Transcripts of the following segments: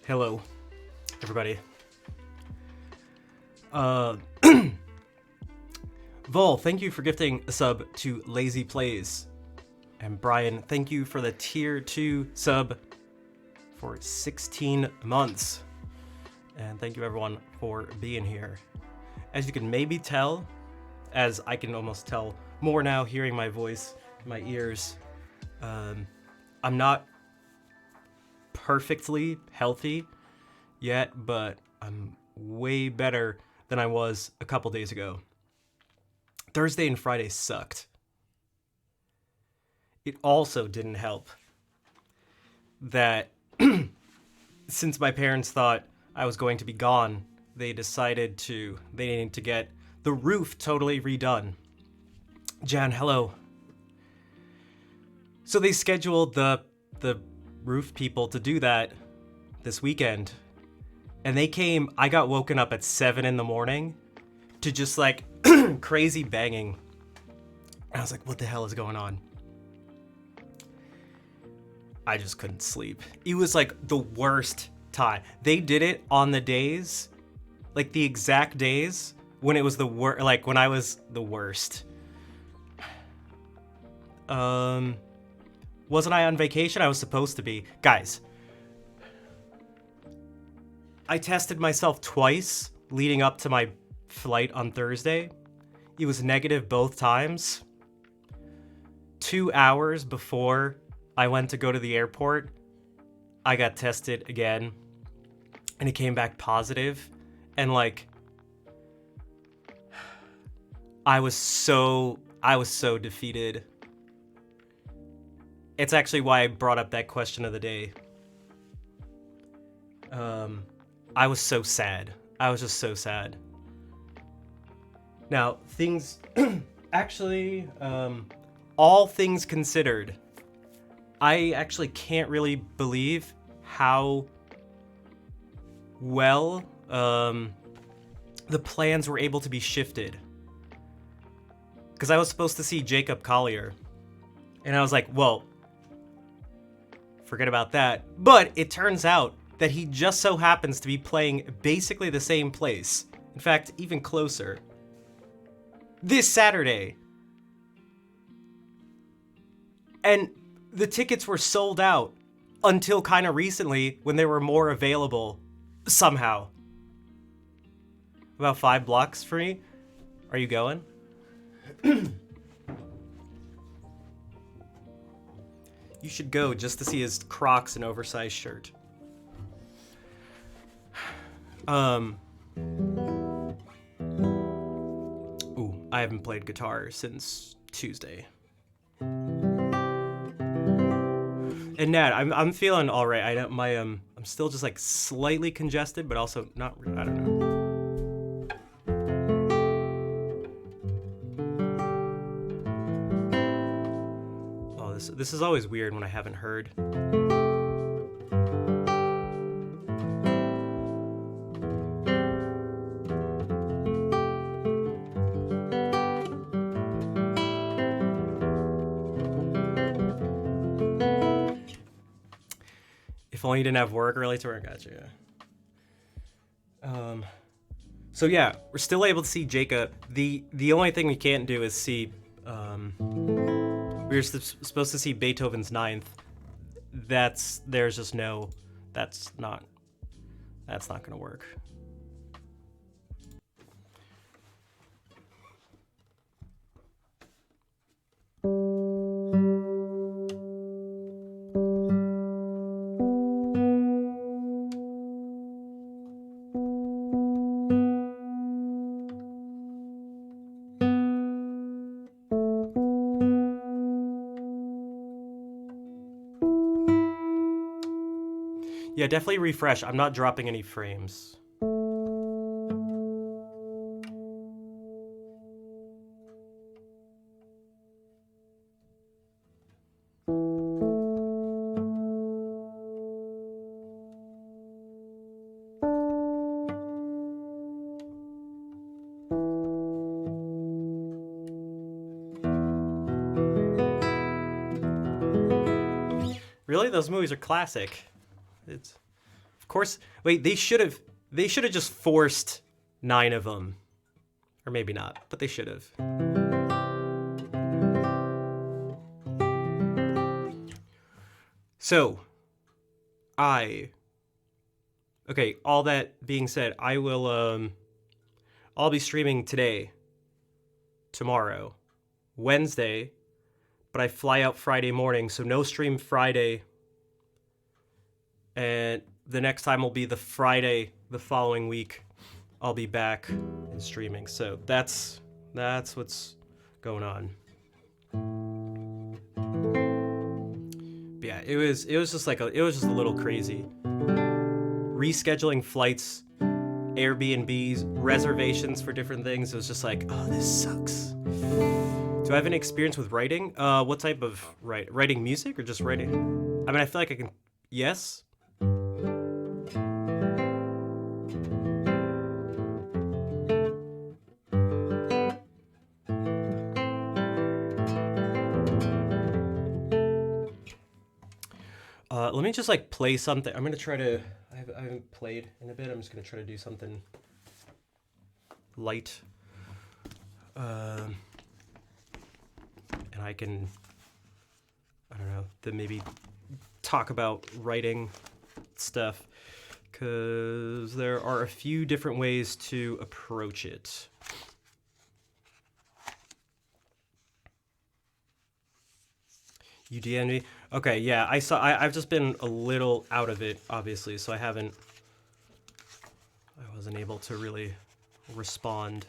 Hello, everybody. Uh, Vol, thank you for gifting a sub to Lazy Plays. And Brian, thank you for the tier 2 sub for 16 months. And thank you everyone for being here. As you can maybe tell, as I can almost tell more now hearing my voice in my ears, I'm not perfectly healthy yet, but I'm way better than I was a couple days ago. Thursday and Friday sucked. It also didn't help that since my parents thought I was going to be gone, they needed to get the roof totally redone. Jan, hello. So they scheduled the roof people to do that this weekend. And they came, I got woken up at 7 in the morning to just like crazy banging. And I was like, what the hell is going on? I just couldn't sleep. It was like the worst time. They did it on the days, like the exact days when it was the worst, like when I was the worst. Wasn't I on vacation? I was supposed to be. Guys, I tested myself twice leading up to my flight on Thursday. It was negative both times. 2 hours before I went to go to the airport, I got tested again, and it came back positive. And like, I was so defeated. It's actually why I brought up that question of the day. I was so sad. I was just so sad. Now, things... actually, all things considered, I actually can't really believe how well the plans were able to be shifted. Because I was supposed to see Jacob Collier. And I was like, well, forget about that. But it turns out that he just so happens to be playing basically the same place. In fact, even closer. This Saturday. And the tickets were sold out until kind of recently when they were more available somehow. About 5 blocks for me. Are you going? You should go just to see his Crocs and oversized shirt. Ooh, I haven't played guitar since Tuesday. And Nat, I'm feeling all right. I don't I'm still just like slightly congested, but also not. I don't know. Oh, this is always weird when I haven't heard. If only you didn't have work early to work. Gotcha. So yeah, we're still able to see Jacob. The only thing we can't do is see. We were supposed to see Beethoven's Ninth. That's not gonna work. Yeah, definitely refresh. I'm not dropping any frames. Really? Those movies are classic. It's course. Wait, they should have just forced 9 of them. Or maybe not, but they should have. So, okay, all that being said, I'll be streaming today, tomorrow, Wednesday, but I fly out Friday morning, so no stream Friday. And the next time will be the Friday the following week. I'll be back and streaming. So that's what's going on. But yeah, it was just a little crazy. Rescheduling flights, Airbnbs, reservations for different things. It was just like, oh, this sucks. Do I have any experience with writing? What type of writing music or just writing? I mean, I feel like I can. Yes. Let me just like play something. I'm gonna try to. I haven't played in a bit. I'm just gonna try to do something light. And I can, I don't know, then maybe talk about writing stuff, because there are a few different ways to approach it. You DM'd me? Okay, yeah, I've just been a little out of it, obviously, so I wasn't able to really respond.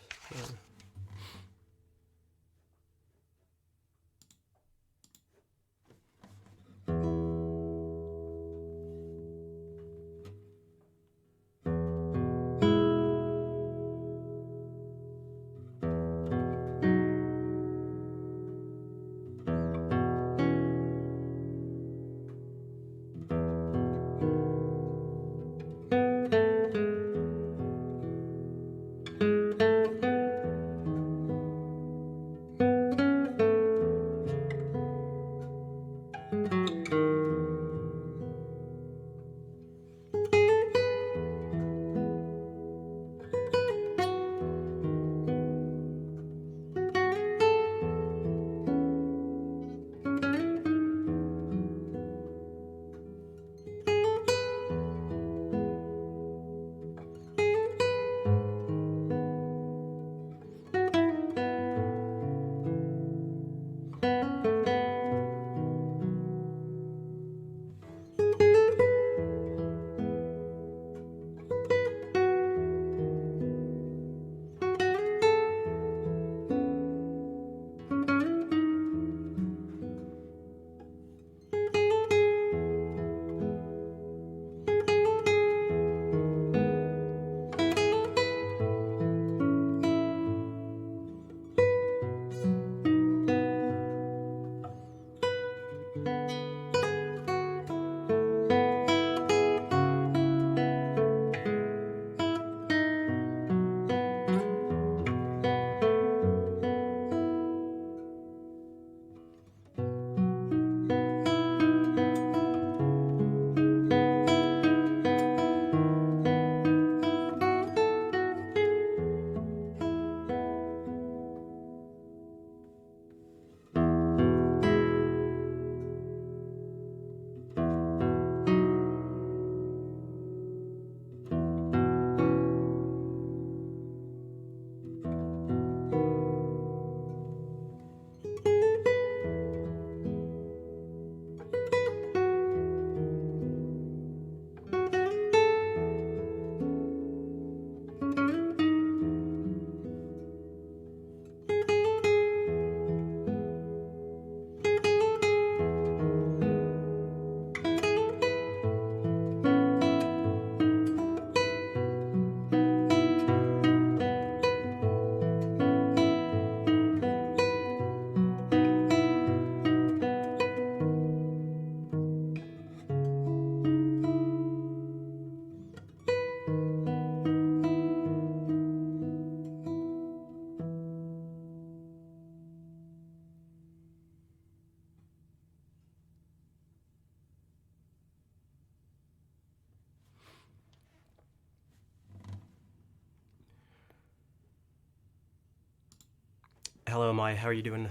Hello, Mai. How are you doing?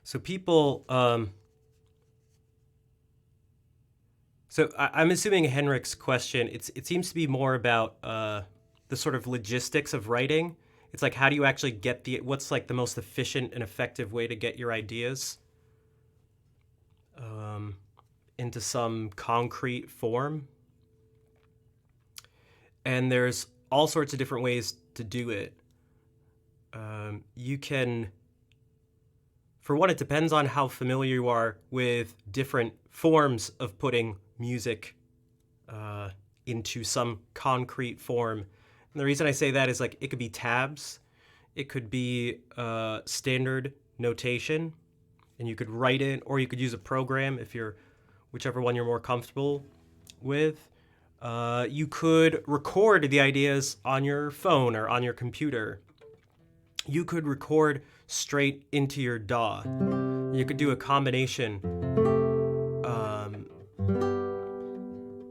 So people, I'm assuming Henrik's question, it seems to be more about the sort of logistics of writing. It's like, how do you actually get what's like the most efficient and effective way to get your ideas into some concrete form? And there's all sorts of different ways to do it. You can, for one, it depends on how familiar you are with different forms of putting music into some concrete form. And the reason I say that is like it could be tabs, it could be standard notation, and you could write it, or you could use a program if you're, whichever one you're more comfortable with. You could record the ideas on your phone or on your computer. You could record straight into your DAW. You could do a combination.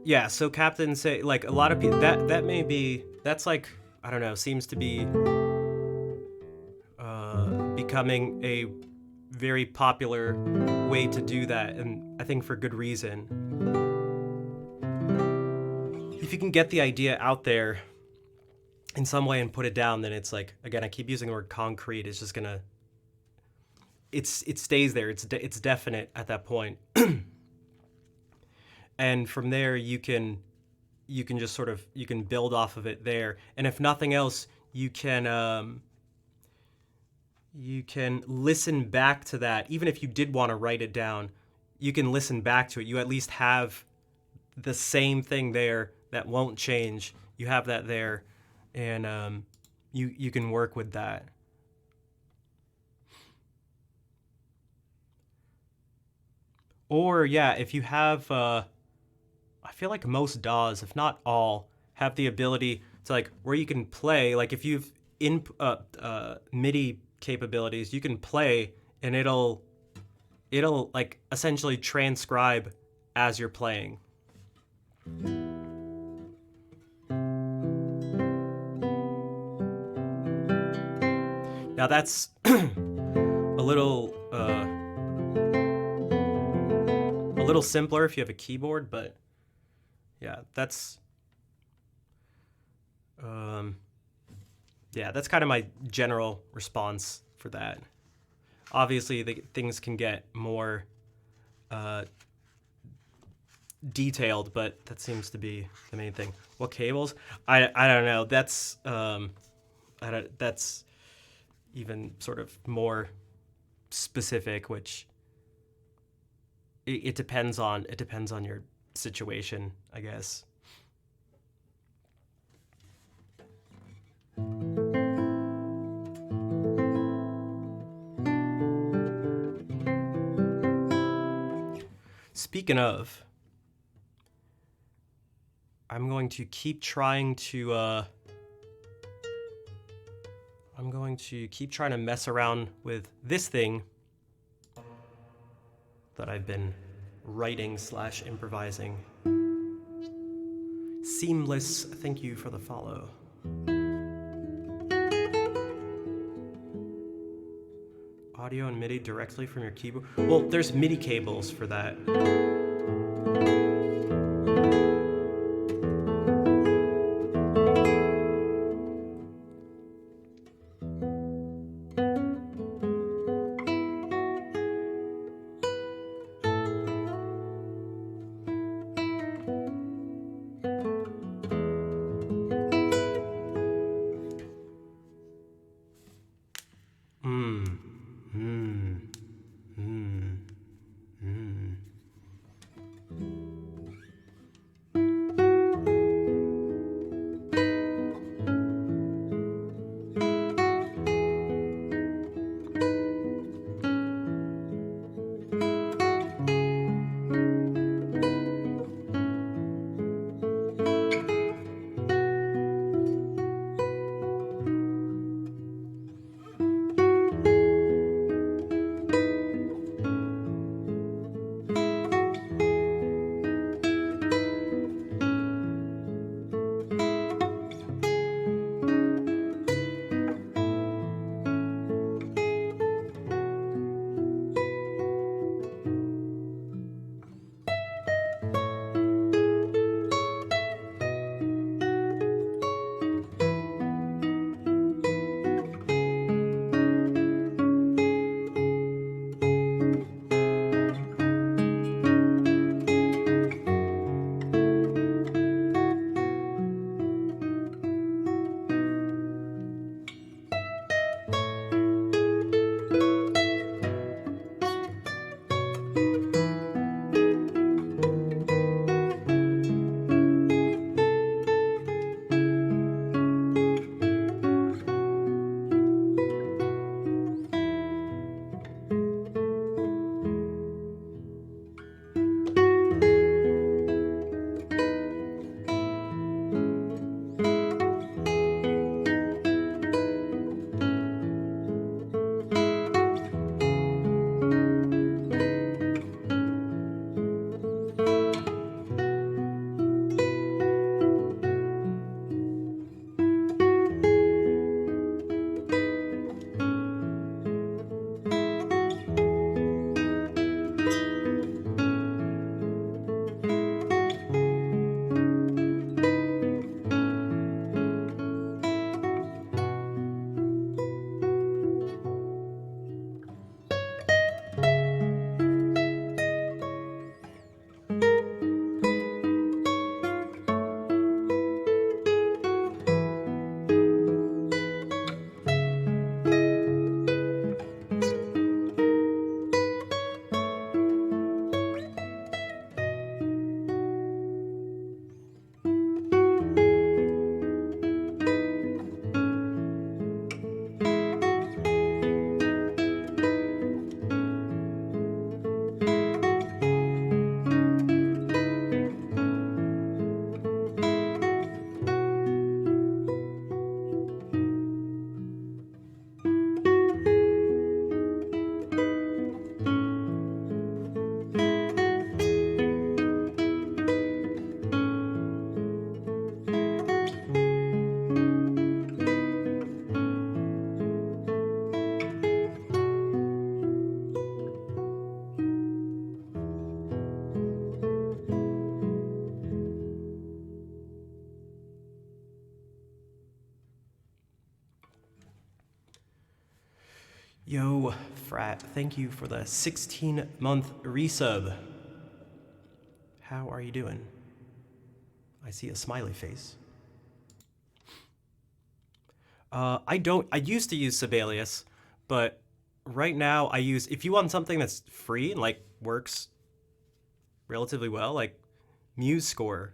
Yeah, so Captain say, like, a lot of people, that may be, that's like, I don't know, seems to be becoming a very popular way to do that, and I think for good reason. If you can get the idea out there in some way and put it down, then it's like, again, I keep using the word concrete, it's just gonna, it stays there, it's definite at that point. And from there you can just sort of, you can build off of it there. And if nothing else, you can listen back to that. Even if you did want to write it down, you can listen back to it. You at least have the same thing there that won't change. You have that there, and you can work with that. Or yeah, if you have, I feel like most DAWs, if not all, have the ability to, like, where you can play, like if you've MIDI capabilities, you can play and it'll like essentially transcribe as you're playing. Now that's a little simpler if you have a keyboard, but yeah, that's that's kind of my general response for that. Obviously, things can get more detailed, but that seems to be the main thing. What cables? I don't know. That's that's even sort of more specific, which it depends on your situation, I guess. Speaking of, I'm going to keep trying to mess around with this thing that I've been writing / improvising. Seamless, thank you for the follow. Audio and MIDI directly from your keyboard? Well, there's MIDI cables for that. Yo, Frat, thank you for the 16-month resub. How are you doing? I see a smiley face. I used to use Sibelius, but right now if you want something that's free and like works relatively well, like MuseScore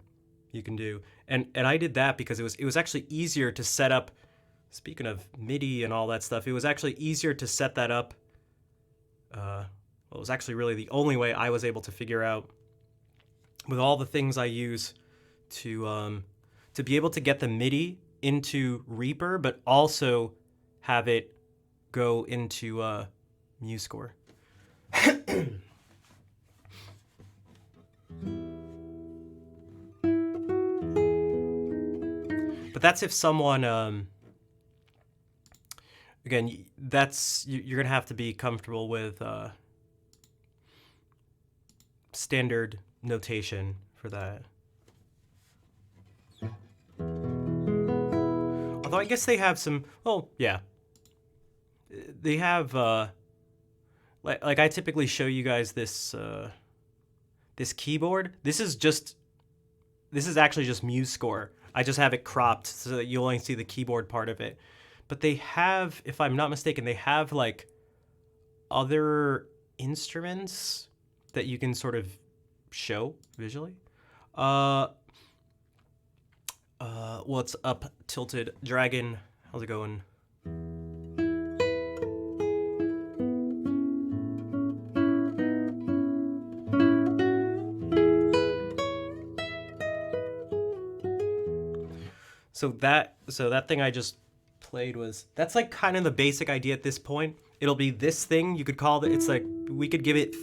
you can do. And I did that because it was actually easier to set up. Speaking of MIDI and all that stuff, it was actually easier to set that up. It was actually really the only way I was able to figure out with all the things I use to be able to get the MIDI into Reaper, but also have it go into MuseScore. But that's if someone, again, you're gonna have to be comfortable with standard notation for that. Although I guess they have some, well, yeah. They have, like I typically show you guys this, this keyboard. This is actually just MuseScore. I just have it cropped so that you only see the keyboard part of it. But they have, if I'm not mistaken, they have like other instruments that you can sort of show visually. What's up, Tilted Dragon? How's it going? So that thing I just played that's like kind of the basic idea at this point. It'll be this thing, you could call it, it's like, we could give it,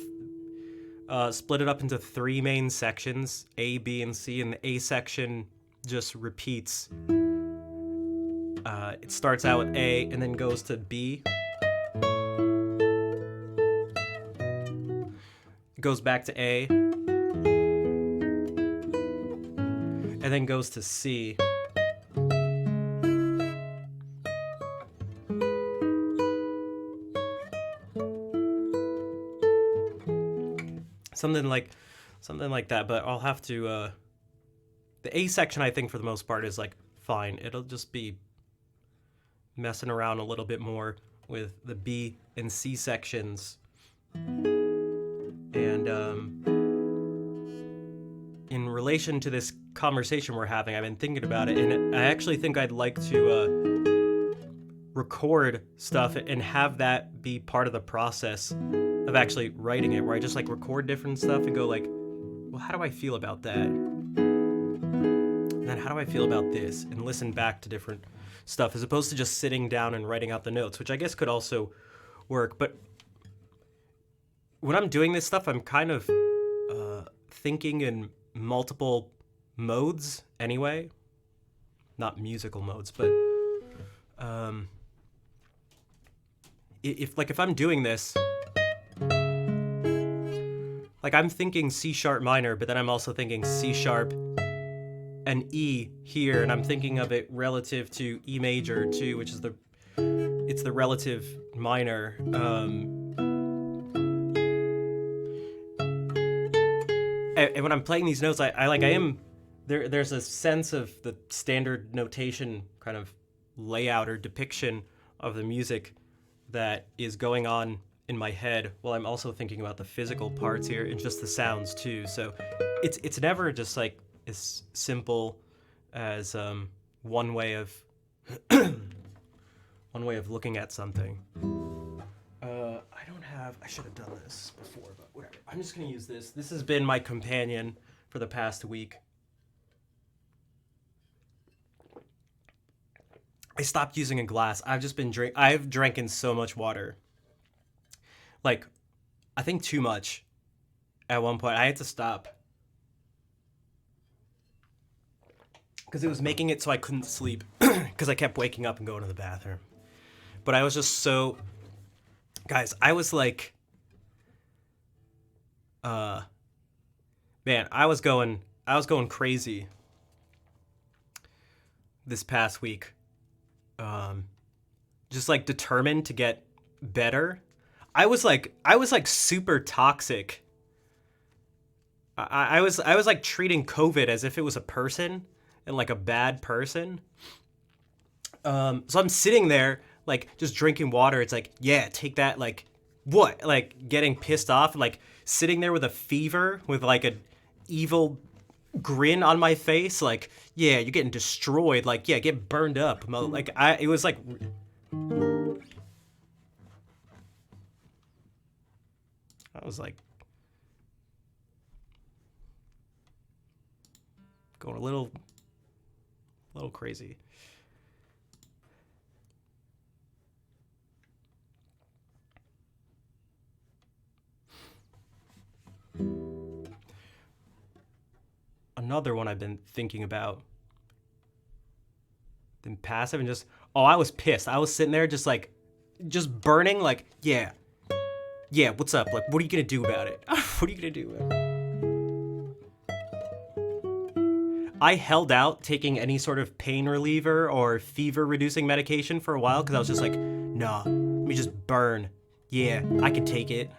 split it up into 3 main sections, A, B, and C, and the A section just repeats. It starts out with A and then goes to B. It goes back to A. And then goes to C. Something like that, but I'll have to, the A section I think for the most part is like fine. It'll just be messing around a little bit more with the B and C sections. And in relation to this conversation we're having, I've been thinking about it, and I actually think I'd like to record stuff and have that be part of the process of actually writing it, where I just like record different stuff and go like, well, how do I feel about that? And then how do I feel about this? And listen back to different stuff as opposed to just sitting down and writing out the notes, which I guess could also work. But when I'm doing this stuff, I'm kind of thinking in multiple modes anyway. Not musical modes, but if I'm doing this, like I'm thinking C sharp minor, but then I'm also thinking C sharp and E here, and I'm thinking of it relative to E major too, which is the relative minor. And when I'm playing these notes, there's a sense of the standard notation kind of layout or depiction of the music that is going on in my head while I'm also thinking about the physical parts here and just the sounds too. So it's never just like as simple as one way of looking at something. I should have done this before, but whatever. I'm just gonna use this. This has been my companion for the past week. I stopped using a glass. I've drinking so much water. Like, I think too much at one point. I had to stop. Because it was making it so I couldn't sleep. Because I kept waking up and going to the bathroom. But I was just so... Guys, I was like... Man, I was going crazy this past week. Just like determined to get better. I was like super toxic. I was like treating COVID as if it was a person and like a bad person. So I'm sitting there like just drinking water. It's like, yeah, take that. Like, what? Like getting pissed off, like sitting there with a fever, with like an evil grin on my face. Like, yeah, you're getting destroyed. Like, yeah, get burned up. Like, it was like, I was like going a little crazy. Another one I've been thinking about. Been passive and just, oh, I was pissed. I was sitting there just like, just burning. Like, yeah, yeah. What's up? Like, what are you gonna do about it? What are you gonna do about it? I held out taking any sort of pain reliever or fever reducing medication for a while because I was just like, nah, let me just burn. Yeah, I can take it.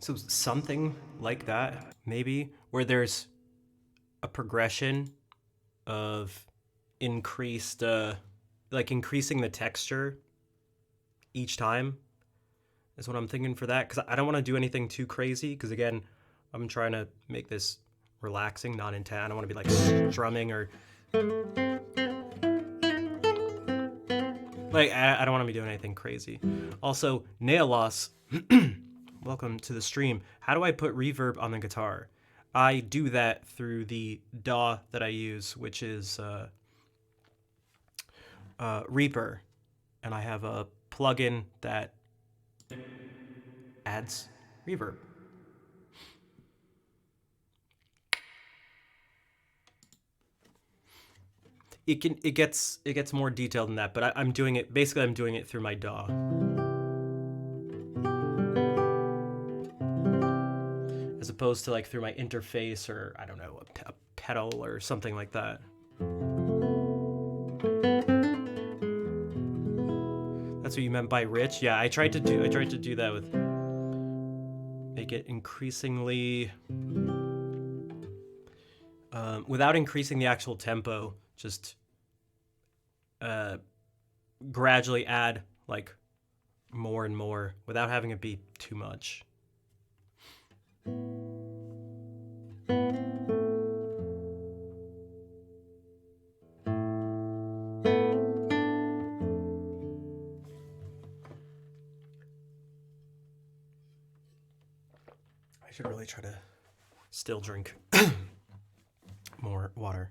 So something like that, maybe, where there's a progression of increased, like increasing the texture each time is what I'm thinking for that. Because I don't want to do anything too crazy. Because again, I'm trying to make this relaxing, not intense. I don't want to be like strumming or like I don't want to be doing anything crazy. Also, Nail Loss, welcome to the stream. How do I put reverb on the guitar? I do that through the DAW that I use, which is Reaper, and I have a plugin that adds reverb. It gets more detailed than that, but I'm doing it through my DAW. As opposed to like through my interface or I don't know, a pedal or something like that. That's what you meant by rich? Yeah, I tried to do that with make it increasingly without increasing the actual tempo, just gradually add like more and more without having it be too much. I should really try to still drink more water.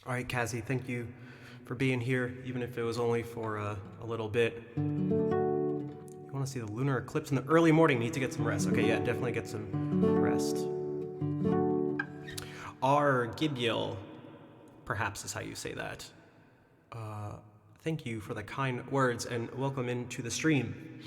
All right, Kazi, thank you for being here, even if it was only for a little bit. You want to see the lunar eclipse in the early morning, need to get some rest. Okay, yeah, definitely get some rest. Gibyil, perhaps is how you say that. Thank you for the kind words and welcome into the stream.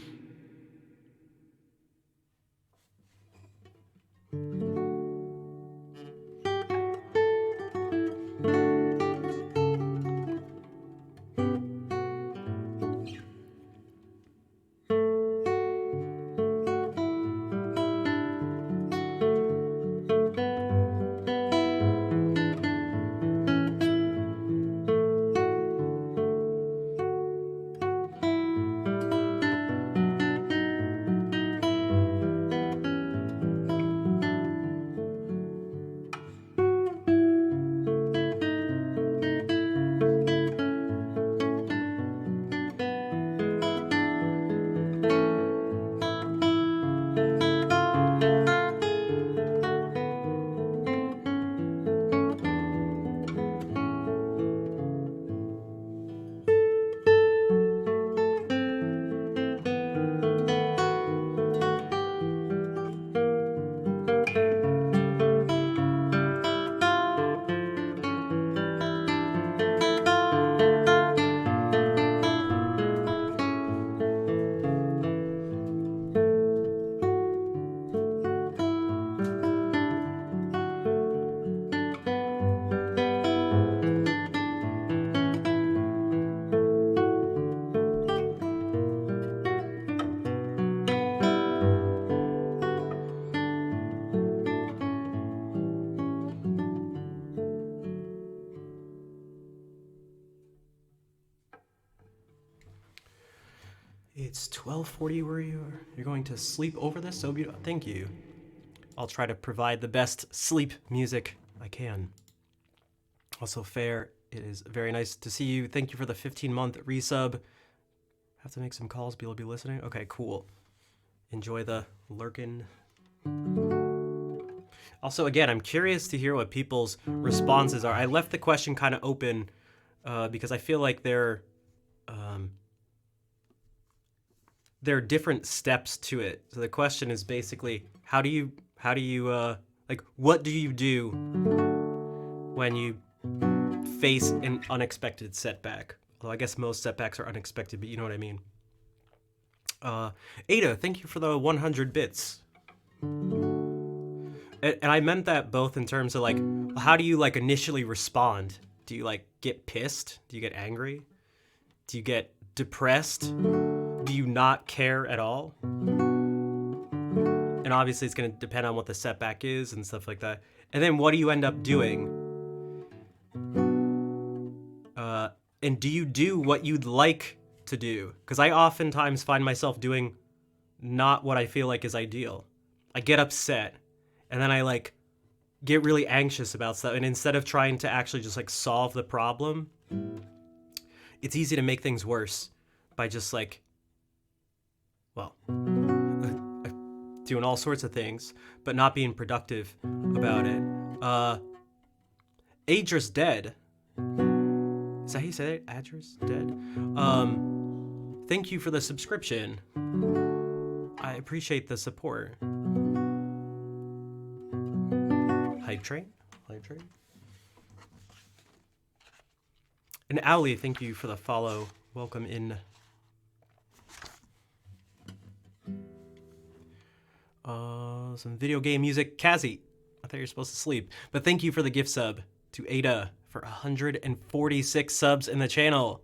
It's 12:40 where you're going to sleep over this? So beautiful. Thank you. I'll try to provide the best sleep music I can. Also, Fair, it is very nice to see you. Thank you for the 15-month resub. Have to make some calls. Be able to be listening. Okay, cool. Enjoy the lurkin. Also, again, I'm curious to hear what people's responses are. I left the question kind of open because I feel like there are different steps to it. So the question is basically, how do you like, what do you do when you face an unexpected setback? Although I guess most setbacks are unexpected, but you know what I mean. Ada, thank you for the 100 bits. And I meant that both in terms of like, how do you like initially respond? Do you like get pissed? Do you get angry? Do you get depressed? Do you not care at all? And obviously it's going to depend on what the setback is and stuff like that. And then what do you end up doing? And do you do what you'd like to do? Because I oftentimes find myself doing not what I feel like is ideal. I get upset and then I like get really anxious about stuff. And instead of trying to actually just like solve the problem, it's easy to make things worse by just like, well, doing all sorts of things, but not being productive about it. Adris Dead. Is that how you say it? Adris Dead. Thank you for the subscription. I appreciate the support. Hype train? Hype train? And Owly, thank you for the follow. Welcome in. Some video game music. Kazi, I thought you were supposed to sleep. But thank you for the gift sub to Ada for 146 subs in the channel.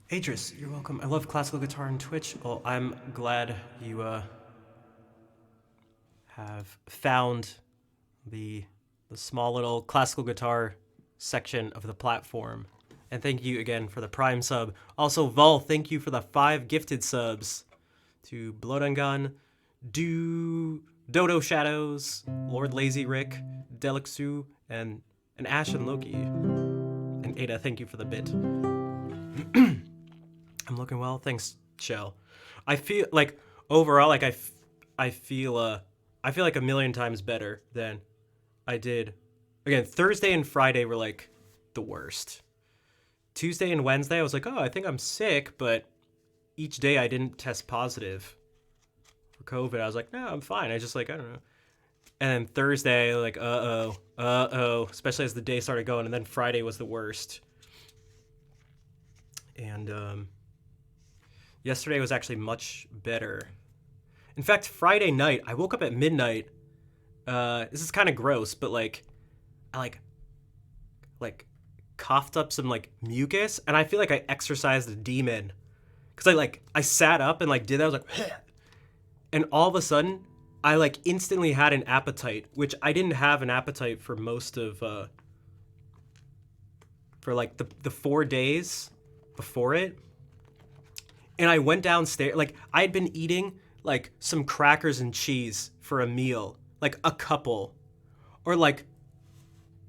Adris, you're welcome. I love classical guitar on Twitch. Well, I'm glad you have found the small little classical guitar section of the platform. And thank you again for the Prime sub. Also, Vol, thank you for the 5 gifted subs to Blodangan, Dodo Shadows, Lord Lazy Rick, Delixu, and Ashen Loki. And Ada, thank you for the bit. I'm looking well. Thanks, Shell. I feel like overall, like I feel like a million times better than I did. Again, Thursday and Friday were like the worst. Tuesday and Wednesday, I was like, oh, I think I'm sick, but each day I didn't test positive for COVID. I was like, no, I'm fine. I just like, I don't know. And then Thursday, like, especially as the day started going. And then Friday was the worst. And yesterday was actually much better. In fact, Friday night, I woke up at midnight. This is kind of gross, but like, I like coughed up some like mucus, and I feel like I exorcised a demon. Cause I sat up and like did that. I was like, and all of a sudden, I like instantly had an appetite, which I didn't have an appetite for most of, for like the 4 days before it. And I went downstairs, like I had been eating like some crackers and cheese for a meal, like a couple, or like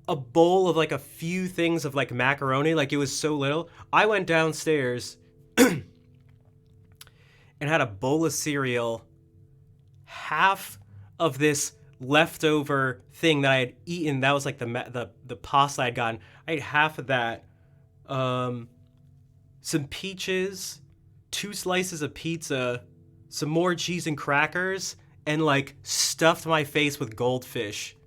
a bowl of like a few things of like macaroni, like it was so little. I went downstairs and had a bowl of cereal, half of this leftover thing that I had eaten. That was like the pasta I'd gotten. I ate half of that, some peaches, 2 slices of pizza, some more cheese and crackers, and like stuffed my face with goldfish.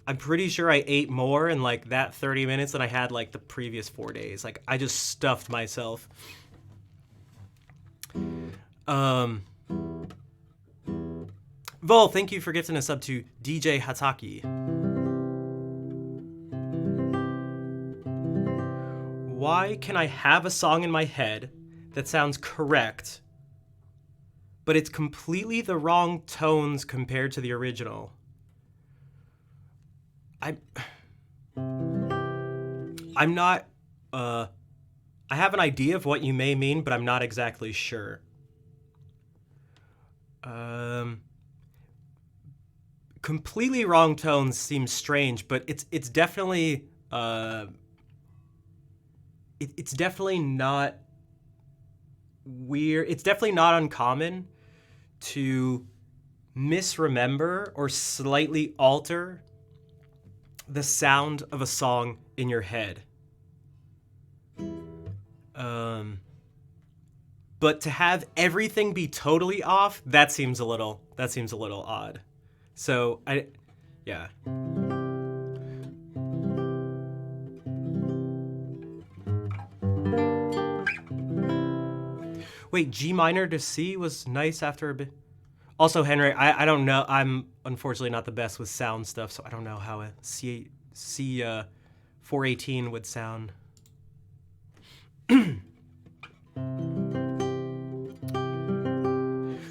I'm pretty sure I ate more in like that 30 minutes than I had like the previous 4 days. Like I just stuffed myself. Vol, thank you for gifting a sub to DJ Hataki. Why can I have a song in my head that sounds correct, but it's completely the wrong tones compared to the original? I'm not, I have an idea of what you may mean, but I'm not exactly sure. Completely wrong tones seems strange, but it's definitely, it's definitely not weird. It's definitely not uncommon to misremember or slightly alter the sound of a song in your head. But to have everything be totally off, that seems a little odd. So yeah. Wait, G minor to C was nice after a bit. Also, Henry, I don't know. I'm unfortunately not the best with sound stuff, so I don't know how a C 418 would sound.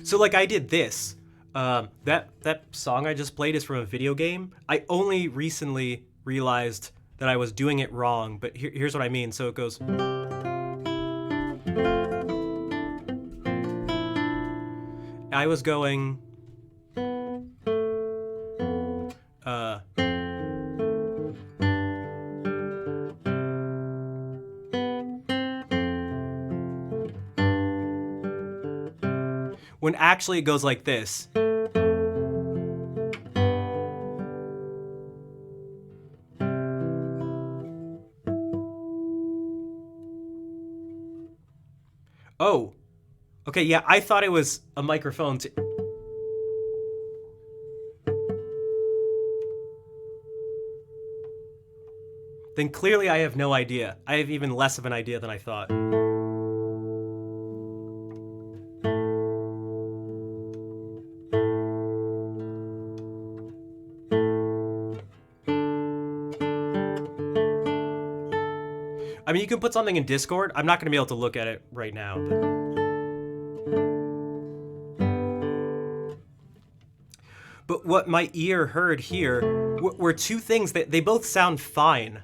So like I did this. That song I just played is from a video game. I only recently realized that I was doing it wrong, but here's what I mean. So it goes. I was going. When actually it goes like this. Oh. Okay, yeah, I thought it was a microphone too. Then clearly I have no idea. I have even less of an idea than I thought. I mean, you can put something in Discord. I'm not going to be able to look at it right now. But what my ear heard here were 2 things that they both sound fine.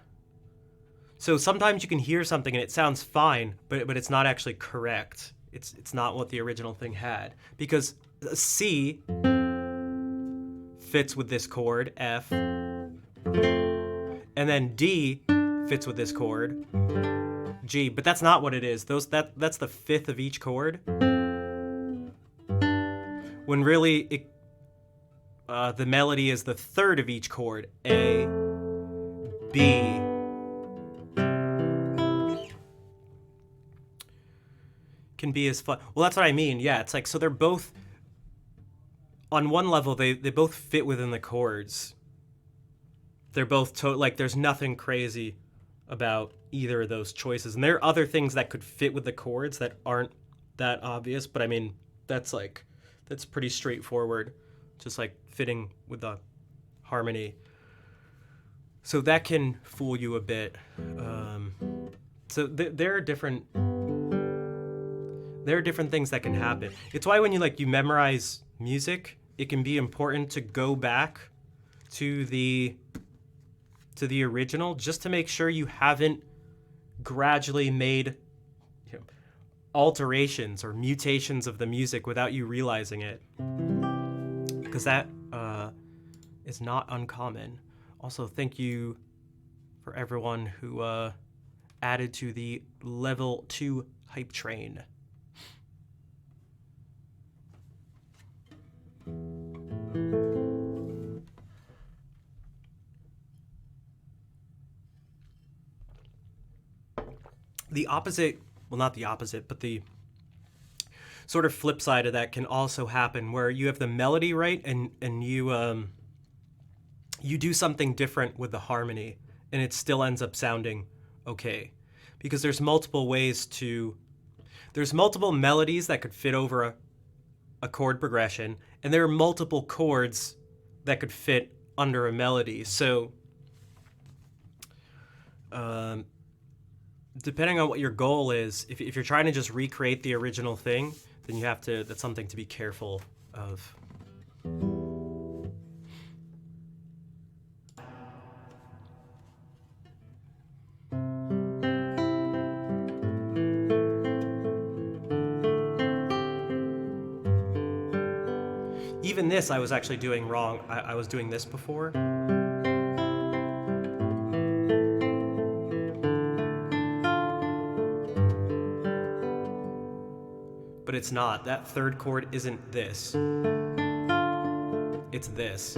So sometimes you can hear something and it sounds fine, but it's not actually correct. It's not what the original thing had. Because C fits with this chord, F, and then D fits with this chord, G, but that's not what it is. That's the 5th of each chord. When really the melody is the 3rd of each chord, A, B, can be as fun. Well, that's what I mean. Yeah, it's like, so they're both, on one level, they both fit within the chords. They're both, like, there's nothing crazy about either of those choices. And there are other things that could fit with the chords that aren't that obvious, but I mean, that's that's pretty straightforward, just like fitting with the harmony. So that can fool you a bit. So there are different things that can happen. It's why when you memorize music, it can be important to go back to the original just to make sure you haven't gradually made alterations or mutations of the music without you realizing it, because that is not uncommon. Also, thank you for everyone who added to the level 2 hype train. The opposite, well, not the opposite, but the sort of flip side of that can also happen, where you have the melody right and you do something different with the harmony and it still ends up sounding okay. Because there's multiple melodies that could fit over a chord progression, and there are multiple chords that could fit under a melody. So depending on what your goal is, if you're trying to just recreate the original thing, then that's something to be careful of. Even this I was actually doing wrong. I was doing this before. But it's not. That third chord isn't this. It's this.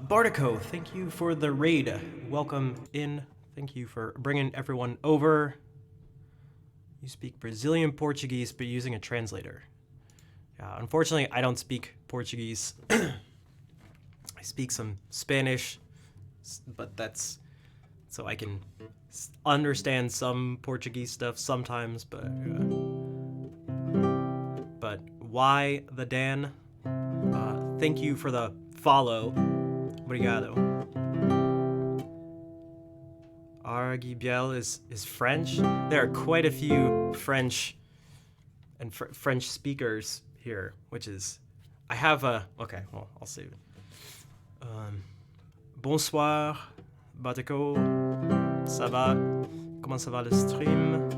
Bartico, thank you for the raid. Welcome in. Thank you for bringing everyone over. You speak Brazilian Portuguese, but using a translator. Unfortunately, I don't speak Portuguese. I speak some Spanish, but that's so I can understand some Portuguese stuff sometimes, but why the Dan? Thank you for the follow. Obrigado. Arguibiel is French. There are quite a few French and French speakers here, which is, I have a, okay, well, I'll save it. Bonsoir, Bateko, ça va? Comment ça va le stream?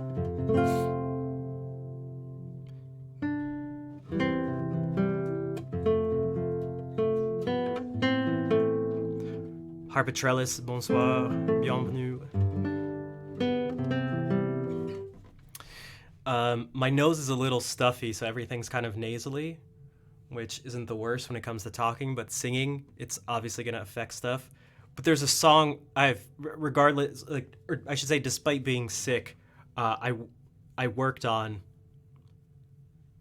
Harpatrellis, bonsoir, bienvenue. My nose is a little stuffy, so everything's kind of nasally, which isn't the worst when it comes to talking, but singing, it's obviously going to affect stuff. But there's a song regardless, like, or I should say, despite being sick, I worked on,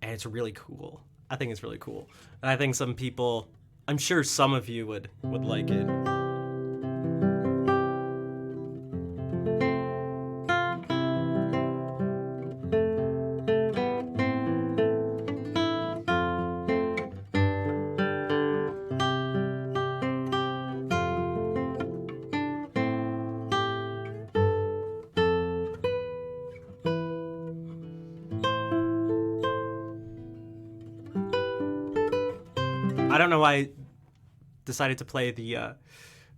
and it's really cool. I think it's really cool. And I think some people, I'm sure some of you would like it. I don't know why I decided to play the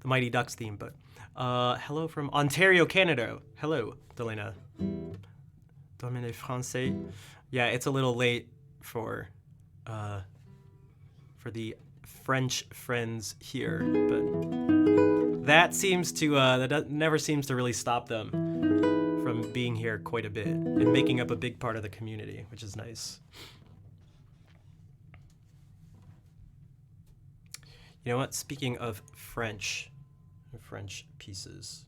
Mighty Ducks theme, but hello from Ontario, Canada. Hello, Delena. Domine Francais. Yeah, it's a little late for the French friends here, but that seems to never seems to really stop them from being here quite a bit and making up a big part of the community, which is nice. You know what? Speaking of French pieces.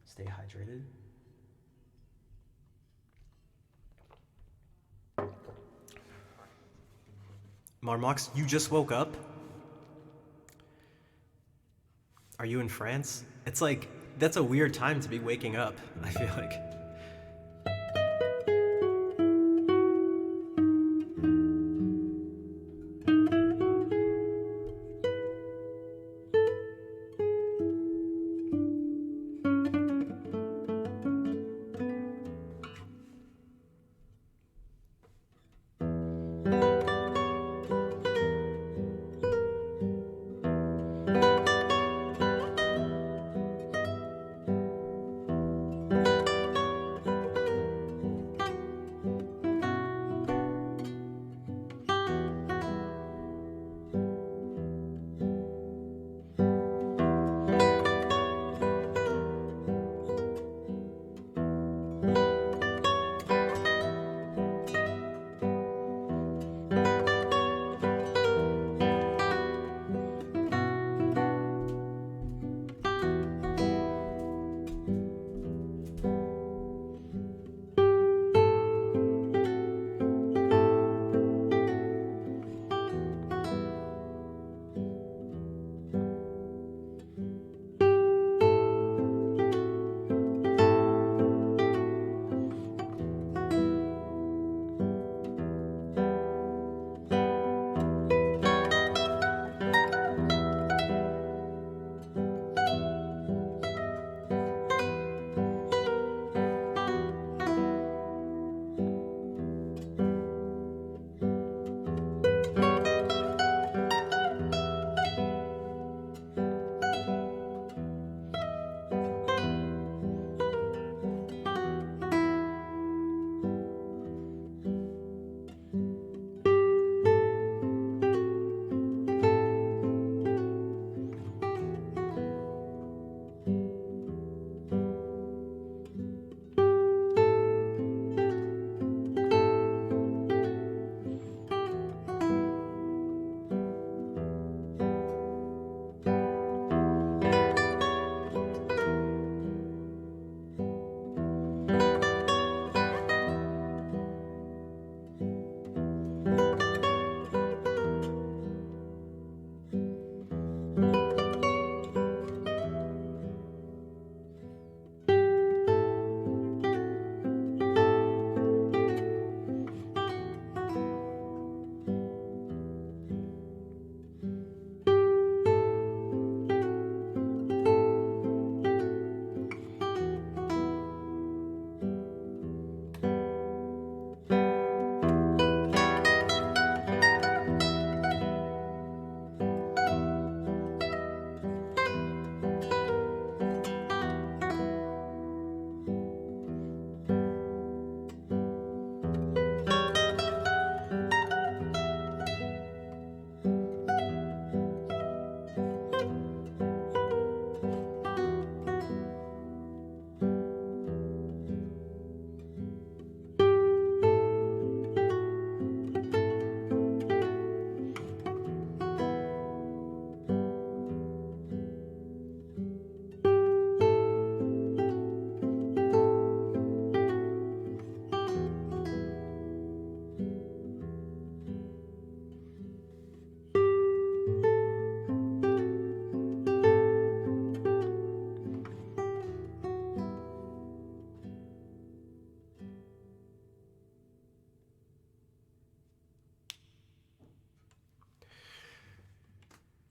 Stay hydrated. Marmox, you just woke up? Are you in France? It's like, that's a weird time to be waking up, I feel like.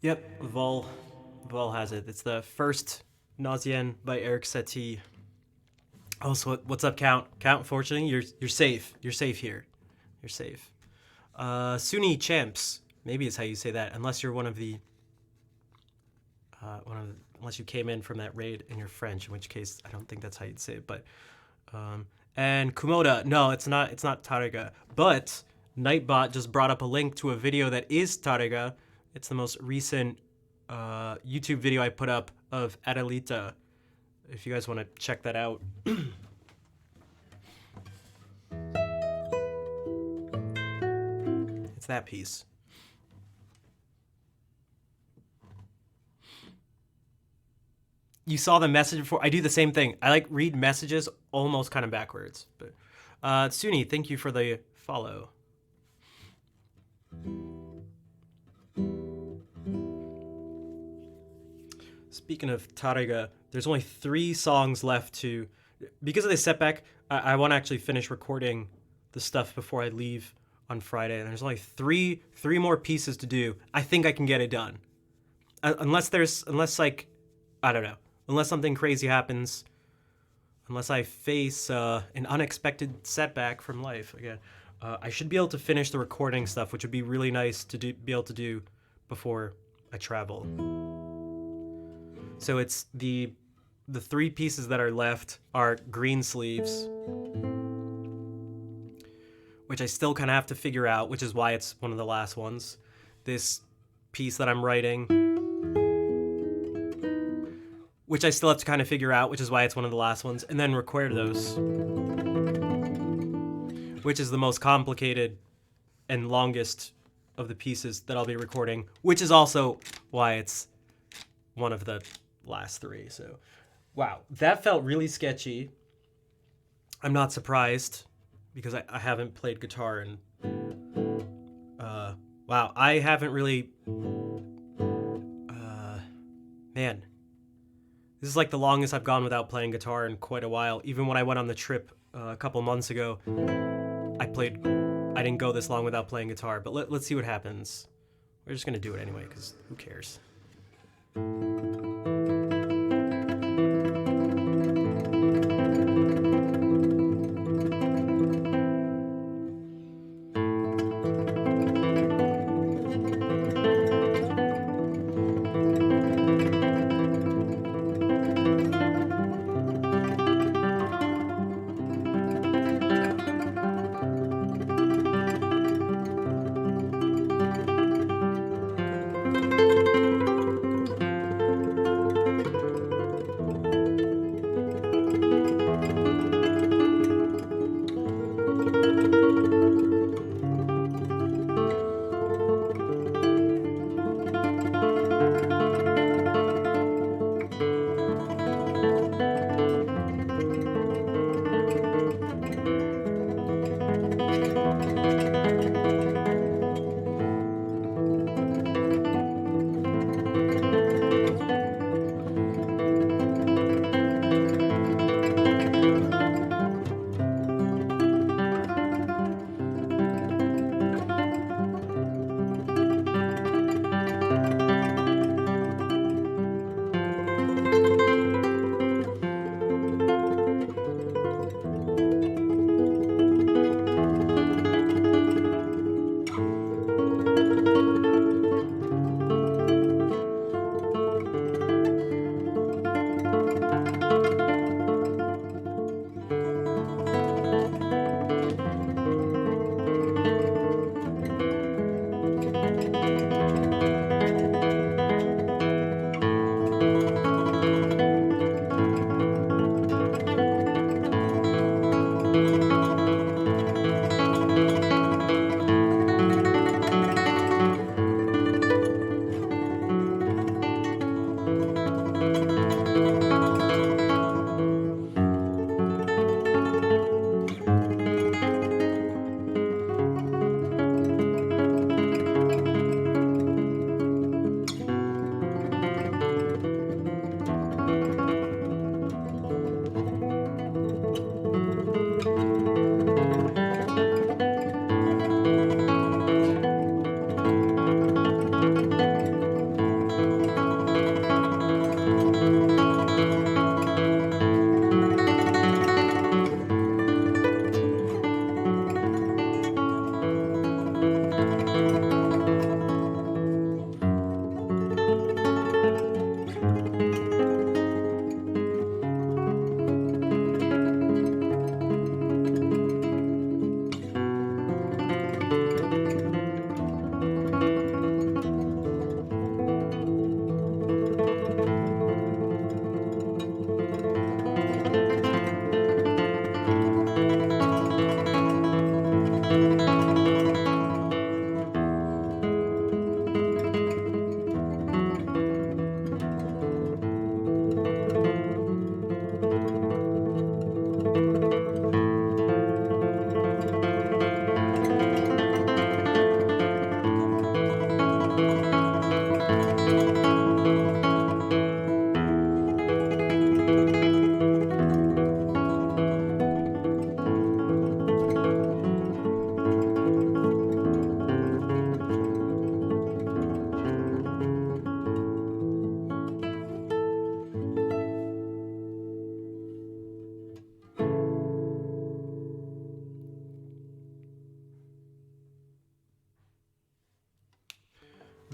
Yep, Vol has it. It's the first Nausien by Eric Satie. Also, what's up, Count? Count, fortunately, you're safe. You're safe here. You're safe. Sunni Champs, maybe is how you say that, unless you're one of the unless you came in from that raid and you're French, in which case I don't think that's how you'd say it. But and Kumoda, no, it's not Tarega. But Nightbot just brought up a link to a video that is Tarega. It's the most recent YouTube video I put up of Adelita. If you guys want to check that out. It's that piece. You saw the message before. I do the same thing. I like read messages almost kind of backwards. But Sunni, thank you for the follow. Speaking of Tarega, there's only 3 songs left to... Because of the setback, I want to actually finish recording the stuff before I leave on Friday. And there's only three more pieces to do. I think I can get it done. Unless I don't know. Unless something crazy happens. Unless I face an unexpected setback from life again. I should be able to finish the recording stuff, which would be really nice to be able to do before I travel. So it's the 3 pieces that are left are Greensleeves, which I still kind of have to figure out, which is why it's one of the last ones. This piece that I'm writing, which I still have to kind of figure out, which is why it's one of the last ones, and then record those, which is the most complicated and longest of the pieces that I'll be recording, which is also why it's one of the last 3. So, wow, that felt really sketchy. I'm not surprised because I haven't played guitar and wow, I haven't really man, this is like the longest I've gone without playing guitar in quite a while. Even when I went on the trip a couple months ago, I didn't go this long without playing guitar, but let's see what happens. We're just gonna do it anyway because who cares.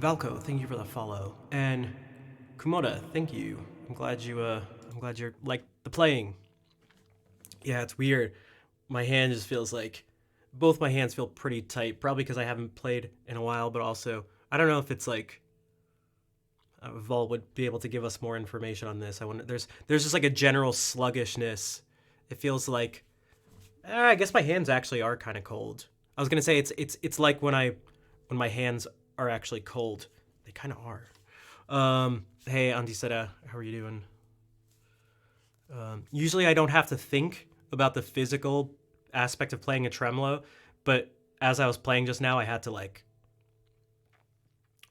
Valko, thank you for the follow. And Kumoda, thank you. I'm glad you're like the playing. Yeah, it's weird. My hand just feels like, both my hands feel pretty tight, probably because I haven't played in a while, but also, I don't know if it's like, Vol would be able to give us more information on this. I wonder, there's just like a general sluggishness. It feels like, I guess my hands actually are kind of cold. I was gonna say it's like when my hands are actually cold. They kind of are. Hey, Antisera, how are you doing? Usually I don't have to think about the physical aspect of playing a tremolo, but as I was playing just now, I had to like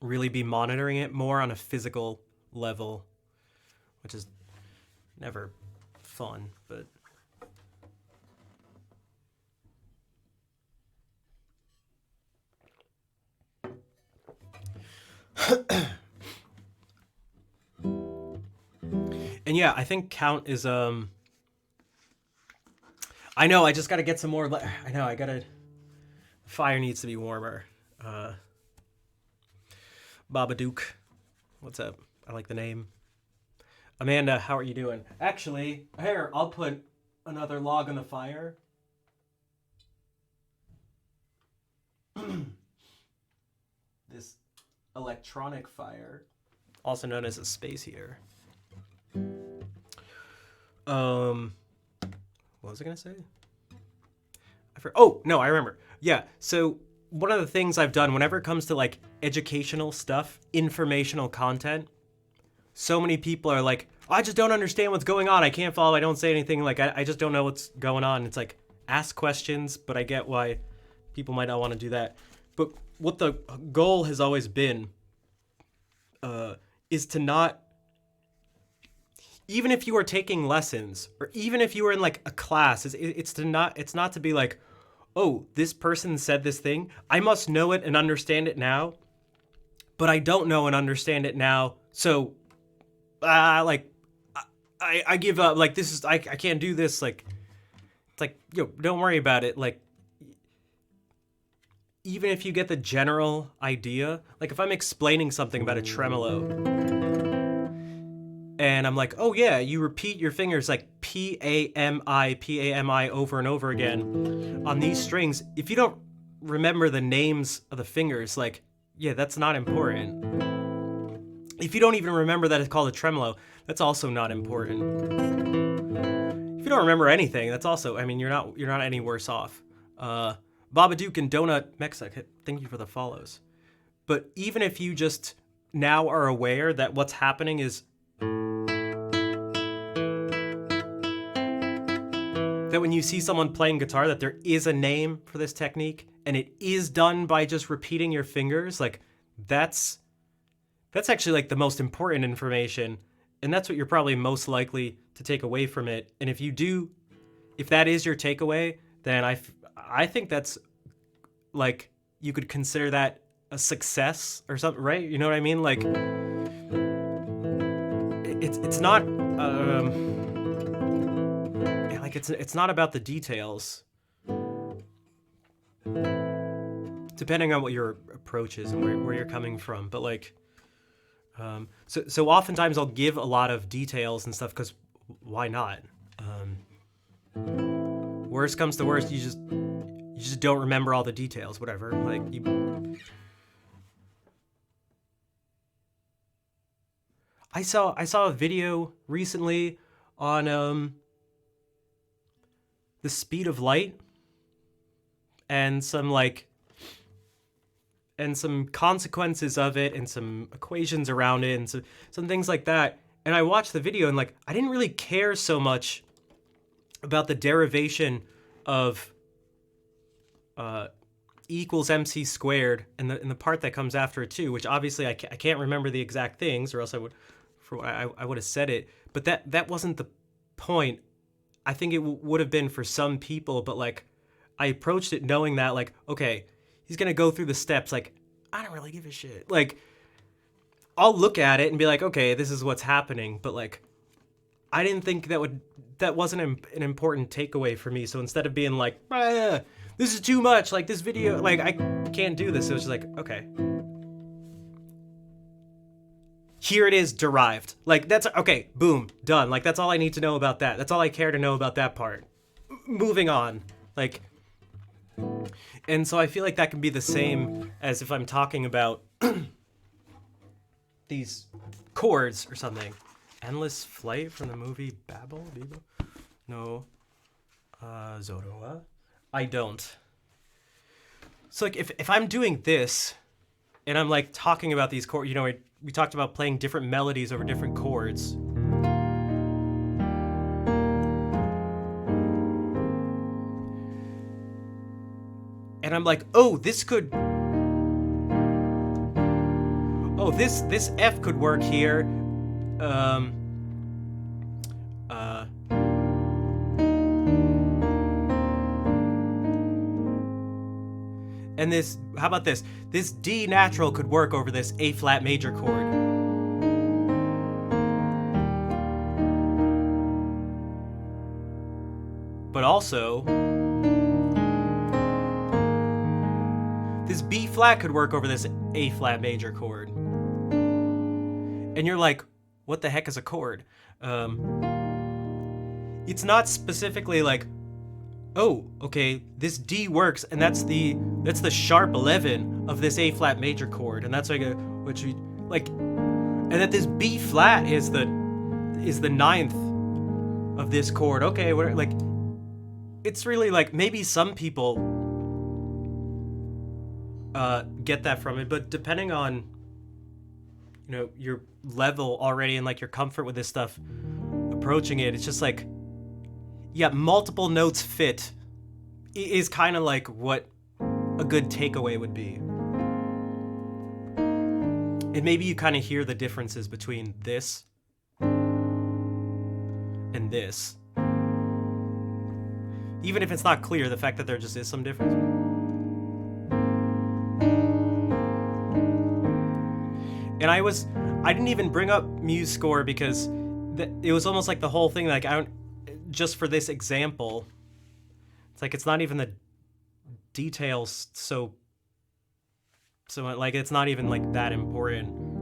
really be monitoring it more on a physical level, which is never fun, but and yeah, I think count is I know, I just gotta get some more. I know, fire needs to be warmer. Babadook, what's up? I like the name. Amanda, how are you doing? Actually, here, I'll put another log on the fire. This electronic fire, also known as a space heater. What was I gonna say? Oh, no, I remember. Yeah, so one of the things I've done whenever it comes to like educational stuff, informational content, so many people are like, oh, I just don't understand what's going on. I can't follow. I don't say anything. Like, I just don't know what's going on. It's like, ask questions, but I get why people might not want to do that. But what the goal has always been is to not, even if you are taking lessons, or even if you are in like a class, it's not to be like, oh, this person said this thing, I must know it and understand it now, but I don't know and understand it now, so I give up. Like, this is, I can't do this. Like, it's like, don't worry about it. Like, even if you get the general idea, like if I'm explaining something about a tremolo and I'm like, oh yeah, you repeat your fingers like P-A-M-I, P-A-M-I over and over again on these strings. If you don't remember the names of the fingers, like, yeah, that's not important. If you don't even remember that it's called a tremolo, that's also not important. If you don't remember anything, that's also, I mean, you're not any worse off. Babadook and Donut Mexic, thank you for the follows. But even if you just now are aware that what's happening is that when you see someone playing guitar, that there is a name for this technique, and it is done by just repeating your fingers, like, that's actually like the most important information, and that's what you're probably most likely to take away from it. And if that is your takeaway, then I think that's like, you could consider that a success or something, right? You know what I mean? Like, it's not like it's not about the details, depending on what your approach is and where you're coming from. But like, so oftentimes I'll give a lot of details and stuff because why not? Worst comes to worst, you just don't remember all the details, whatever. Like, I saw a video recently on the speed of light and some consequences of it and some equations around it and some things like that. And I watched the video and like, I didn't really care so much about the derivation of E equals MC squared and the part that comes after it too, which obviously I can't remember the exact things, or else I would have said it. But that wasn't the point. I think it would have been for some people, but like, I approached it knowing that like, okay, he's gonna go through the steps. Like, I don't really give a shit. Like, I'll look at it and be like, okay, this is what's happening. But like, I didn't think that wasn't an important takeaway for me. So instead of being like, this is too much, like this video, like I can't do this, it was just like, okay, here it is derived. Like, that's okay, boom, done. Like, that's all I need to know about that. That's all I care to know about that part. Moving on. Like, and so I feel like that can be the same as if I'm talking about these chords or something. Endless Flight from the movie Babel? No. Zoroa? I don't. So, like, if I'm doing this, and I'm, like, talking about these chords, you know, we talked about playing different melodies over different chords. And I'm like, oh, this could... Oh, this F could work here. And this, how about this? This D natural could work over this A flat major chord. But also, this B flat could work over this A flat major chord. And you're like, what the heck is a chord? It's not specifically like, oh, okay, this D works, and that's the sharp 11 of this A flat major chord, and that's like which we like, and that this B flat is the ninth of this chord. Okay, we're like, it's really like, maybe some people get that from it, but depending on, you know, your level already and like your comfort with this stuff, approaching it, it's just like, yeah, multiple notes fit is kind of like what a good takeaway would be. And maybe you kind of hear the differences between this and this. Even if it's not clear, the fact that there just is some difference. And I didn't even bring up MuseScore because it was almost like the whole thing, like, just for this example, it's like, it's not even the details, so like, it's not even like that important.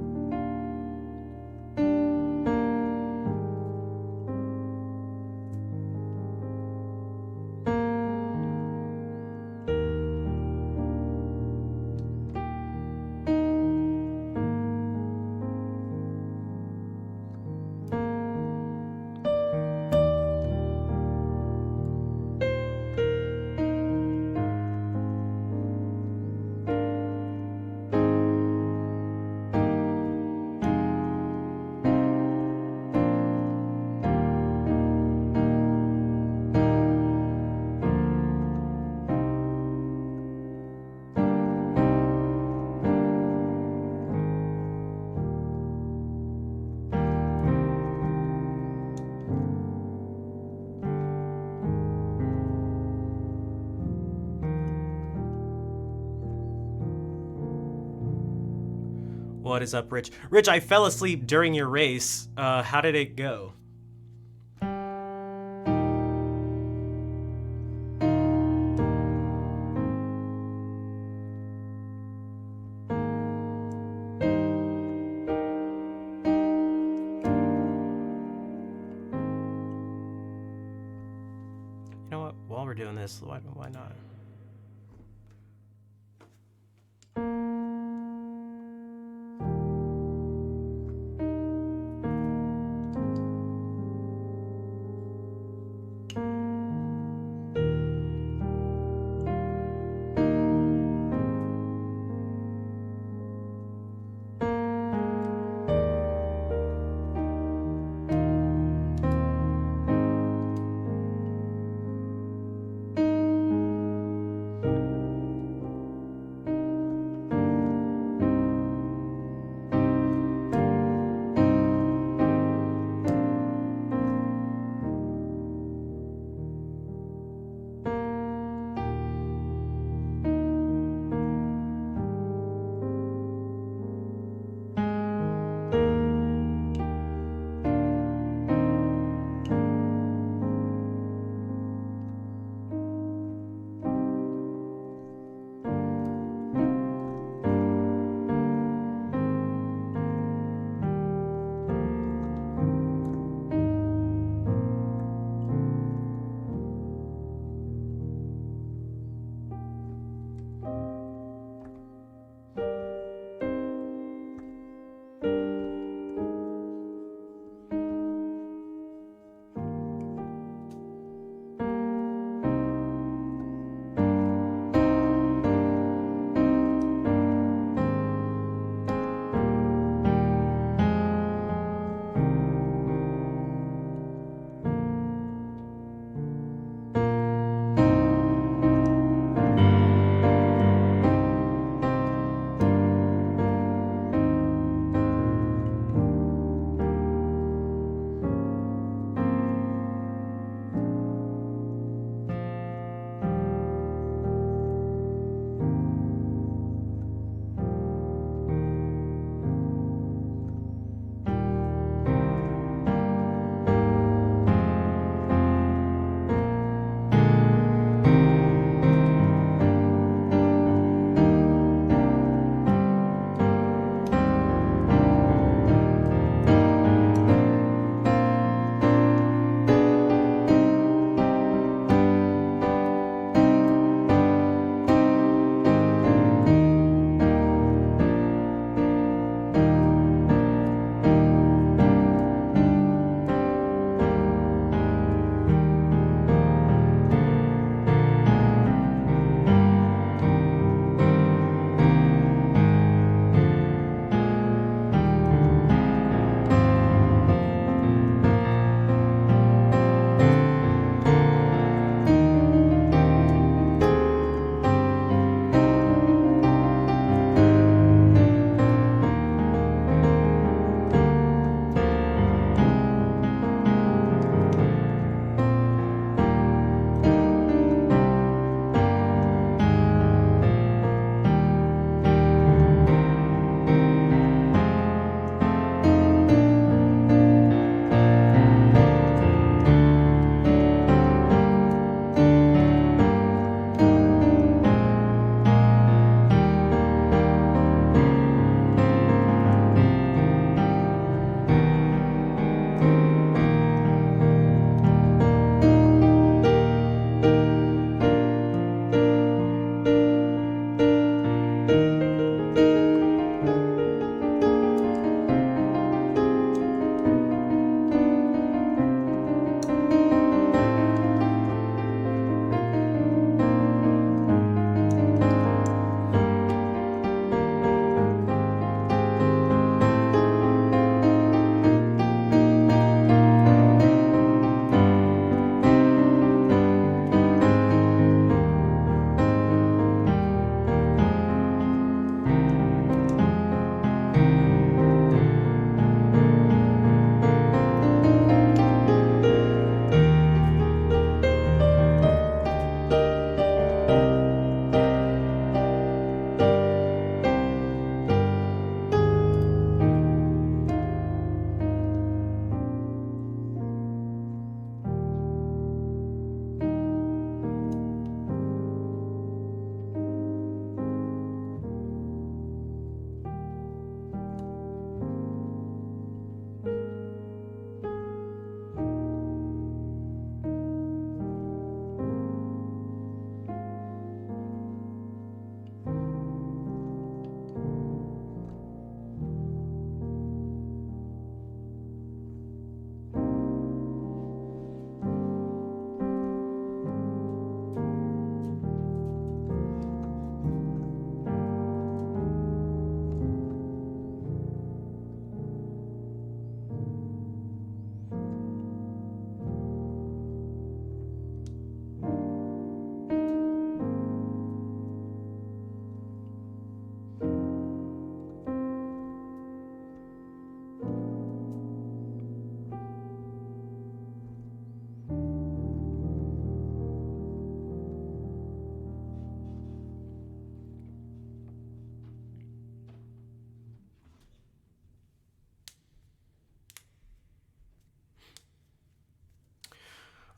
What is up, Rich? Rich, I fell asleep during your race. How did it go? You know what? While we're doing this, why not?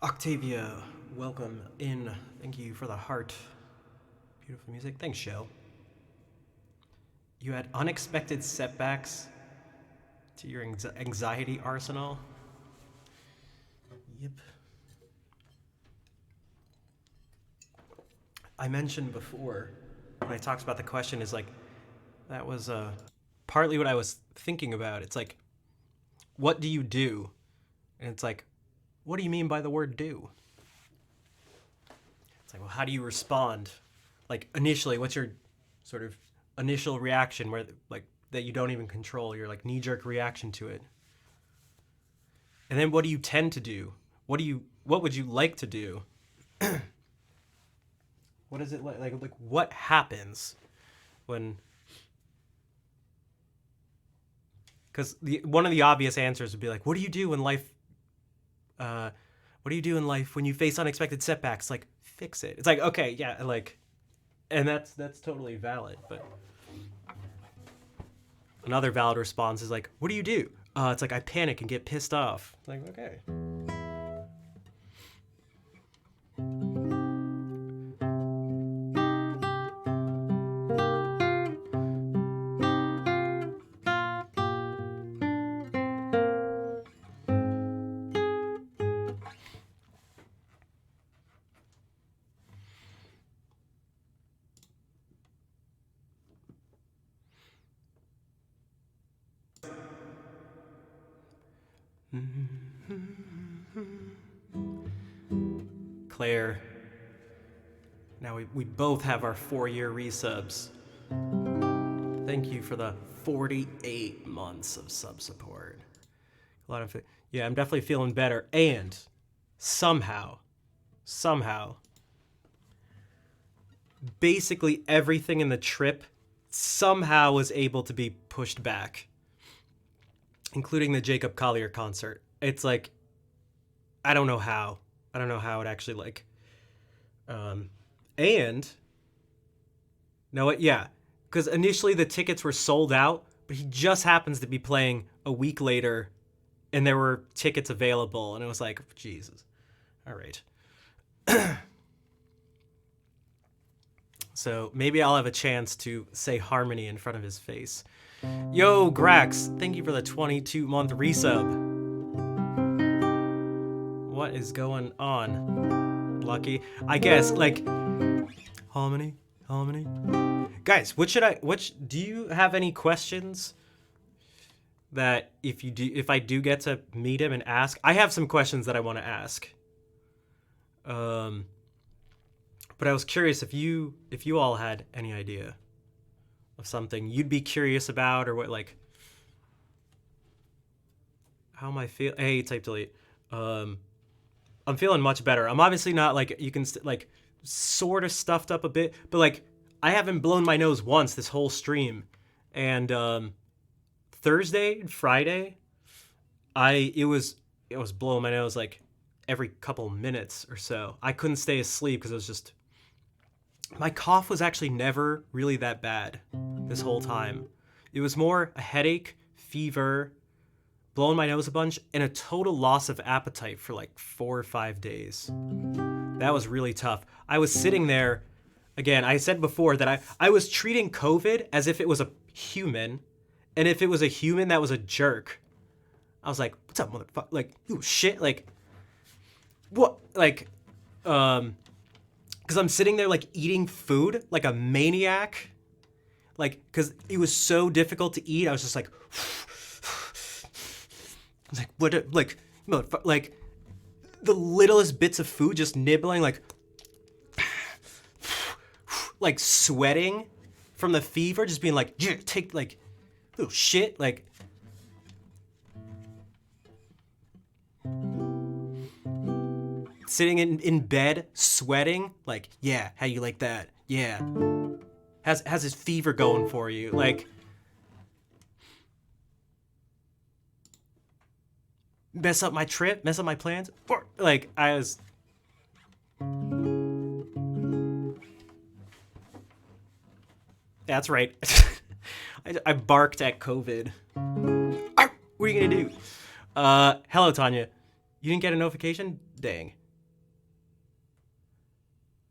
Octavia, welcome in. Thank you for the heart. Beautiful music. Thanks, Shell. You had unexpected setbacks to your anxiety arsenal. Yep. I mentioned before, when I talked about the question, is like, that was partly what I was thinking about. It's like, what do you do? And it's like, what do you mean by the word do? It's like, well, how do you respond? Like, initially, what's your sort of initial reaction where, like, that you don't even control, your, like, knee-jerk reaction to it? And then what do you tend to do? What would you like to do? What is it like what happens when... Because one of the obvious answers would be like, what do you do when life... what do you do in life when you face unexpected setbacks? Like, fix it. It's like, okay, yeah, like... And that's totally valid, but... Another valid response is like, what do you do? It's like, I panic and get pissed off. It's like, okay. Claire. Now we both have our 4-year resubs. Thank you for the 48 months of sub support. A lot of it. Yeah, I'm definitely feeling better. And somehow, basically everything in the trip somehow was able to be pushed back, including the Jacob Collier concert. It's like, I don't know how it actually, like, and know what? Yeah, because initially the tickets were sold out, but he just happens to be playing a week later, and there were tickets available, and it was like, Jesus, all right. So maybe I'll have a chance to say Harmony in front of his face. Yo, Grax, thank you for the 22-month resub. What is going on, Lucky? I guess, like, Harmony. Guys, do you have any questions that if I do get to meet him and ask? I have some questions that I want to ask. But I was curious if you all had any idea of something you'd be curious about, or what, like, how am I feel? Hey, type delete. I'm feeling much better. I'm obviously not, like, you can like, sort of stuffed up a bit, but, like, I haven't blown my nose once this whole stream. And Thursday and Friday, it was blowing my nose like every couple minutes or so. I couldn't stay asleep because it was just, my cough was actually never really that bad this whole time. It was more a headache, fever, blowing my nose a bunch, and a total loss of appetite for like 4 or 5 days. That was really tough. I was sitting there, again, I said before that I was treating COVID as if it was a human, and if it was a human that was a jerk. I was like, what's up, motherfucker? Like, ooh, shit, like, what? Like, because I'm sitting there, like, eating food like a maniac. Like, because it was so difficult to eat, I was just like, I was like, what, like, motherfucker, like, the littlest bits of food, just nibbling, like sweating from the fever, just being like, yeah, take, like, oh shit, like, sitting in bed, sweating, like, yeah, how you like that? Yeah. Has his fever going for you, like, mess up my trip, mess up my plans, or, like, I was... That's right. I barked at COVID. What are you gonna do? Hello, Tanya. You didn't get a notification? Dang.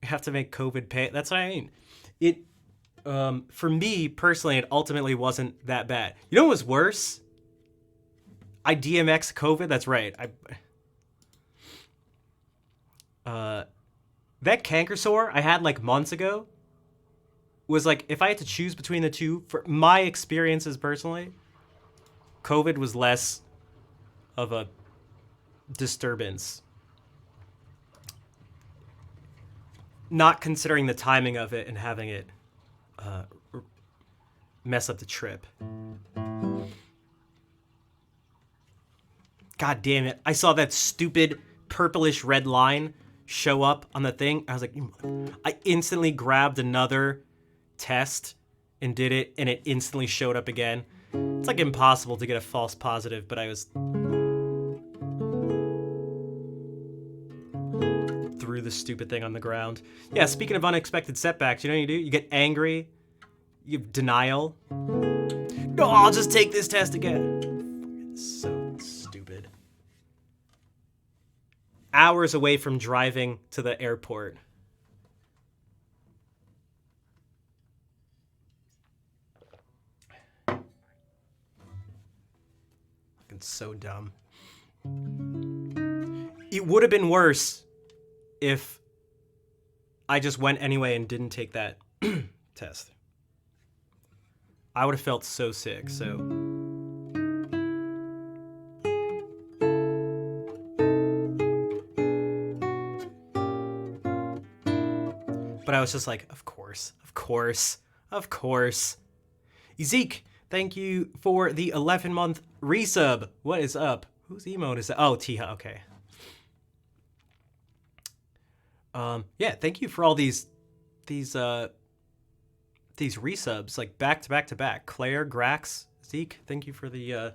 have to make COVID pay. That's what I mean. It, for me personally, it ultimately wasn't that bad. You know what was worse? I DMX COVID. That's right. That canker sore I had like months ago was like, if I had to choose between the two, for my experiences personally, COVID was less of a disturbance. Not considering the timing of it and having it mess up the trip. God damn it. I saw that stupid purplish red line show up on the thing. I was like, I instantly grabbed another test and did it, and it instantly showed up again. It's like impossible to get a false positive, but I was threw the stupid thing on the ground. Yeah, speaking of unexpected setbacks, you know what you do? You get angry, you have denial. No, I'll just take this test again. So stupid. Hours away from driving to the airport. It's so dumb. It would have been worse if I just went anyway and didn't take that test. I would have felt so sick, so. But I was just like, of course. Ezek, thank you for the 11-month resub. What is up? Whose emote is that? Oh, Tiha, okay. Yeah, thank you for all these resubs, like back to back. Claire, Grax, Zeke, thank you for the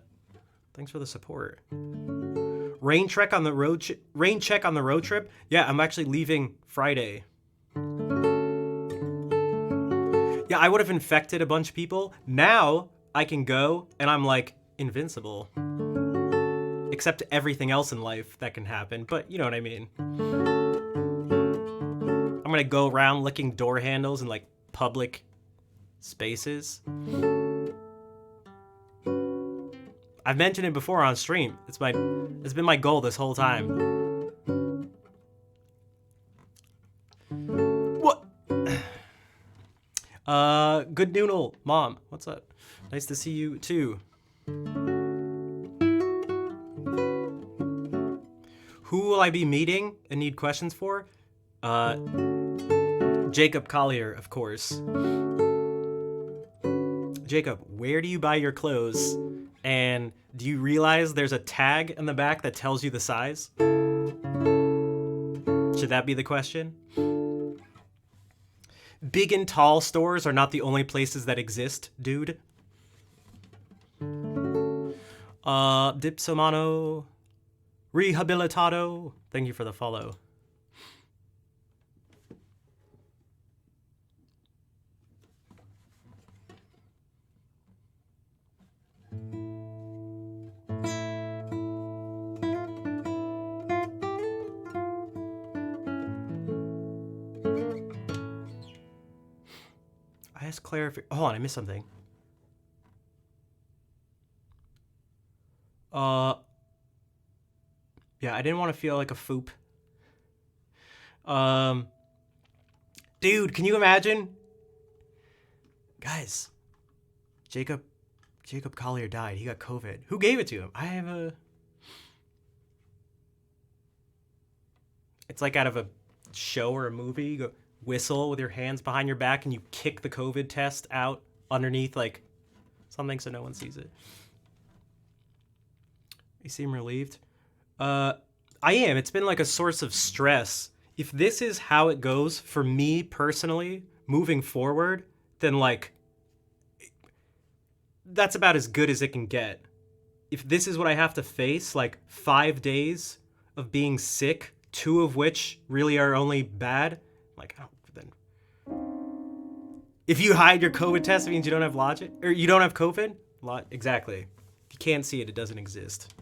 thanks for the support. Rain check on the road trip. Yeah, I'm actually leaving Friday. Yeah, I would have infected a bunch of people. Now I can go and I'm like invincible. Except everything else in life that can happen, but you know what I mean. I'm gonna go around licking door handles in like public spaces. I've mentioned it before on stream. It's been my goal this whole time. What? Good noodle, Mom. What's up? Nice to see you too. Who will I be meeting and need questions for? Jacob Collier, of course. Jacob, where do you buy your clothes? And do you realize there's a tag in the back that tells you the size? Should that be the question? Big and tall stores are not the only places that exist, dude. Dipsomano Rehabilitado, thank you for the follow. I asked Claire if... Hold on, I missed something. Yeah, I didn't want to feel like a foop. Dude, can you imagine? Guys, Jacob Collier died. He got COVID. Who gave it to him? I have a... It's like out of a show or a movie. You go whistle with your hands behind your back and you kick the COVID test out underneath like something so no one sees it. You seem relieved. I am. It's been like a source of stress. If this is how it goes for me personally moving forward, then like that's about as good as it can get. If this is what I have to face, like 5 days of being sick, 2 of which really are only bad, like, oh, then. If you hide your COVID test, it means you don't have logic, or you don't have COVID? Exactly. If you can't see it, it doesn't exist.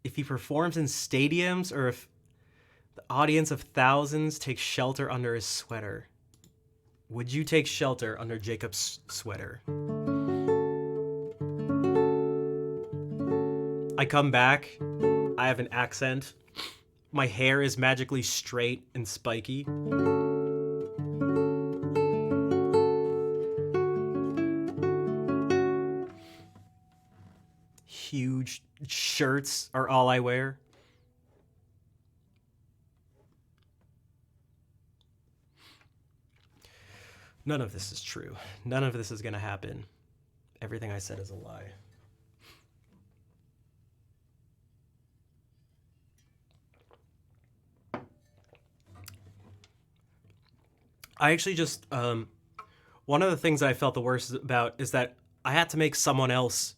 If he performs in stadiums, or if the audience of thousands take shelter under his sweater. Would you take shelter under Jacob's sweater? I come back. I have an accent. My hair is magically straight and spiky. Huge shirts are all I wear. None of this is true. None of this is going to happen. Everything I said is a lie. I actually just, one of the things that I felt the worst about is that I had to make someone else,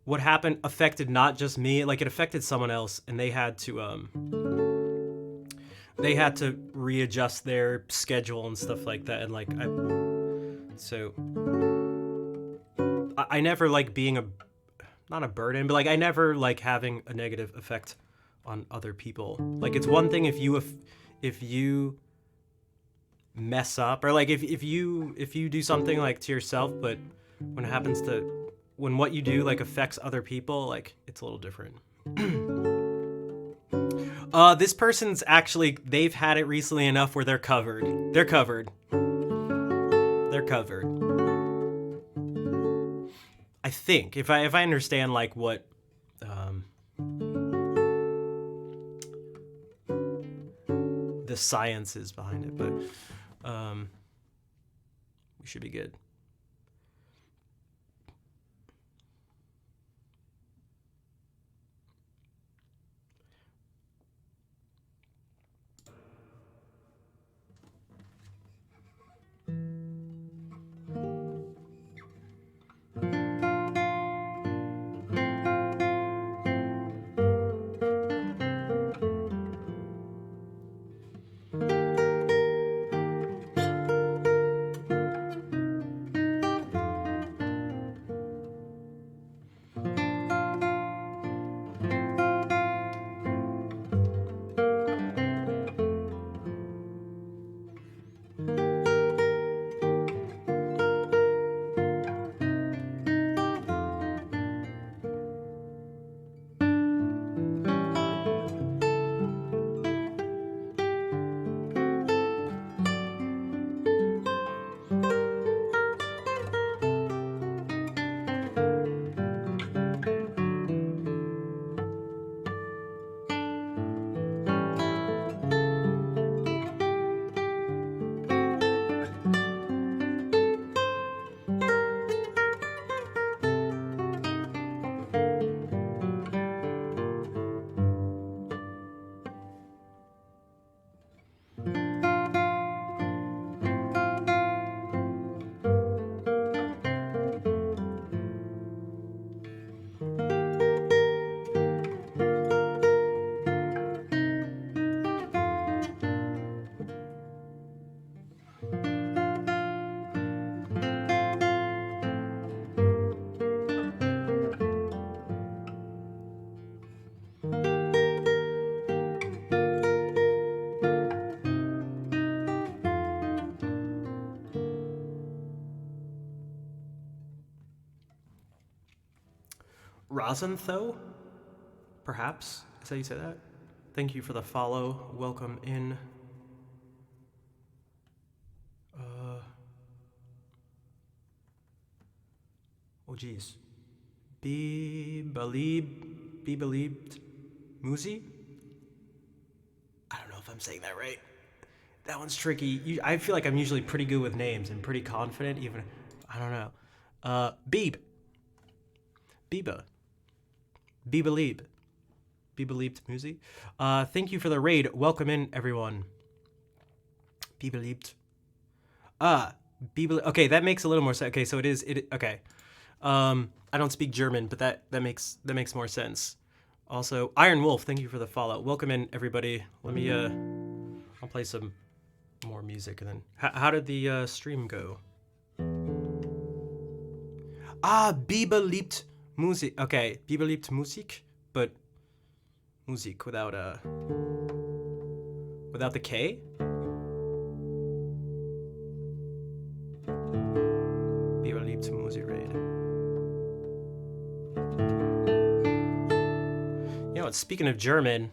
what happened affected not just me, like it affected someone else, and they had to readjust their schedule and stuff like that, and like, I never like being not a burden, but like I never like having a negative effect on other people. Like it's one thing if you mess up, or like if you do something like to yourself, but when what you do like affects other people, like it's a little different. This person's actually, they've had it recently enough where they're covered. They're covered. I think if I understand like what the science is behind it, but we should be good. Rosentho, perhaps? Is that how you say that? Thank you for the follow. Welcome in. Oh geez. Be believed Muzi? I don't know if I'm saying that right. That one's tricky. I feel like I'm usually pretty good with names and pretty confident, even, I don't know. Biba. Be believed Muzi. Thank you for the raid. Welcome in, everyone. Be believed. Okay, that makes a little more sense. Okay, so okay. I don't speak German, but that makes more sense. Also, Iron Wolf, thank you for the follow. Welcome in, everybody. Let me I'll play some more music, and then how did the stream go? Be beliebt Musik. Okay, be beliebt Musik, but Musik without the K? Wir liebt Musik raid. You know what, speaking of German.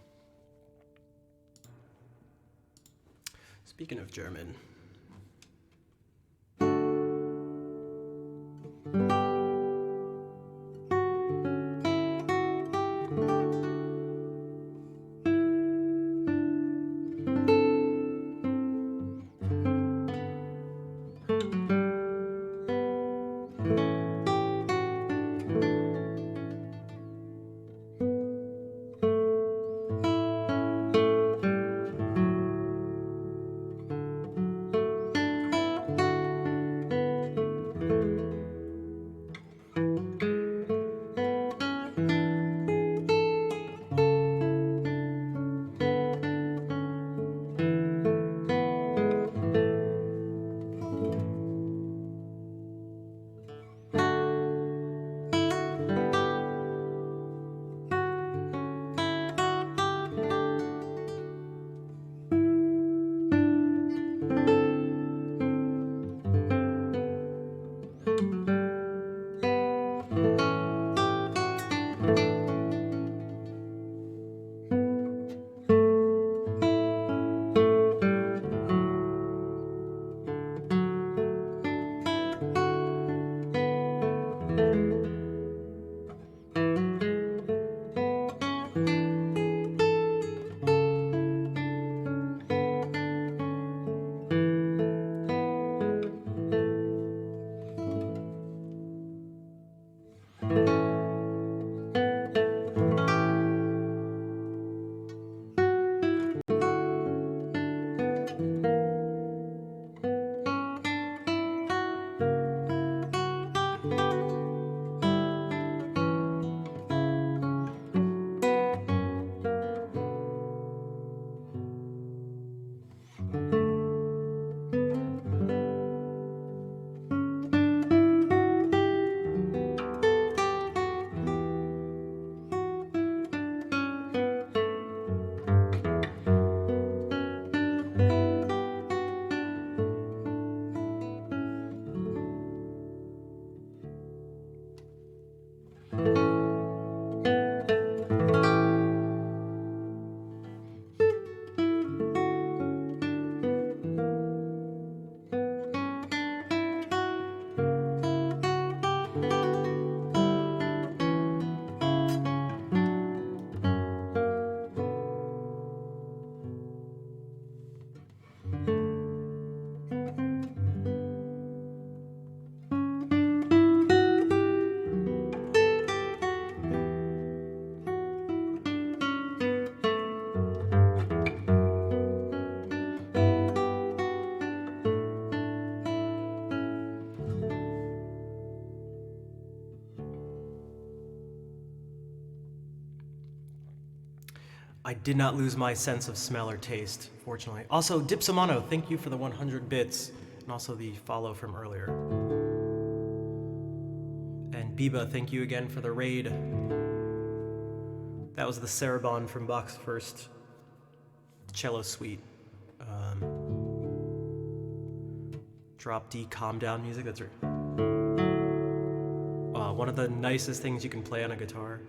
I did not lose my sense of smell or taste, fortunately. Also, Dipsomano, thank you for the 100 bits, and also the follow from earlier. And Biba, thank you again for the raid. That was the Sarabon from Bach's first cello suite. Drop D, calm down music, that's right. One of the nicest things you can play on a guitar.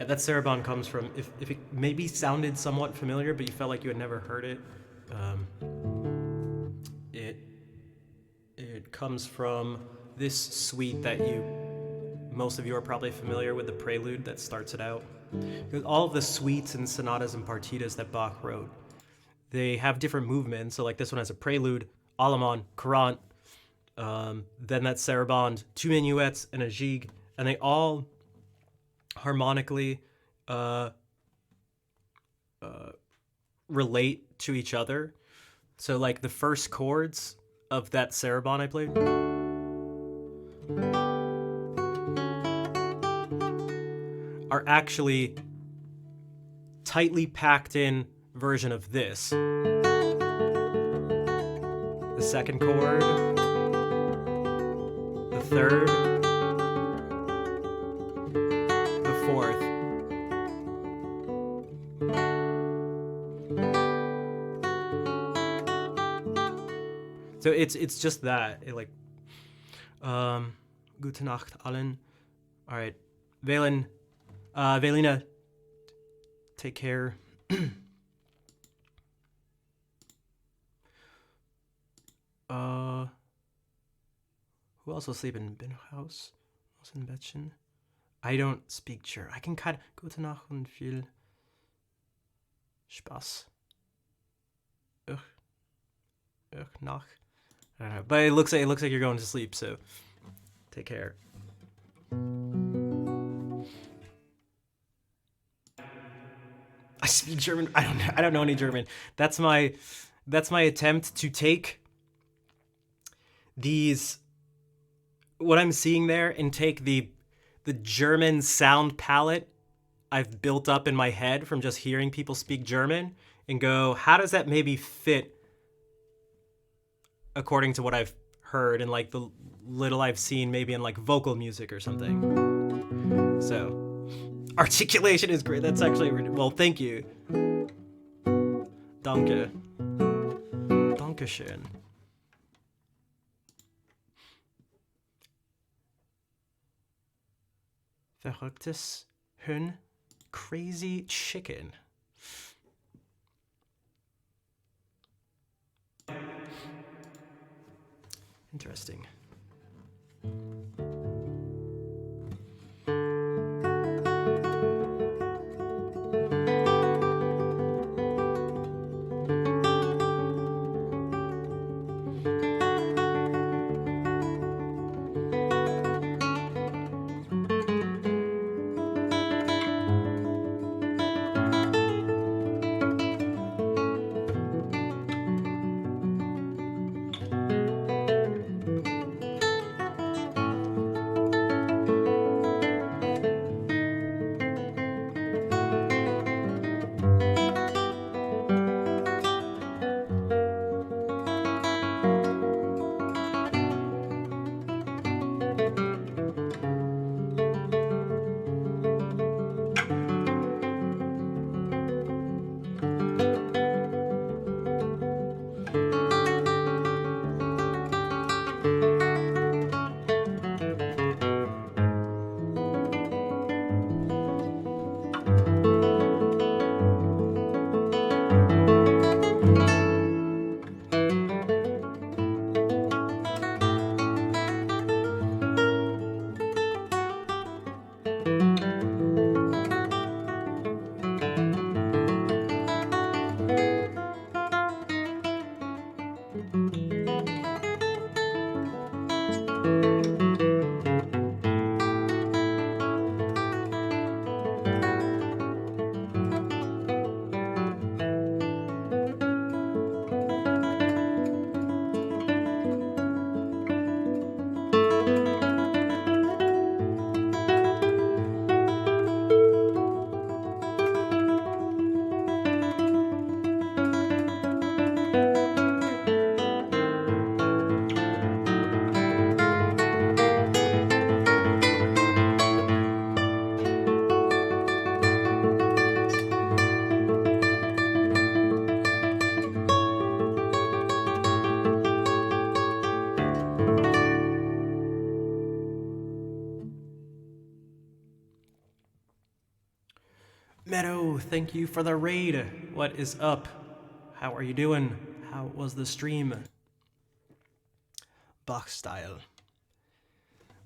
That Sarabon comes from, if it maybe sounded somewhat familiar, but you felt like you had never heard it, it comes from this suite that most of you are probably familiar with, the prelude that starts it out. Because all of the suites and sonatas and partitas that Bach wrote, they have different movements. So like this one has a prelude, Allemande, courant, then that Sarabande, two minuets and a gigue, and they all harmonically relate to each other. So like the first chords of that Sarabon I played are actually tightly packed in version of this. The second chord, the third, the fourth. So it's just that. Like Gute Nacht allen. All right. Valen, Velina, take care. Who else will sleep in House? Was in Bettchen? I don't speak German. I can kind of Gute Nacht und viel Spaß. Nach. I don't know, but it looks like you're going to sleep. So take care. I speak German. I don't know any German. That's my attempt to take these, what I'm seeing there, and take the German sound palette I've built up in my head from just hearing people speak German and go, how does that maybe fit according to what I've heard and like the little I've seen maybe in like vocal music or something. So articulation is great. That's actually, well, thank you. Danke. Dankeschön. Verrücktes Huhn. Crazy chicken. Interesting. Meadow, thank you for the raid. What is up? How are you doing? How was the stream? Bach style.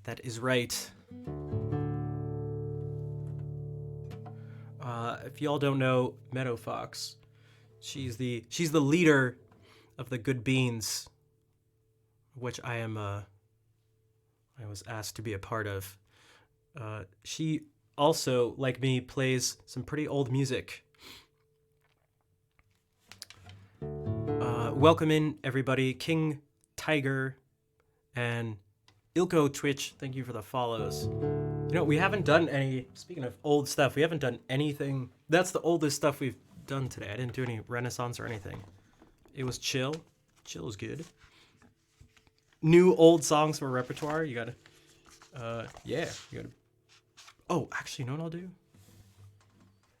That is right. If y'all don't know Meadow Fox, she's the leader of the Good Beans, which I was asked to be a part of. She also, like me, plays some pretty old music. Welcome in, everybody. King Tiger and Ilko Twitch, thank you for the follows. You know, we haven't done any, speaking of old stuff, we haven't done anything. That's the oldest stuff we've done today. I didn't do any Renaissance or anything. It was chill. Chill was good. New old songs from repertoire. You gotta, yeah, you gotta. Oh, actually, you know what I'll do?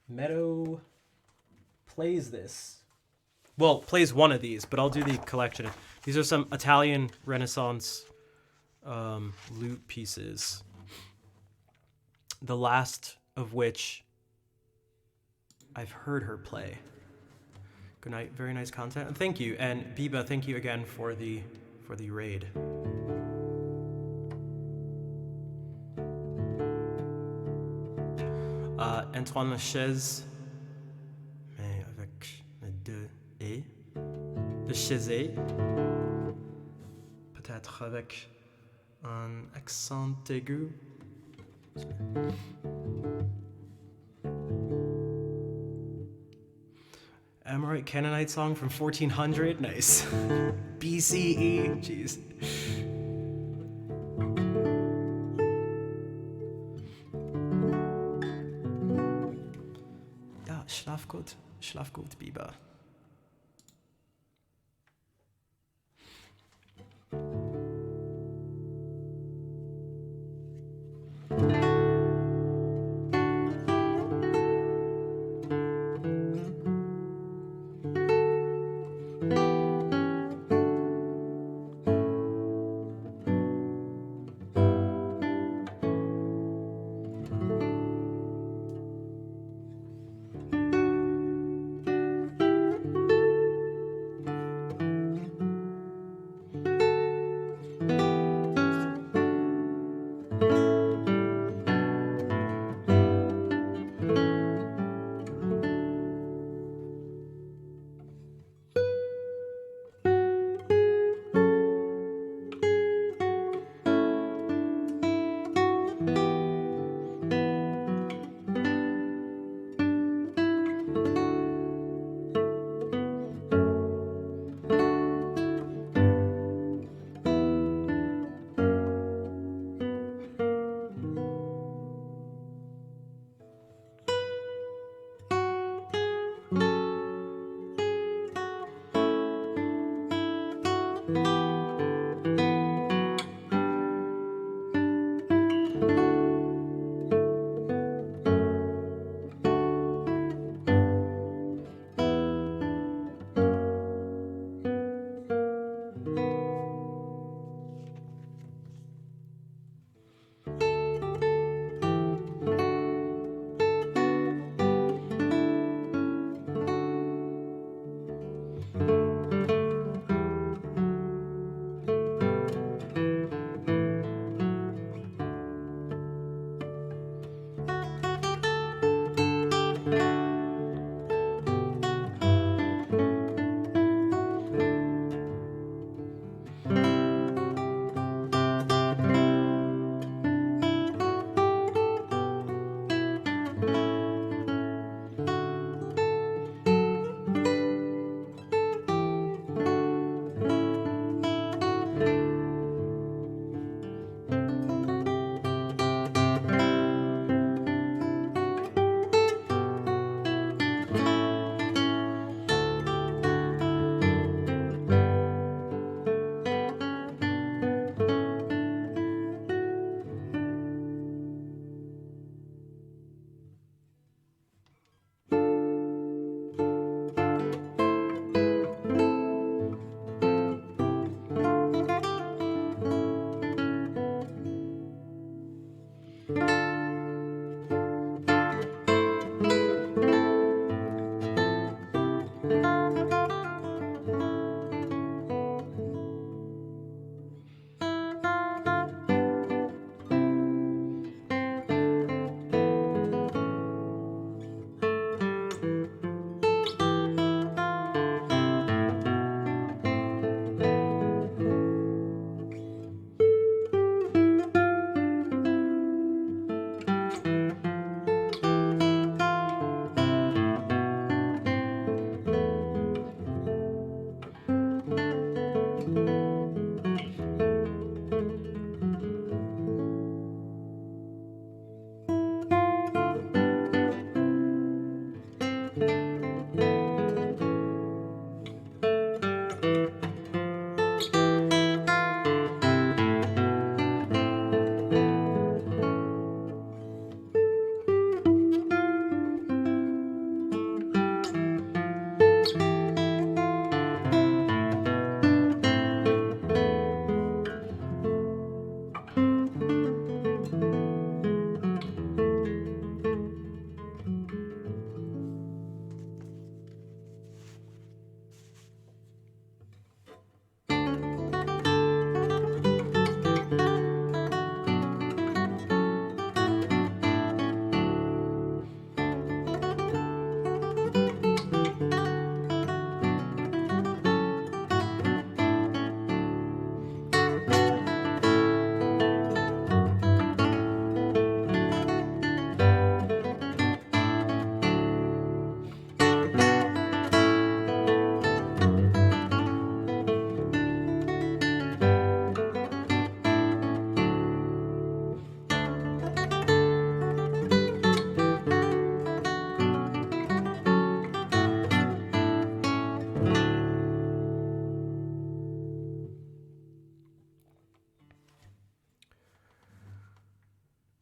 Meadow plays this. Well, plays one of these, but I'll do the collection. These are some Italian Renaissance lute pieces. The last of which I've heard her play. Good night, very nice content. And thank you, and Biba, thank you again for the raid. Antoine Lachaise, mais avec deux et, de Chaise, peut-être avec un accent aigu. Amorite Canaanite song from 1400, nice. BCE, jeez. Ja, schlaf gut, Biber.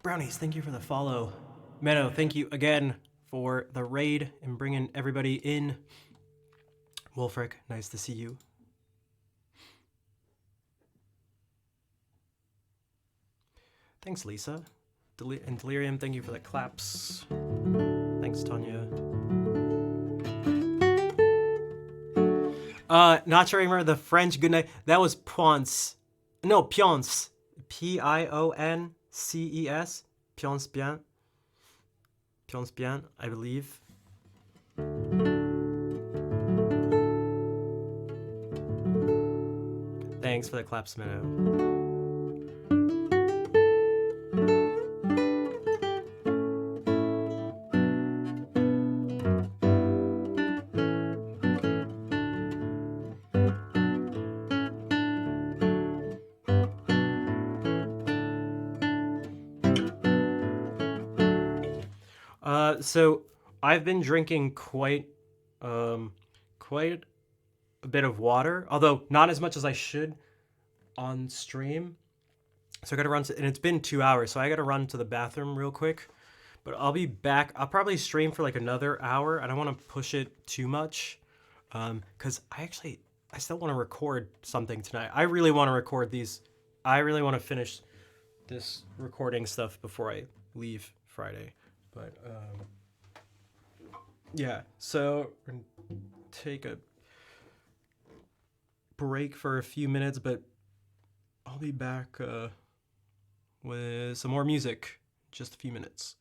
Brownies, thank you for the follow. Meadow, thank you again for the raid and bringing everybody in. Wolfric, nice to see you. Thanks, Lisa. And Delirium, thank you for the claps. Thanks, Tanya. Nacho the French goodnight. That was Ponce. No, Pionce. P-I-O-N-C-E-S. Pionce bien. Pionce bien, I believe. Thanks for the claps, Meadow. So I've been drinking quite a bit of water, although not as much as I should on stream. So I gotta run to, and it's been 2 hours, so I gotta run to the bathroom real quick. But I'll be back. I'll probably stream for like another hour. I don't want to push it too much, because I still want to record something tonight. I really want to record these. I really want to finish this recording stuff before I leave Friday. But yeah, so we're gonna take a break for a few minutes, but I'll be back with some more music in just a few minutes.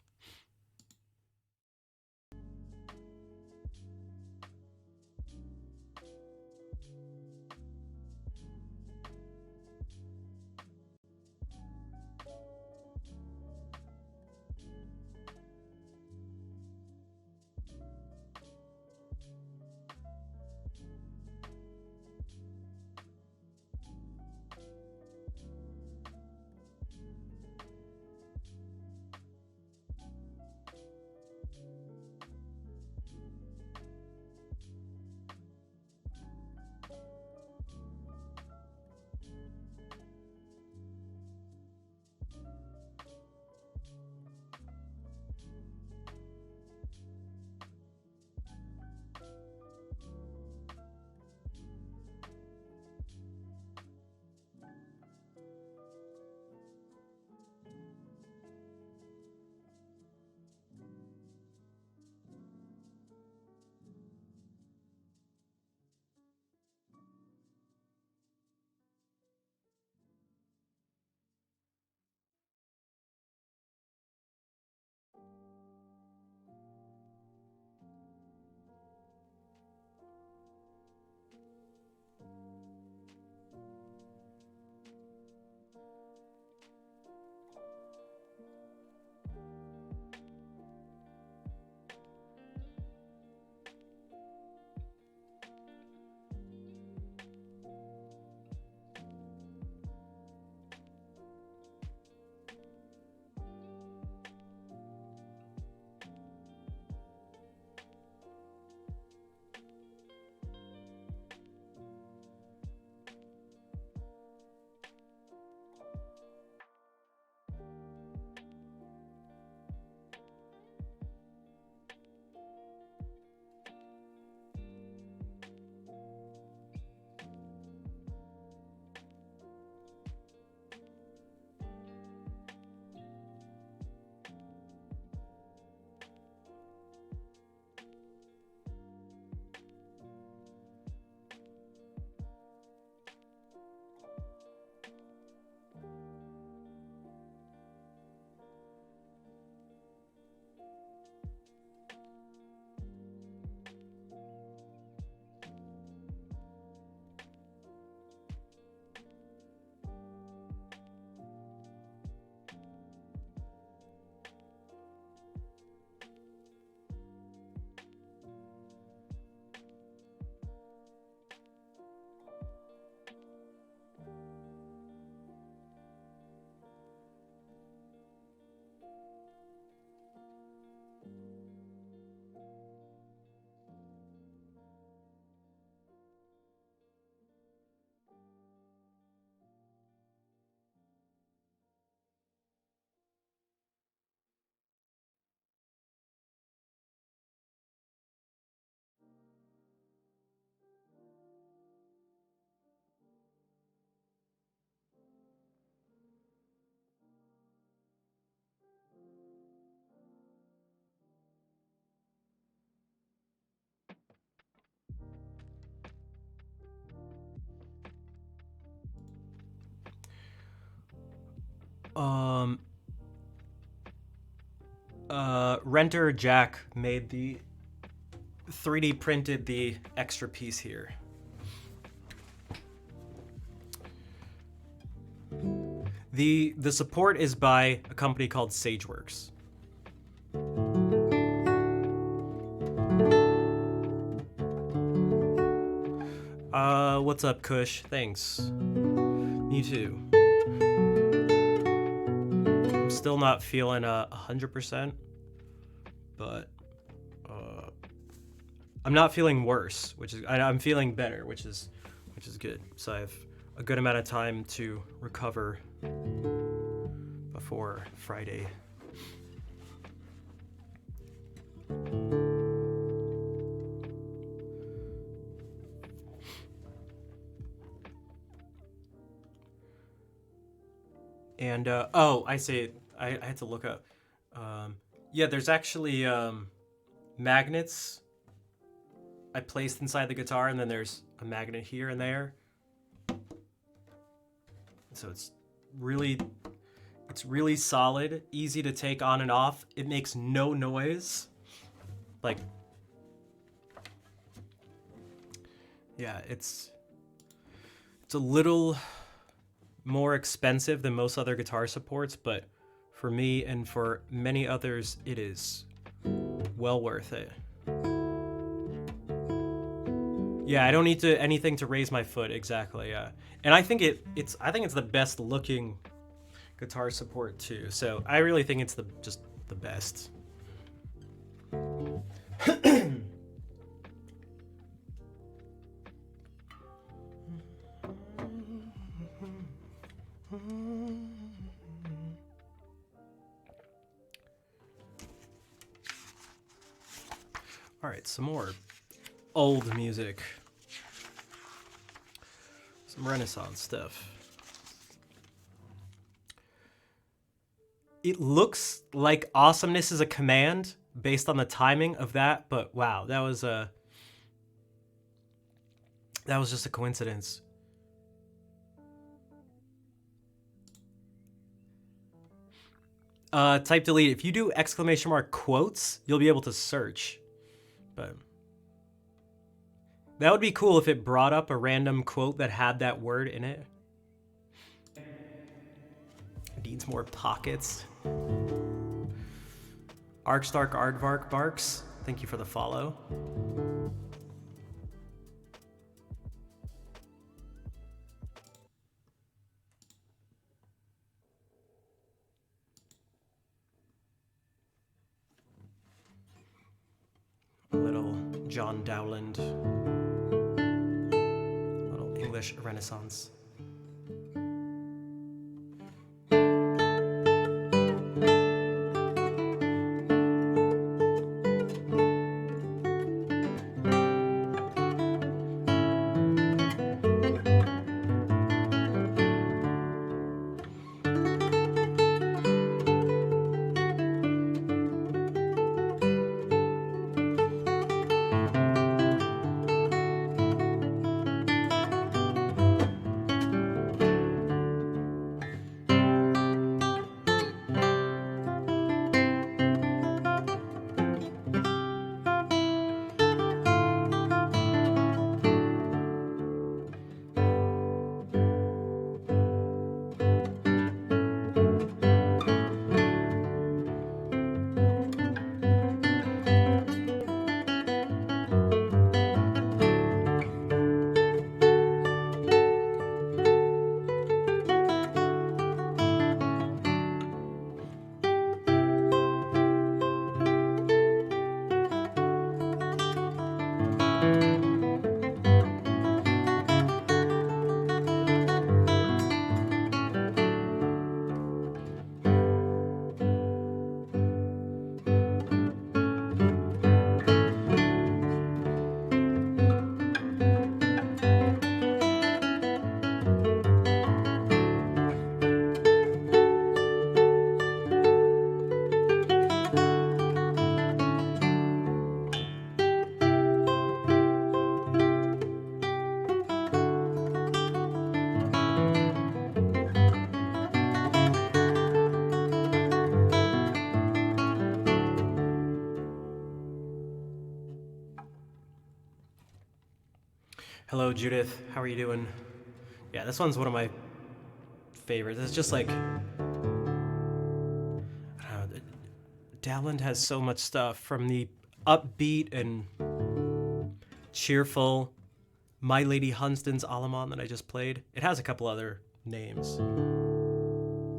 Renter Jack made the 3D printed the extra piece here. The support is by a company called Sageworks. What's up, Kush? Thanks. Me too. I'm still not feeling 100%, but I'm not feeling worse, which is I'm feeling better, which is good. So I have a good amount of time to recover before Friday. And oh, I see. I had to look up. Yeah, there's actually magnets I placed inside the guitar, and then there's a magnet here and there. So it's really solid, easy to take on and off. It makes no noise. Like, yeah, it's a little more expensive than most other guitar supports, but for me and for many others, it is well worth it. Yeah, I don't need anything to raise my foot, exactly. Yeah, and I think it's the best looking guitar support too. So I really think it's just the best. All right, some more old music. Some Renaissance stuff. It looks like awesomeness is a command based on the timing of that, but wow, that was just a coincidence. Type delete. If you do exclamation mark quotes, you'll be able to search. But that would be cool if it brought up a random quote that had that word in it. Needs more pockets. Arkstark Aardvark Barks, thank you for the follow. A little John Dowland. A little English Renaissance. Hello, Judith. How are you doing? Yeah, this one's one of my favorites. It's just like, I don't know, Dowland has so much stuff, from the upbeat and cheerful My Lady Hunstan's Alaman that I just played. It has a couple other names.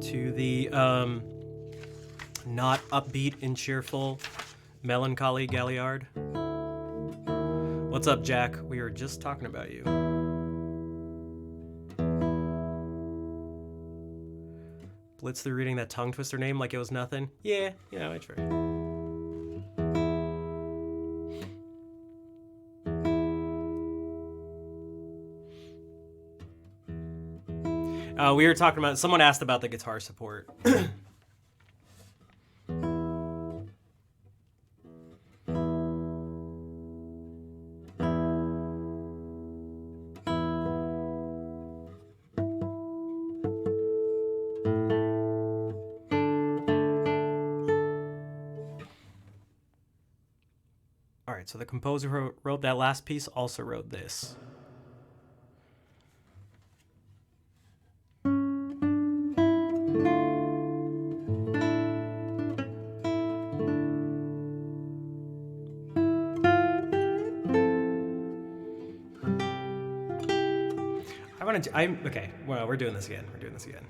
To the not upbeat and cheerful Melancholy Galliard. What's up, Jack? We were just talking about you. Blitz through reading that tongue twister name like it was nothing. Yeah, you know, I tried. We were talking about, someone asked about the guitar support. Alright, so the composer who wrote that last piece also wrote this. Okay, well, we're doing this again. We're doing this again.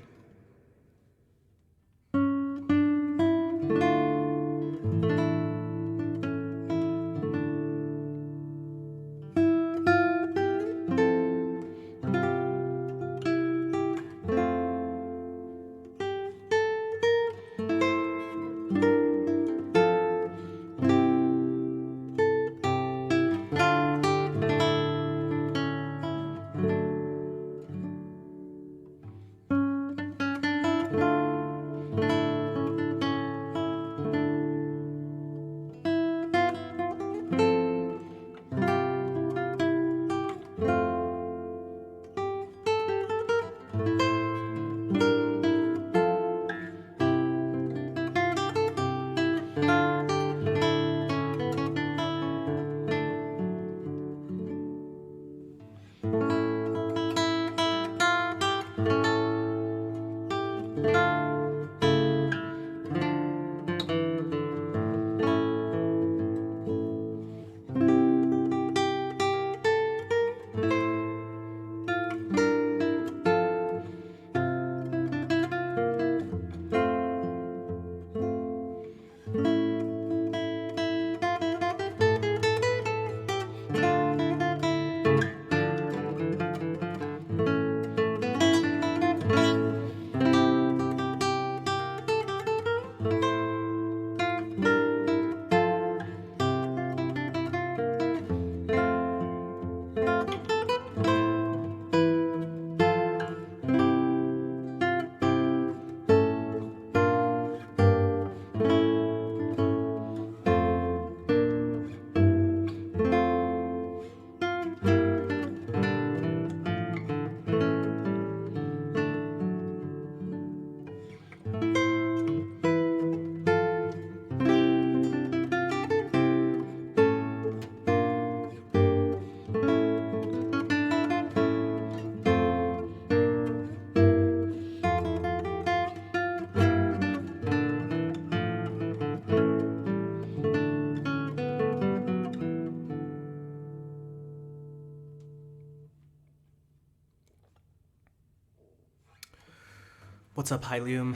What's up, Hylium?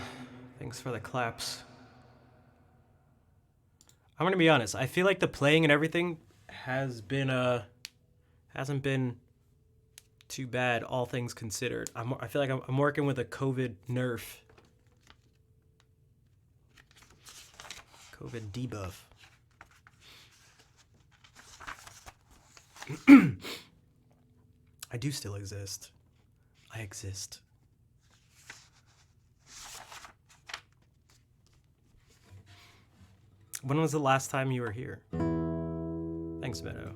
Thanks for the claps. I'm gonna be honest, I feel like the playing and everything hasn't been too bad, all things considered. I feel like I'm working with a COVID nerf. COVID debuff. I do still exist. I exist. When was the last time you were here? Thanks, Meadow.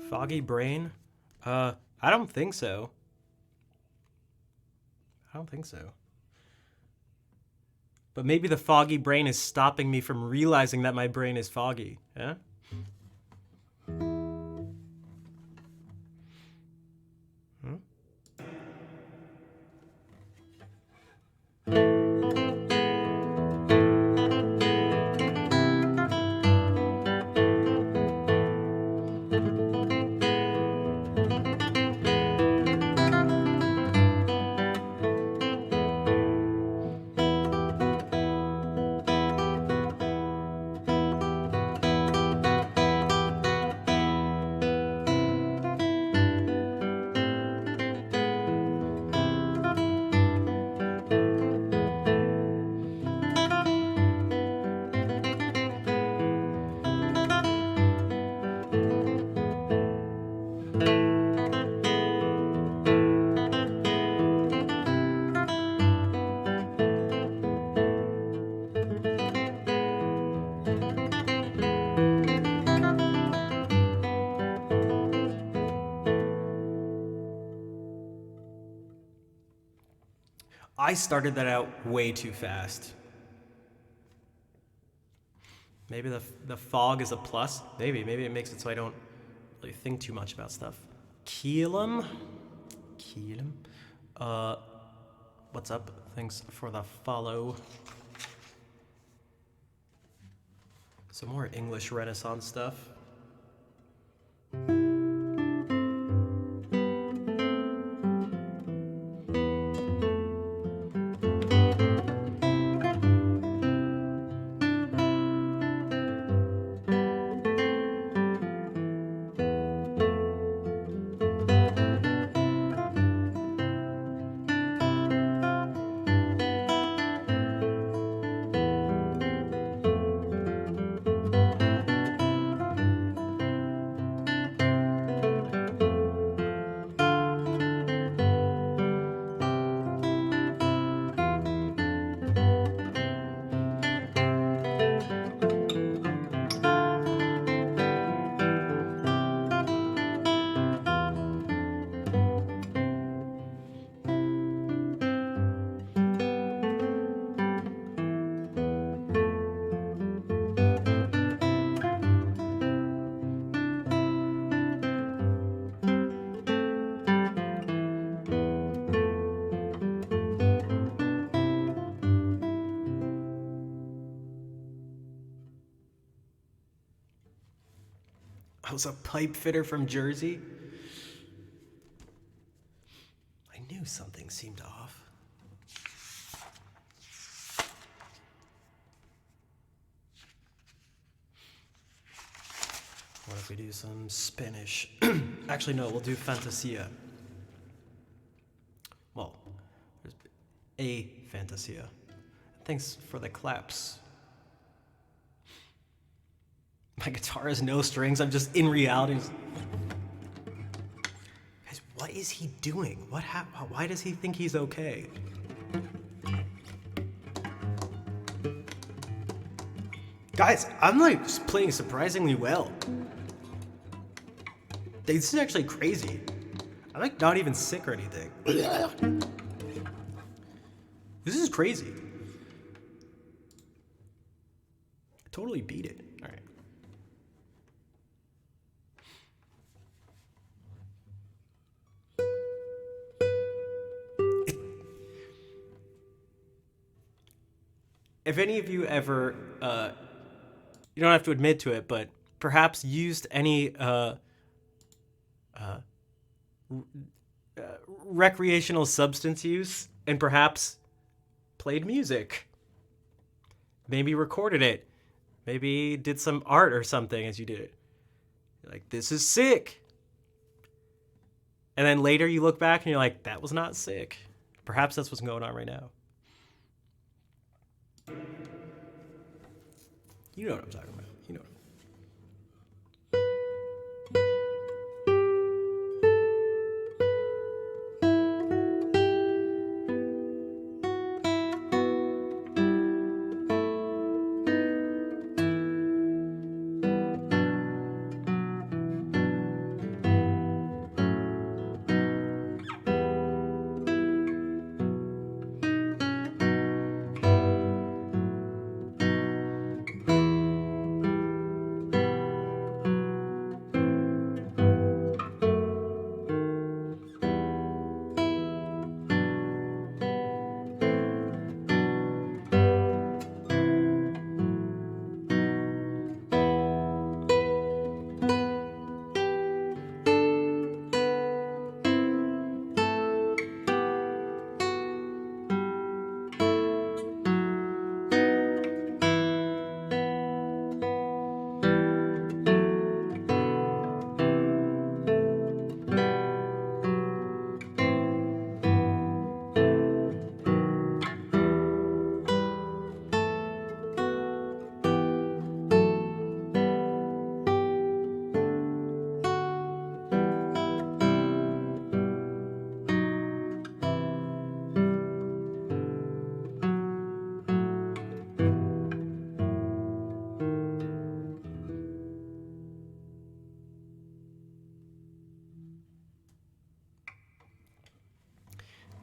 Foggy brain? I don't think so. I don't think so. But maybe the foggy brain is stopping me from realizing that my brain is foggy, yeah? I started that out way too fast. Maybe the fog is a plus. Maybe it makes it so I don't really think too much about stuff. Keelam? What's up? Thanks for the follow. Some more English Renaissance stuff. I was a pipe fitter from Jersey. I knew something seemed off. What if we do some Spanish? Actually, no, we'll do Fantasia. Well, there's a Fantasia. Thanks for the claps. My guitar has no strings. I'm just in reality. Guys, what is he doing? Why does he think he's okay? Guys, I'm like just playing surprisingly well. This is actually crazy. I'm like not even sick or anything. This is crazy. I totally beat it. All right. If any of you ever, you don't have to admit to it, but perhaps used any recreational substance use and perhaps played music, maybe recorded it, maybe did some art or something as you did it. You're like, this is sick. And then later you look back and you're like, that was not sick. Perhaps that's what's going on right now. You know what I'm talking about. You know.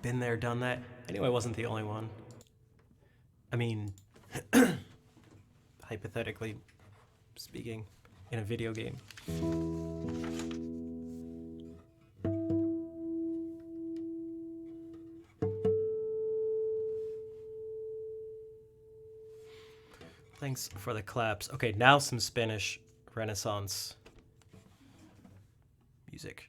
Been there, done that. I knew I wasn't the only one. I mean, hypothetically speaking, in a video game. Thanks for the claps. Okay, now some Spanish Renaissance music.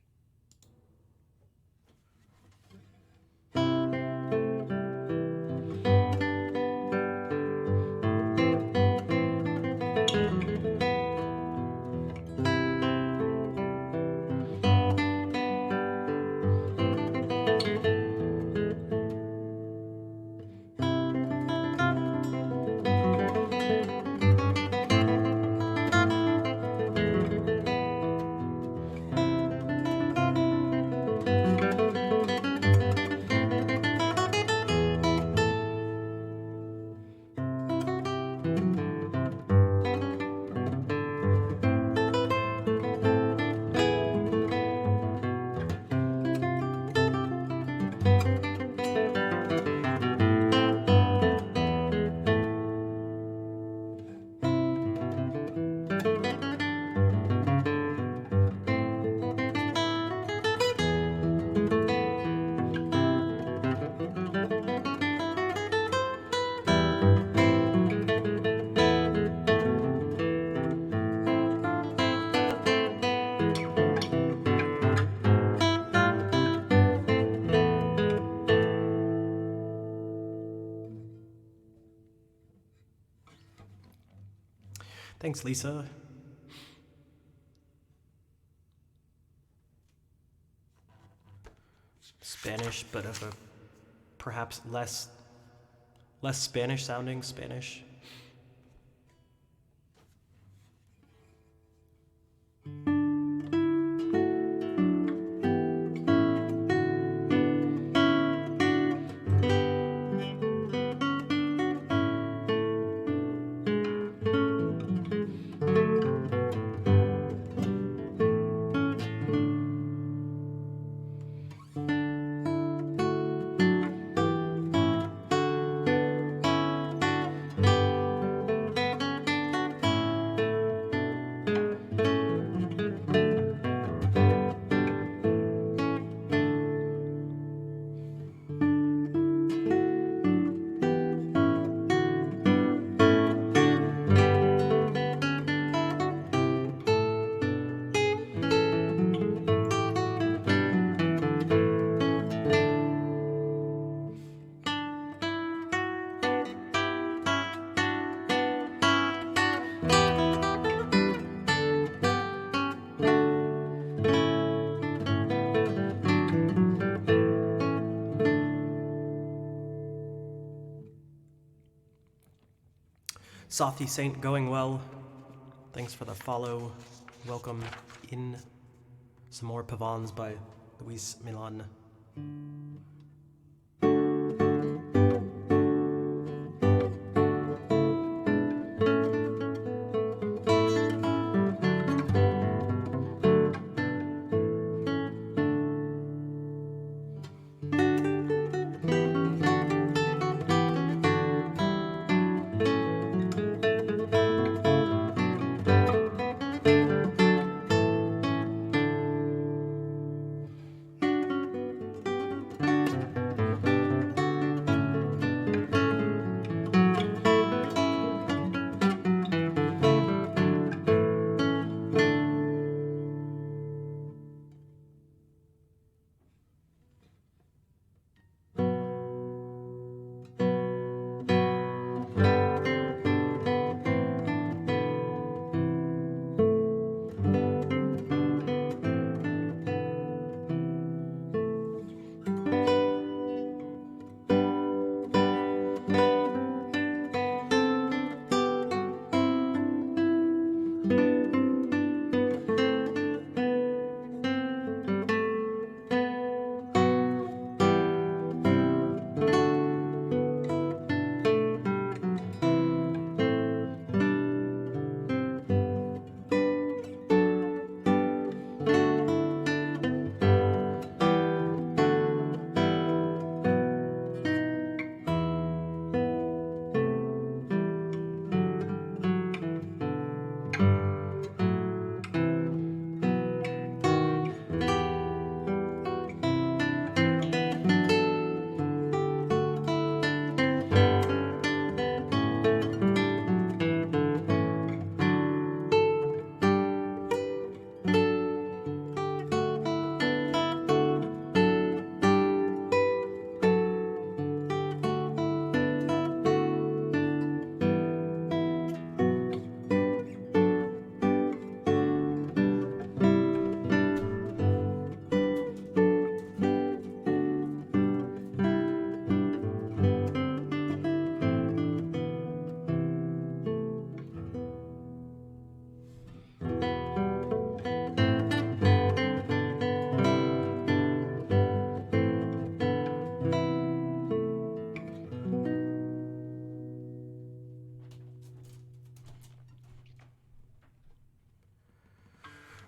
Thanks, Lisa. Spanish, but of a perhaps less Spanish sounding Spanish. Softy Saint going well. Thanks for the follow. Welcome in. Some more Pavans by Luis Milan.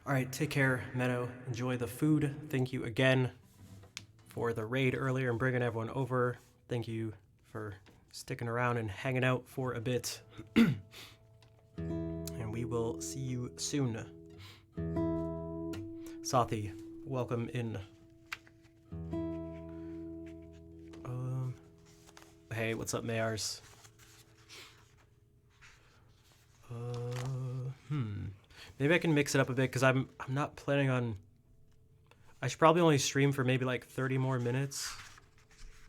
All right, take care, Meadow. Enjoy the food. Thank you again for the raid earlier and bringing everyone over. Thank you for sticking around and hanging out for a bit. And we will see you soon. Sathi, welcome in. Hey, what's up, Mayars? Maybe I can mix it up a bit because I'm not planning on. I should probably only stream for maybe like 30 more minutes.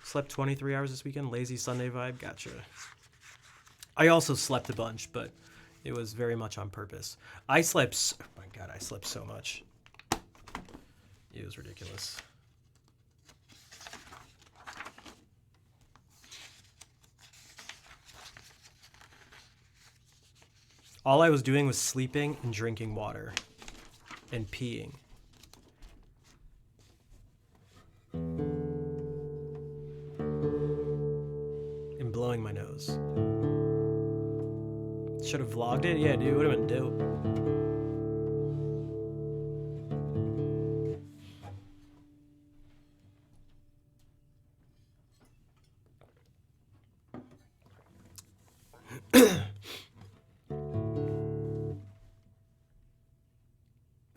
Slept 23 hours this weekend. Lazy Sunday vibe. Gotcha. I also slept a bunch, but it was very much on purpose. I slept. Oh my god, I slept so much. It was ridiculous. All I was doing was sleeping and drinking water and peeing. And blowing my nose. Should have vlogged it? Yeah, dude, would have been dope.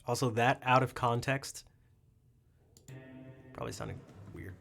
Also, that out of context probably sounded weird.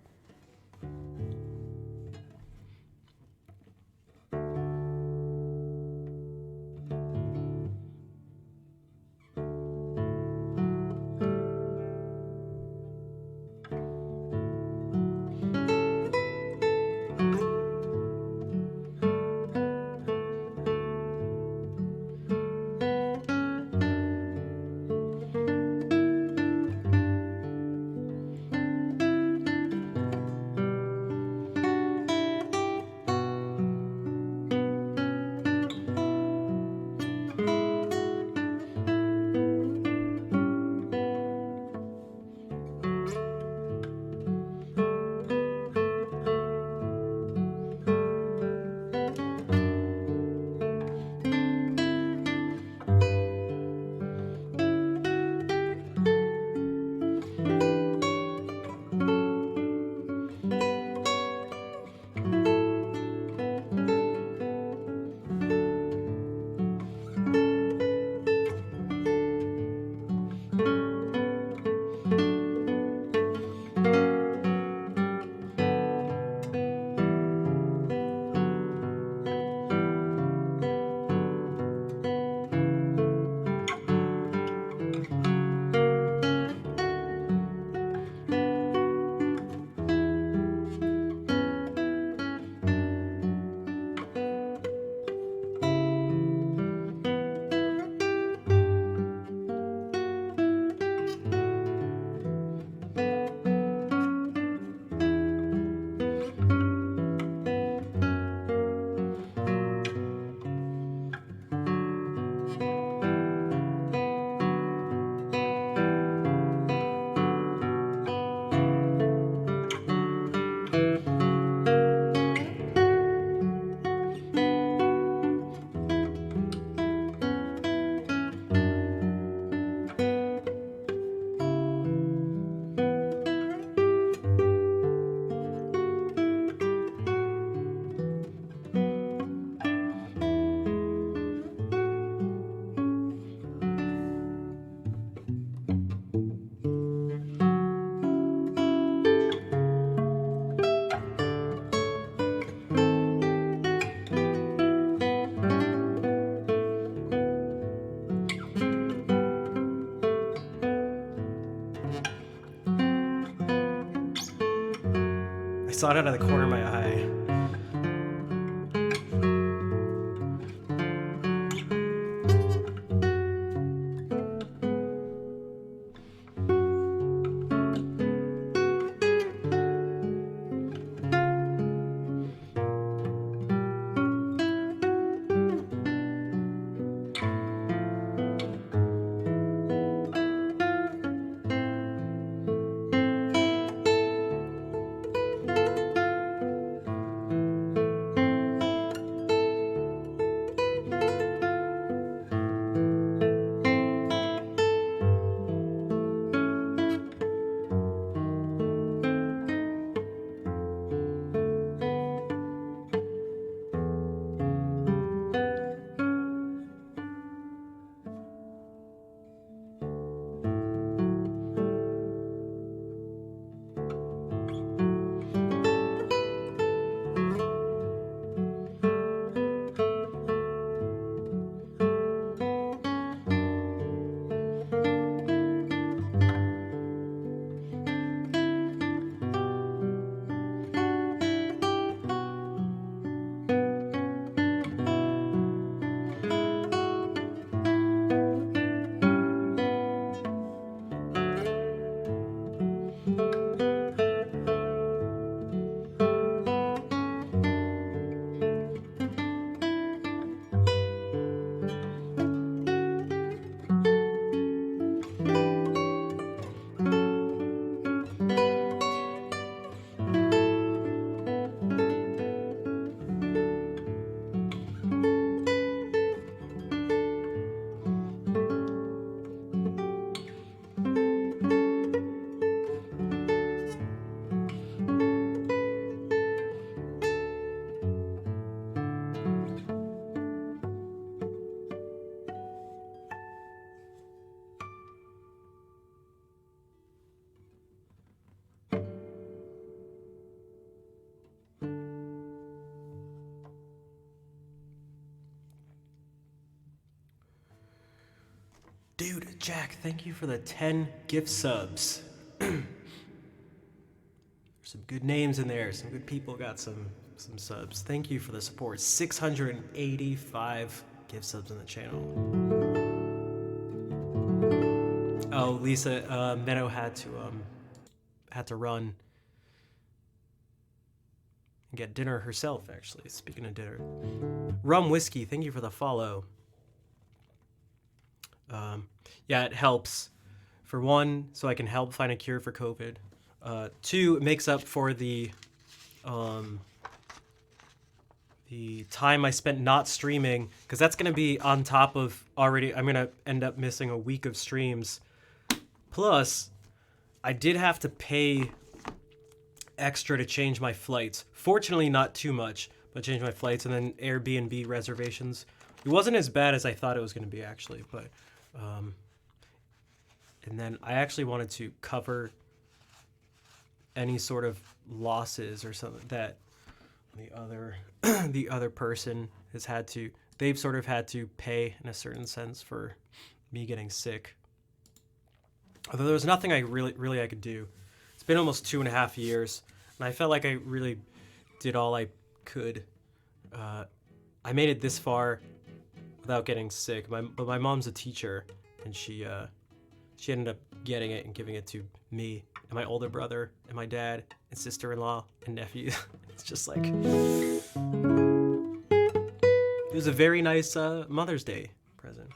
I saw it out of the corner of my eye. Dude, Jack, thank you for the 10 gift subs. There's some good names in there. Some good people got some subs. Thank you for the support. 685 gift subs on the channel. Oh, Lisa, Meadow had to run and get dinner herself, actually. Speaking of dinner. Rum Whiskey, thank you for the follow. Yeah, it helps. For one, so I can help find a cure for COVID. Two, it makes up for the time I spent not streaming, because that's going to be on top of already, I'm going to end up missing a week of streams. Plus, I did have to pay extra to change my flights. Fortunately, not too much, but change my flights and then Airbnb reservations. It wasn't as bad as I thought it was going to be, actually, but... and then I actually wanted to cover any sort of losses or something that the other person has had to, they've sort of had to pay in a certain sense for me getting sick. Although there was nothing I really I could do. It's been almost 2.5 years, and I felt like I really did all I could. I made it this far without getting sick. But my mom's a teacher, and she ended up getting it and giving it to me and my older brother and my dad and sister-in-law and nephew. It's just like, it was a very nice Mother's Day present.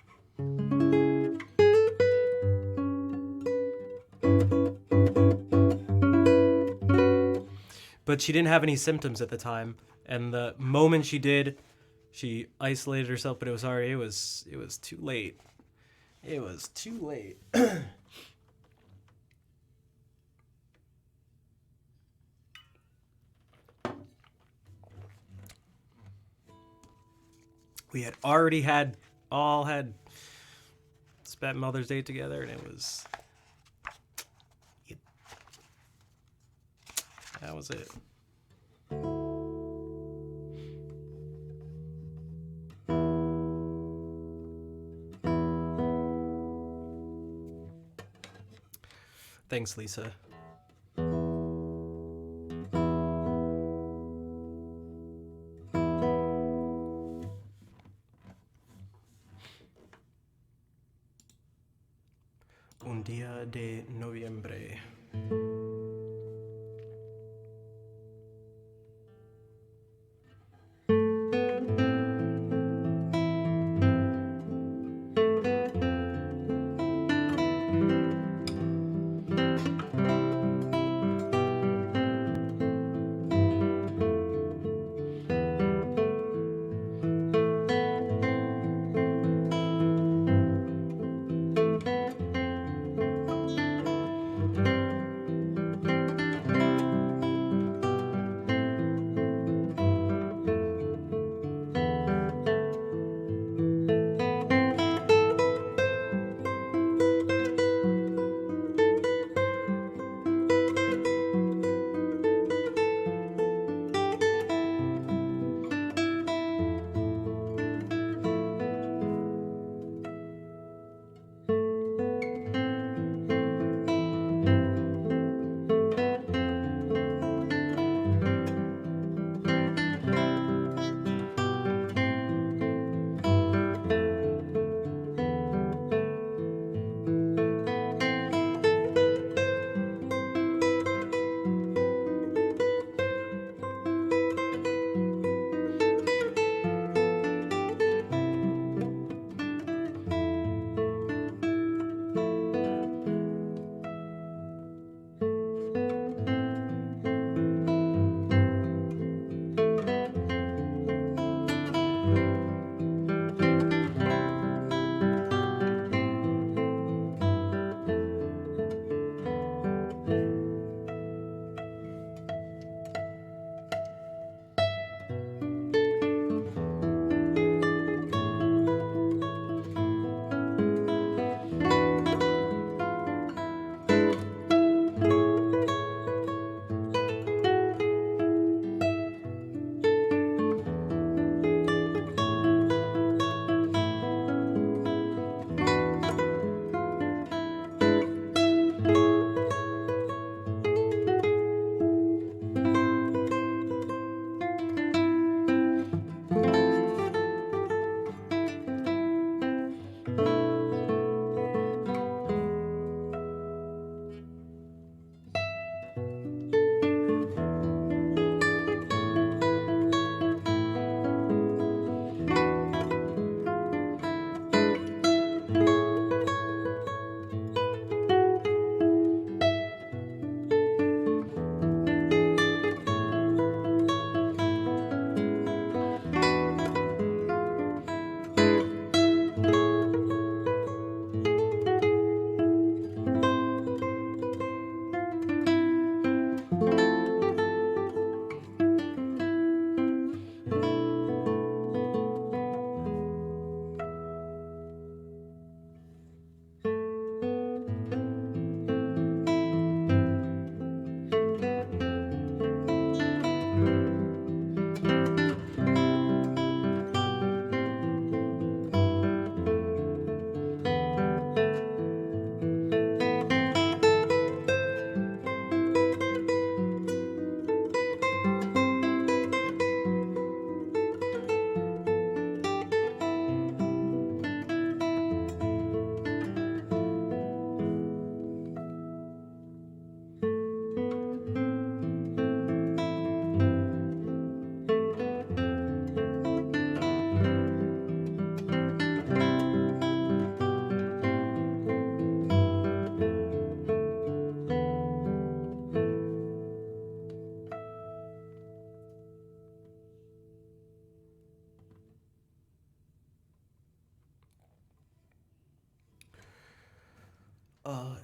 But she didn't have any symptoms at the time, and the moment she did, she isolated herself, but it was too late. It was too late. We had already all had spent Mother's Day together, and that was it. Thanks, Lisa. Un día de noviembre.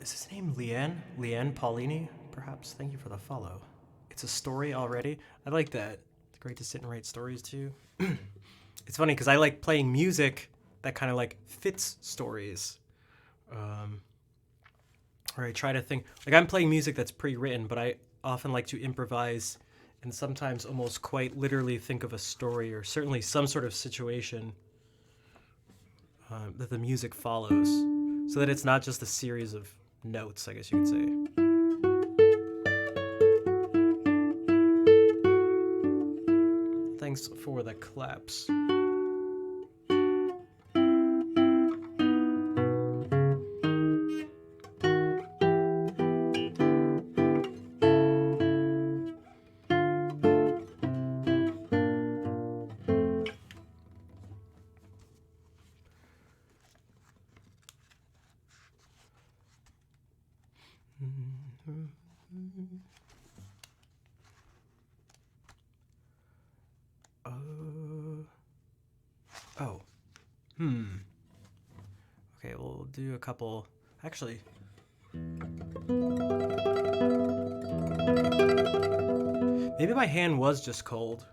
Is his name Leanne? Leanne Paulini, perhaps? Thank you for the follow. It's a story already. I like that. It's great to sit and write stories too. It's funny because I like playing music that kind of like fits stories. Or I try to think, like I'm playing music that's pre-written, but I often like to improvise and sometimes almost quite literally think of a story or certainly some sort of situation that the music follows, so that it's not just a series of notes, I guess you could say. Thanks for the claps. Oh. Okay, we'll do a couple. Actually. Maybe my hand was just cold.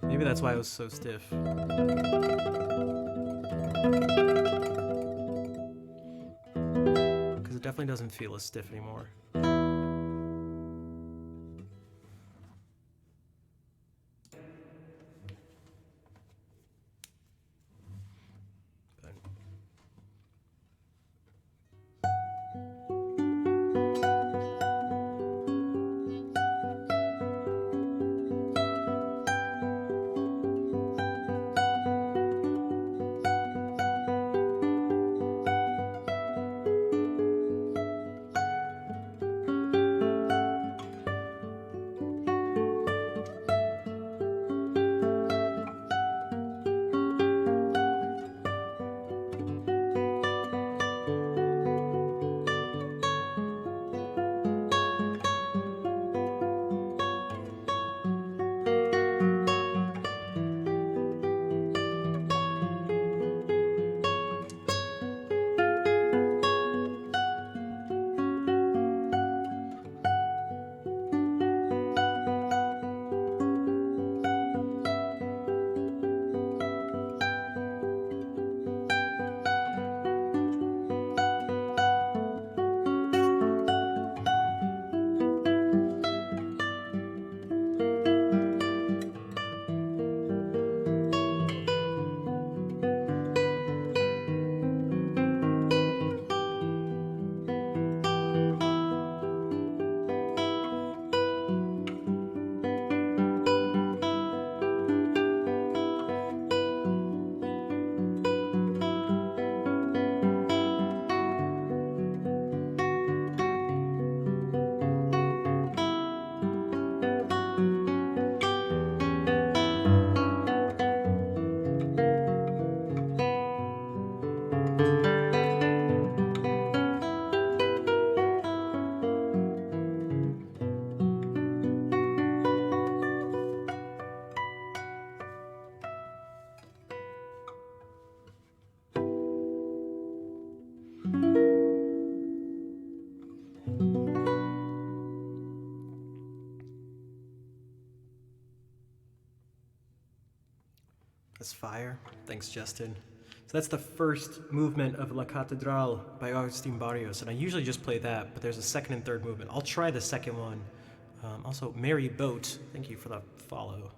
Maybe that's why it was so stiff. Because it definitely doesn't feel as stiff anymore. That's fire. Thanks, Justin. So that's the first movement of La Catedral by Agustin Barrios, and I usually just play that, but there's a second and third movement. I'll try the second one. Also, Mary Boat, thank you for the follow.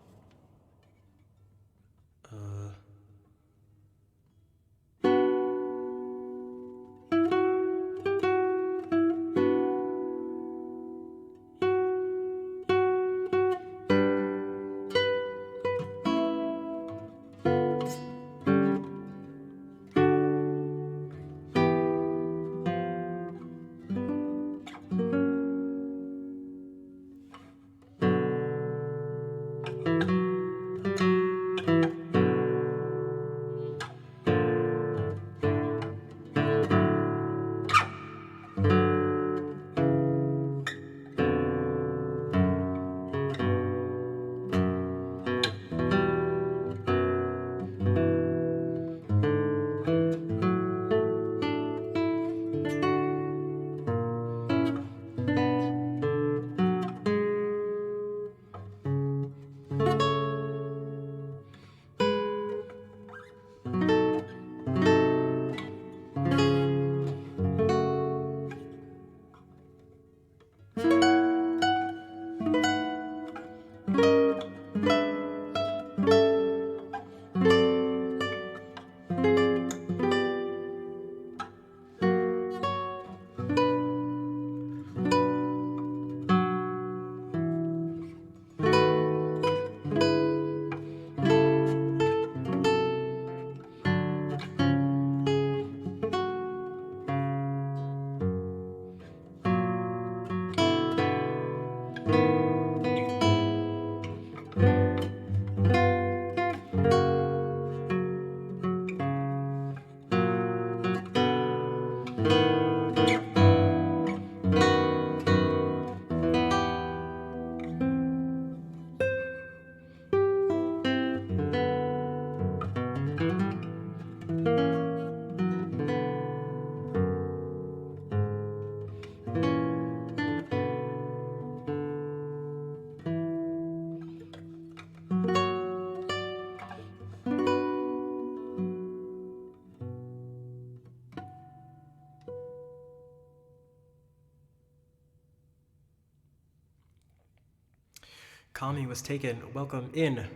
Kami was taken. Welcome in.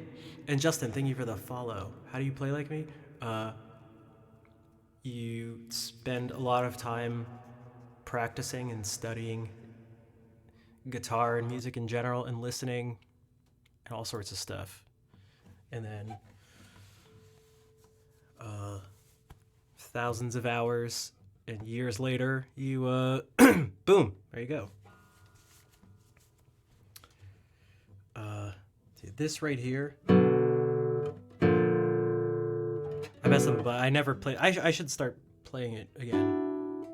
And Justin, thank you for the follow. How do you play like me? You spend a lot of time practicing and studying guitar and music in general and listening and all sorts of stuff. And then thousands of hours and years later, you, boom, there you go. Dude, this right here, I messed up, but I never played. I should start playing it again.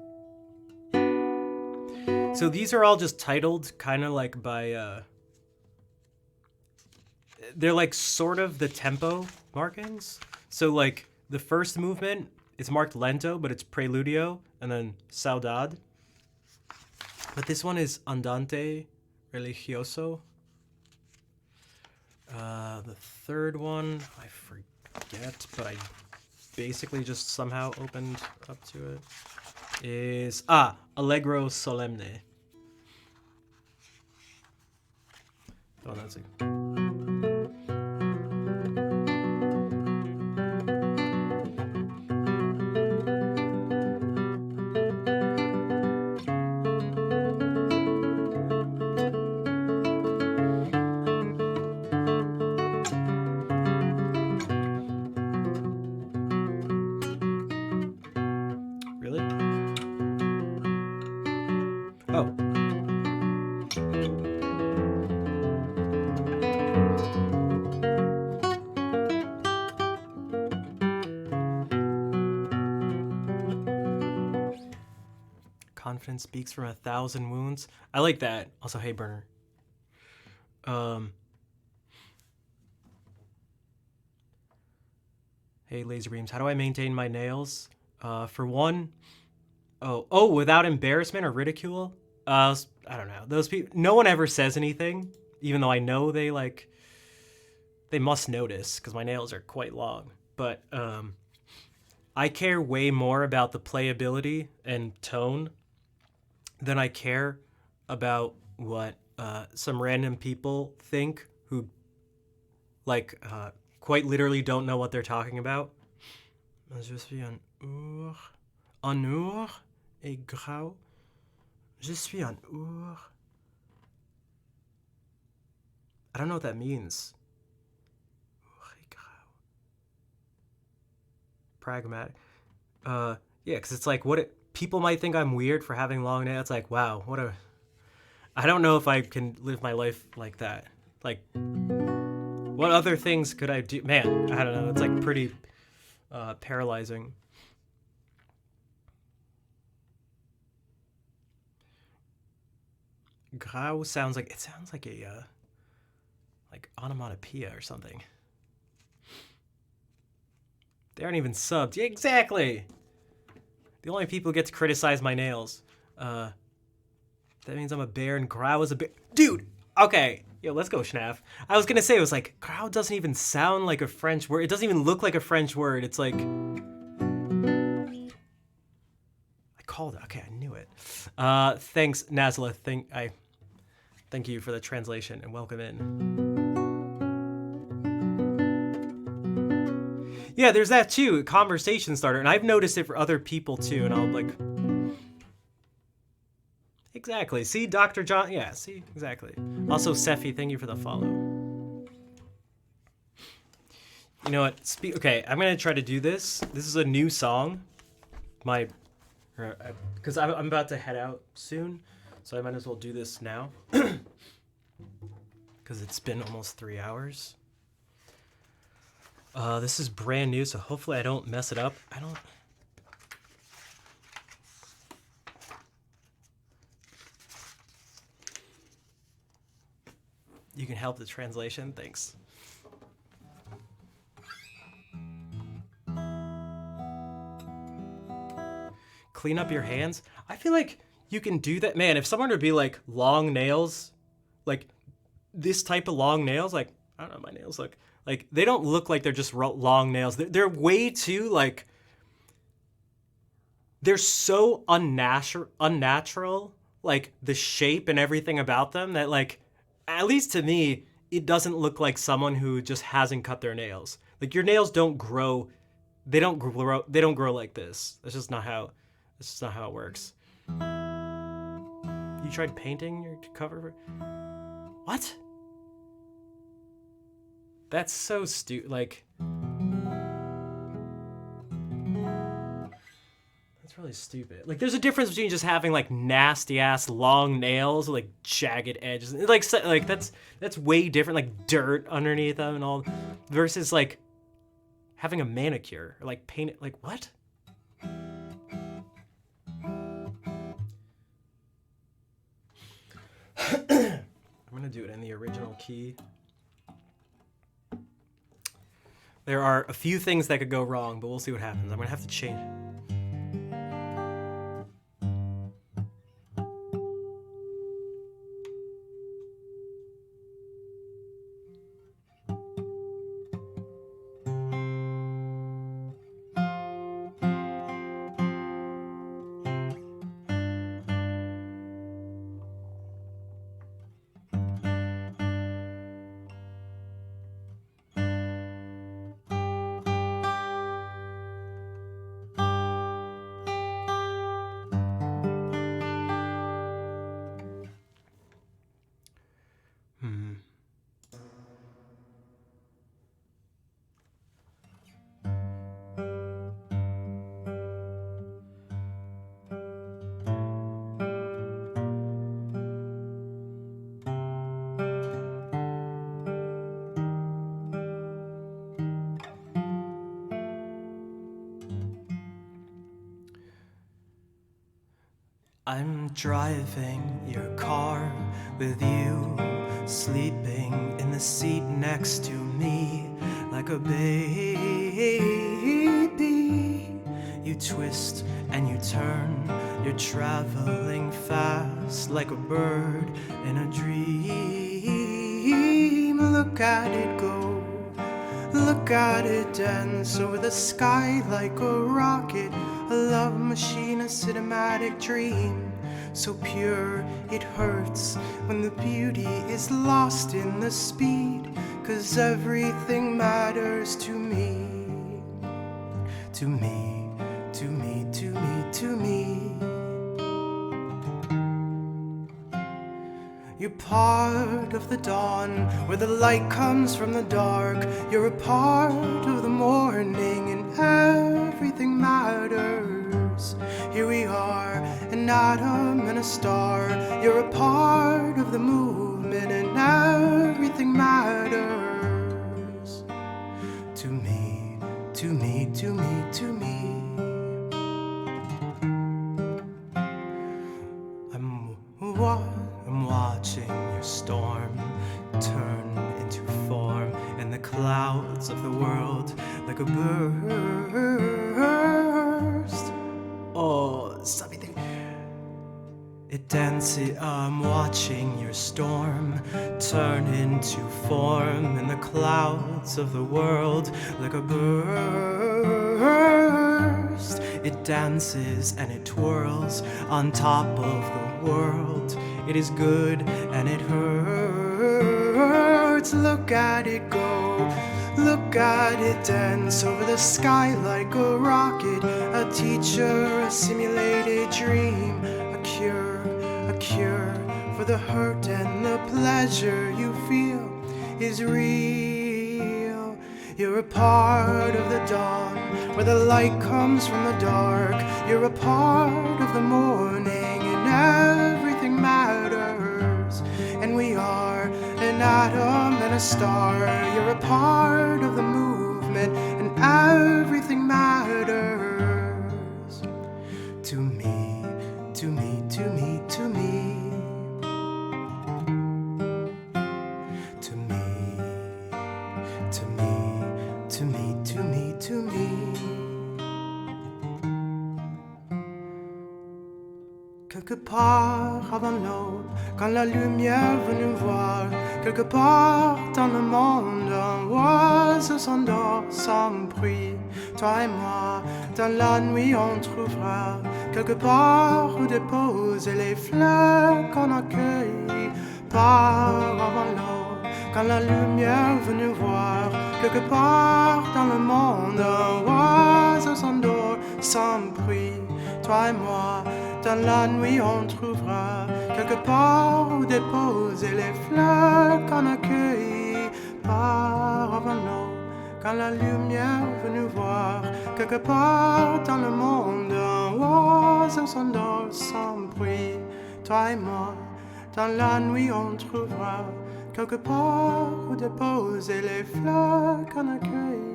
So these are all just titled kind of like by, they're like sort of the tempo markings. So like the first movement is marked lento, but it's preludio, and then saudade. But this one is andante religioso. The third one, I forget, but I basically just somehow opened up to it, is, Allegro Solemne. Oh, that's it. Confidence speaks from 1,000 wounds. I like that. Also, hey, Burner. Hey, Laser Beams. How do I maintain my nails? For one, without embarrassment or ridicule? I don't know. Those people, no one ever says anything, even though I know they must notice because my nails are quite long. But I care way more about the playability and tone than I care about what some random people think who quite literally don't know what they're talking about. Je suis un ours et grau. Je suis un ours. I don't know what that means. Pragmatic. Yeah, because it's like people might think I'm weird for having long nails. It's like, wow, I don't know if I can live my life like that. Like, what other things could I do? Man, I don't know. It's like pretty paralyzing. Grau sounds like a like onomatopoeia or something. They aren't even subbed. Yeah, exactly. The only people who get to criticize my nails. That means I'm a bear and Grau is a bear. Dude, okay. Yo, let's go, Schnaff. I was gonna say, it was like, Grau doesn't even sound like a French word. It doesn't even look like a French word. It's like... I called it. Okay, I knew it. Thanks, Nazla. Thank you for the translation and welcome in. Yeah, there's that too, a conversation starter, and I've noticed it for other people too, and I'll like... Exactly, see, Dr. John, yeah, see, exactly. Also, Sephi, thank you for the follow. You know what, okay, I'm gonna try to do this. This is a new song. Because I'm about to head out soon, so I might as well do this now. Because it's been almost 3 hours. This is brand new, so hopefully I don't mess it up. You can help the translation, thanks. Clean up your hands? I feel like you can do that. Man, if someone were to be like long nails, like this type of long nails, like, I don't know, my nails look... Like, they don't look like they're just long nails. They're way too, like... They're so unnatural, like, the shape and everything about them, that, like, at least to me, it doesn't look like someone who just hasn't cut their nails. Like, your nails don't grow. They don't grow like this. That's just not how it works. You tried painting your cover? What? That's so stupid. Like, that's really stupid. Like, there's a difference between just having like nasty ass long nails with like jagged edges, like that's way different. Like dirt underneath them and all, versus like having a manicure or like paint it. Like, what? I'm gonna do it in the original key. There are a few things that could go wrong, but we'll see what happens. I'm gonna have to change. I'm driving your car with you sleeping in the seat next to me like a baby. You twist and you turn, you're traveling fast like a bird in a dream. Look at it go, look at it dance over the sky like a rocket. A love machine, a cinematic dream, so pure it hurts when the beauty is lost in the speed. 'Cause everything matters to me, to me, to me, to me, to me. You're part of the dawn, where the light comes from the dark. You're a part of the morning, and everything matters. Here we are, an atom and a star. You're a part of the movement, and everything matters. To me, to me, to me, to me. I'm watching your storm turn into form in the clouds of the world like a burst. Oh, something. It dances. I'm watching your storm turn into form in the clouds of the world like a burst. It dances and it twirls on top of the world. It is good and it hurts. Look at it go, look at it dance over the sky like a rocket. A teacher, a simulated dream, a cure for the hurt and the pleasure you feel is real. You're a part of the dawn, where the light comes from the dark. You're a part of the morning, and everything matters. And we are an atom and a star. You're a part of the movement, and everything matters. To me, to me, to me, to me. To me, to me, to me, to me, to me. Quelque part avant l'aube, quand la lumière veut nous voir, quelque part dans le monde, un oiseau s'endort sans bruit. Toi et moi, dans la nuit on trouvera quelque part où déposer les fleurs qu'on accueille. Part avant l'aube, quand la lumière est venue voir quelque part dans le monde un oiseau s'endort sans bruit. Toi et moi, dans la nuit, on trouvera quelque part où déposer les fleurs qu'on a cueillies par avant l'eau. Quand la lumière est venue voir quelque part dans le monde un oiseau s'endort sans bruit. Toi et moi, dans la nuit, on trouvera quelque part où déposer les fleurs qu'on a cueillies.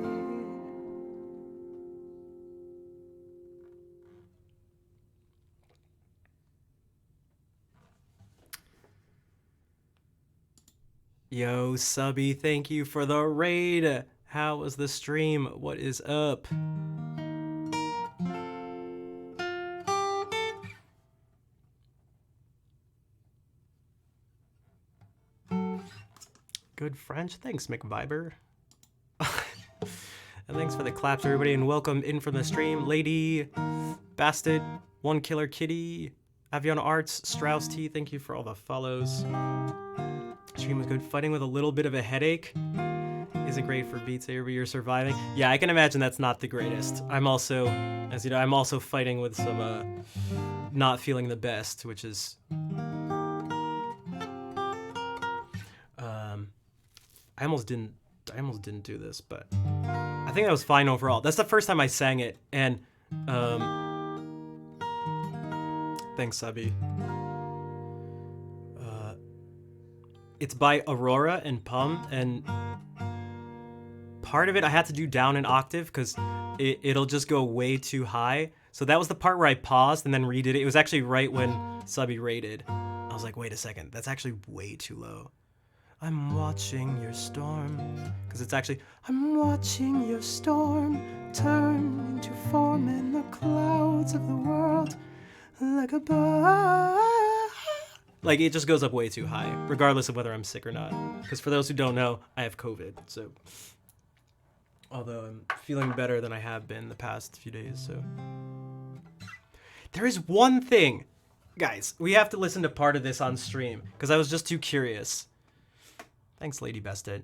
Yo, Subby, thank you for the raid. How was the stream? What is up? Good French. Thanks, McViber. And thanks for the claps, everybody, and welcome in from the stream. Lady, Bastard, One Killer Kitty, Avion Arts, Strauss T, thank you for all the follows. Stream was good. Fighting with a little bit of a headache isn't great for Beat Saber, but you're surviving. Yeah, I can imagine that's not the greatest. I'm also, as you know, I'm also fighting with some not feeling the best, which is I almost didn't do this, but I think that was fine overall. That's the first time I sang it, and thanks, Subby. It's by Aurora and Pum, and part of it I had to do down an octave because it'll just go way too high. So that was the part where I paused and then redid it. It was actually right when Subby rated. I was like, wait a second, that's actually way too low. I'm watching your storm, because it's actually, I'm watching your storm turn into form in the clouds of the world like a bird. Like, it just goes up way too high, regardless of whether I'm sick or not. Because for those who don't know, I have COVID, so. Although I'm feeling better than I have been the past few days, so. There is one thing. Guys, we have to listen to part of this on stream, because I was just too curious. Thanks, Lady Bested.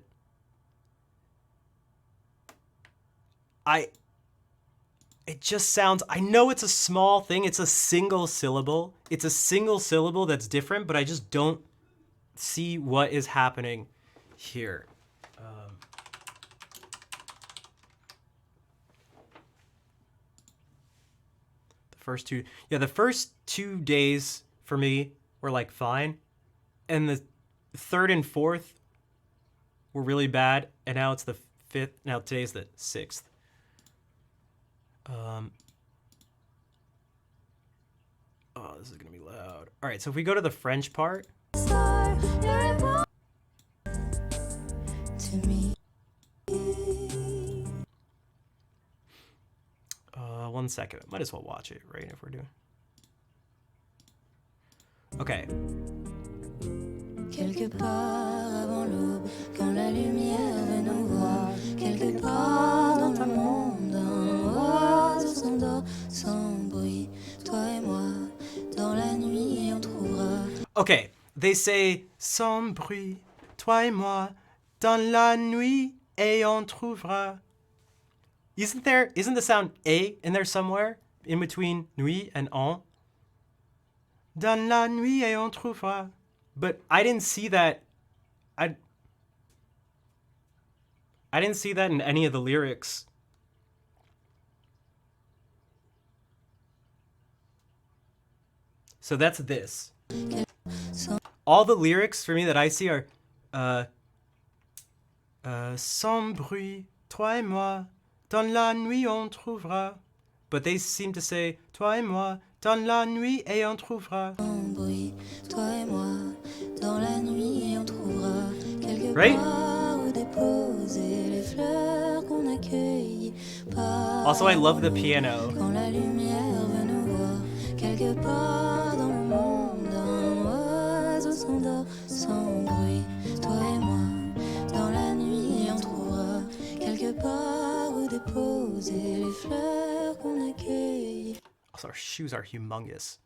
It just sounds, I know it's a small thing, it's a single syllable. It's a single syllable that's different, but I just don't see what is happening here. The first two days for me were like fine. And the third and fourth were really bad. And now it's the fifth, now today's the 6th. Oh, this is gonna be loud. All right, so if we go to the French part. One second. Might as well watch it, right? If we're doing. Okay. Quelque part avant l'aube, quand la lumière veut nous voir, quelque part dans le monde, un oiseau s'endort sans bruit, toi et moi, dans la nuit on trouvera. Okay, they say sans bruit, toi et moi, dans la nuit et on trouvera. Isn't the sound A in there somewhere in between nuit and on? Dans la nuit et on trouvera. But I didn't see that. I didn't see that in any of the lyrics. So that's this. All the lyrics for me that I see are sans bruit, toi et moi, dans la nuit on trouvera. But they seem to say toi et moi, dans la nuit et on trouvera. Right? Also, I love the piano. Also, our shoes are humongous.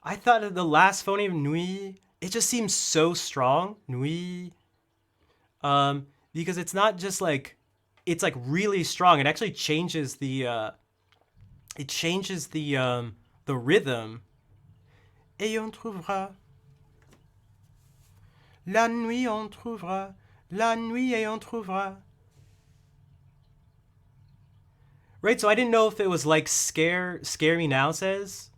I thought the last Phony of Nuit it just seems so strong, nuit. Because it's not just like, it's like really strong. It actually changes the rhythm. Et on trouvera la nuit, on trouvera la nuit, et on trouvera. Right, so I didn't know if it was like scare me now says,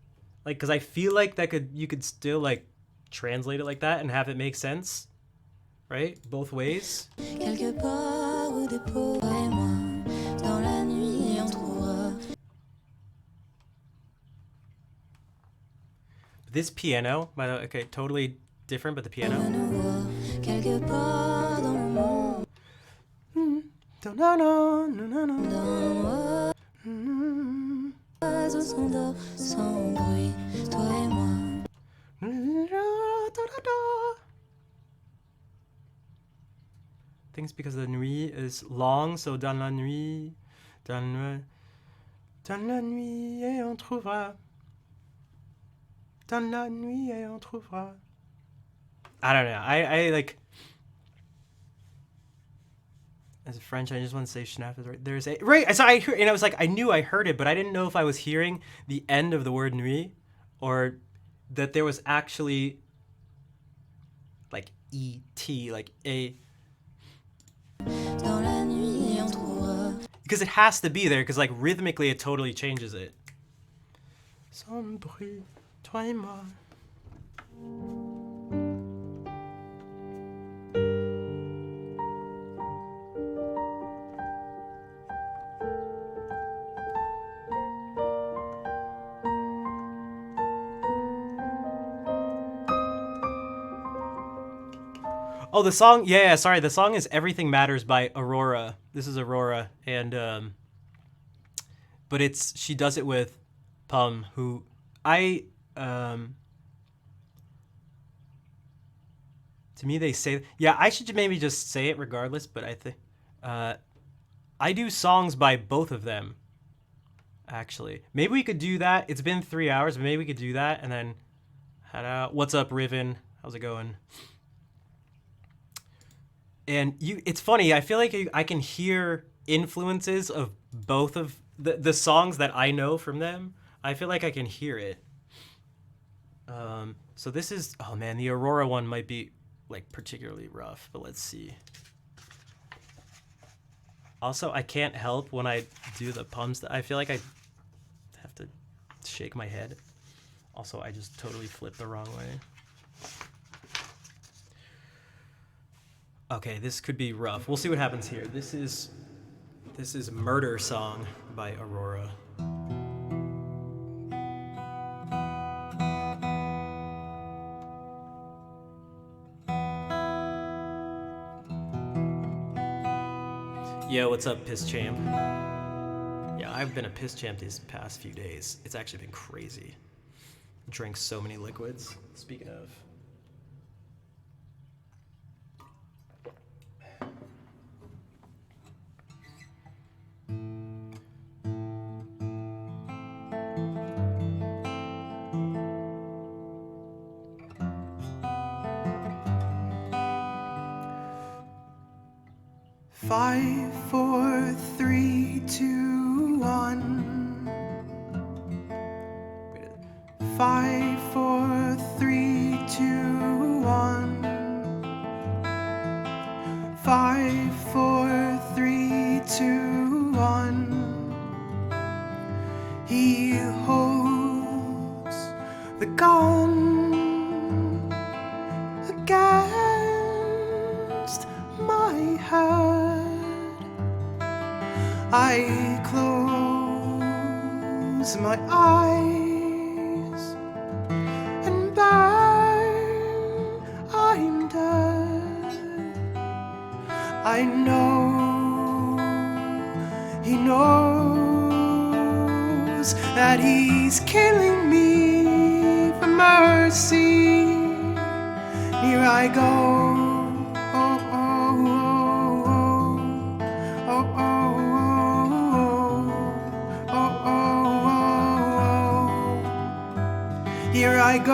like, because I feel like you could still like translate it like that and have it make sense, right? Both ways. Quelque part où des toi et moi, dans la nuit on trouvera. This piano, by the way, okay, totally different, but the piano. Quelque part dans le monde. Oiseaux s'endort sans bruit, toi et moi. I think it's because the nuit is long, so dans la nuit, dans la nuit et on trouvera. Dans la nuit et on trouvera. I don't know. I like. As a French, I just want to say Schnaf is right. There's a right. So I heard, and I was like, I knew I heard it, but I didn't know if I was hearing the end of the word nuit, or that there was actually like et, like a. Because it has to be there, because like rhythmically it totally changes it. Sans bruit, toi et moi. Oh, the song, yeah, sorry, the song is Everything Matters by Aurora. This is Aurora, and but she does it with Pum, who to me they say, yeah, I should maybe just say it regardless, but I think I do songs by both of them, actually. Maybe we could do that. It's been 3 hours, but maybe we could do that and then head out. What's up, Riven? How's it going? And it's funny, I feel like I can hear influences of both of the songs that I know from them. I feel like I can hear it. So this is, oh man, the Aurora one might be like particularly rough, but let's see. Also, I can't help when I do the pumps. I feel like I have to shake my head. Also, I just totally flipped the wrong way. Okay, this could be rough. We'll see what happens here. This is Murder Song by Aurora. Yo, what's up, Piss Champ? Yeah, I've been a Piss Champ these past few days. It's actually been crazy. Drank so many liquids. Speaking of. Five, four, three, two, one. 5, 4, 3, 2, 1. 5, 4, 3, 2, 1. He holds the gun against my head. I close my eyes and bang, I'm dead. I know he knows that he's killing me for mercy. Here I go. Here I go,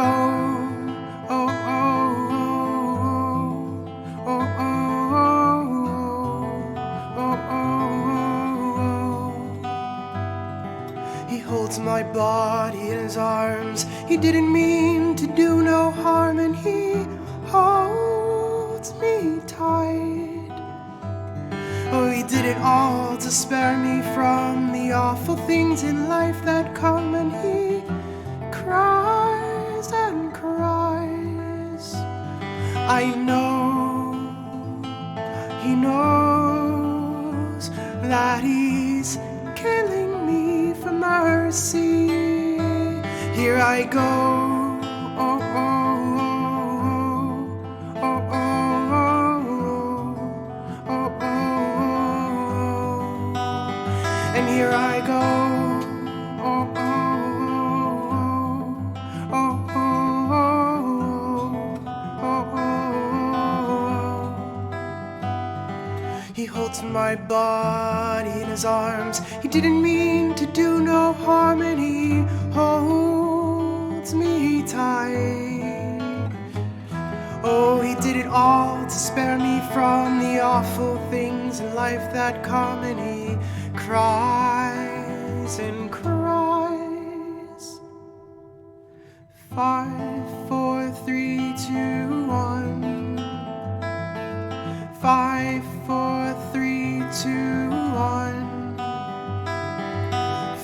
oh, oh, He holds my body in his arms. He didn't mean to do no harm, and he holds me tight. Oh, he did it all to spare me from the awful things in life that come, and he cries and cries. I know he knows that he's killing me for mercy. Here I go. Oh, oh, oh, oh, oh, oh, oh, oh, oh. And here I go. Oh, oh, oh, oh, oh, oh, oh, oh. He holds my body in his arms. He didn't mean to do no harm, and he holds me tight. Oh, he did it all to spare me from the awful things in life that come, and he cries and cries. 5, 4, 3, 2, 1. 5, 4, 3, 2, 1.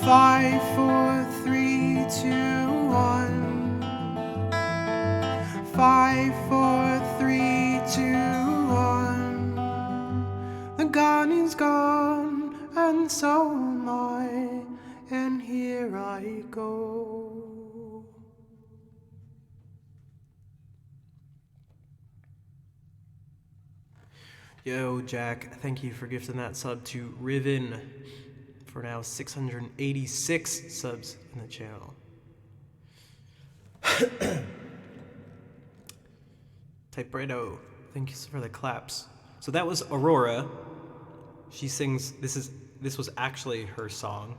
5, 4, 3, 2, 1. 5, 4, 3, 2, 1. The gun is gone, and so am I, and here I go. Yo, Jack, thank you for gifting that sub to Riven for now 686 subs in the channel. Typeredo, thank you for the claps. So that was Aurora. She sings, this was actually her song,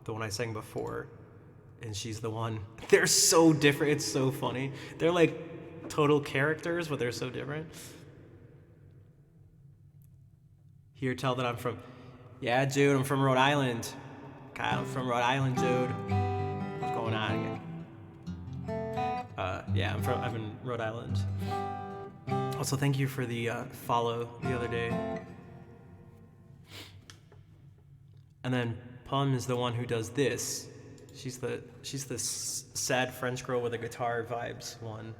the one I sang before, and she's the one. They're so different, it's so funny. They're like total characters, but they're so different. Here, tell that I'm from, yeah, Jude, I'm from Rhode Island. Kyle, I'm from Rhode Island, Jude. What's going on again? Yeah, I'm in Rhode Island. Also, thank you for the follow the other day. And then Pum is the one who does this. She's the sad French girl with the guitar vibes one.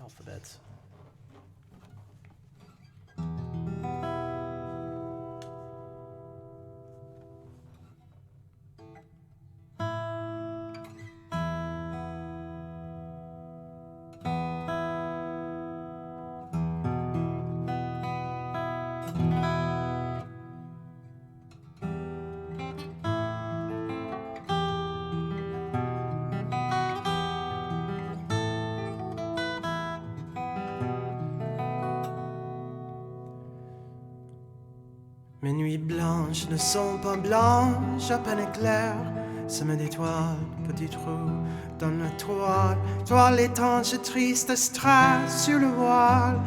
Alphabets. Mes nuits blanches ne sont pas blanches, à peine éclair, semé d'étoiles, petit trou dans la toile, toile étanche, triste, strass sur le voile.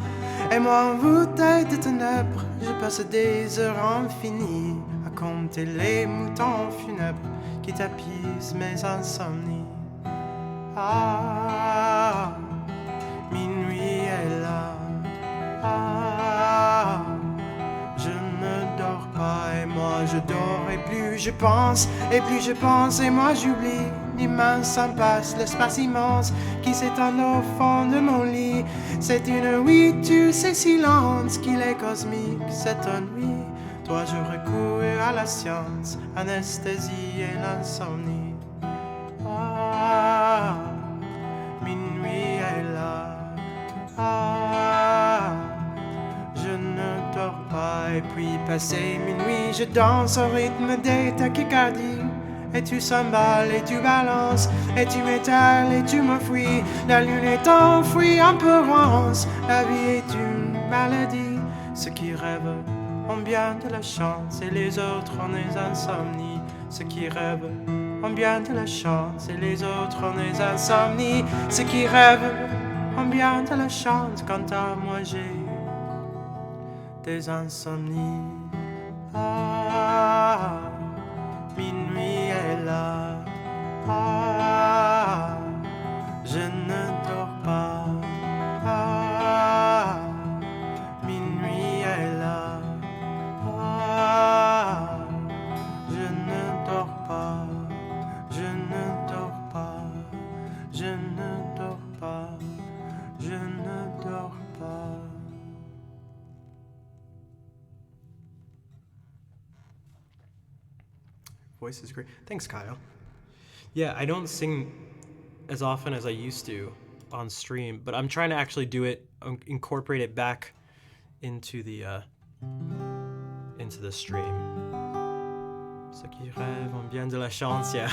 Et moi envoûté de ténèbres, je passe des heures infinies à compter les moutons funèbres qui tapissent mes insomnies. Ah, minuit est là. Ah, je ne dors pas et moi je dors et plus je pense et moi j'oublie l'immense impasse, l'espace immense qui s'étend au fond de mon lit. C'est une nuit, tu sais, silence qu'il est cosmique, cette nuit. Toi je recours à la science, anesthésie et l'insomnie. Ah, minuit est là. Ah, je ne dors pas et puis passé minuit, je danse au rythme des tachycardies. Et tu s'emballes et tu balances, et tu m'étales et tu m'enfuis. La lune est enfouie en pleurance, la vie est une maladie. Ceux qui rêvent ont bien de la chance et les autres ont des insomnies. Ceux qui rêvent ont bien de la chance et les autres ont des insomnies. Ceux qui rêvent ont bien de la chance. Quant à moi, j'ai des insomnies. Ah, minuit est là. Ah, je ne dors pas. Ah, minuit est là. Ah, je ne dors pas. Je ne dors pas. Je ne dors pas. Je ne dors pas. Voice is great. Thanks, Kyle. Yeah, I don't sing as often as I used to on stream, but I'm trying to actually do it, incorporate it back into the stream. Ceux qui rêvent ont bien de la chance. Yeah.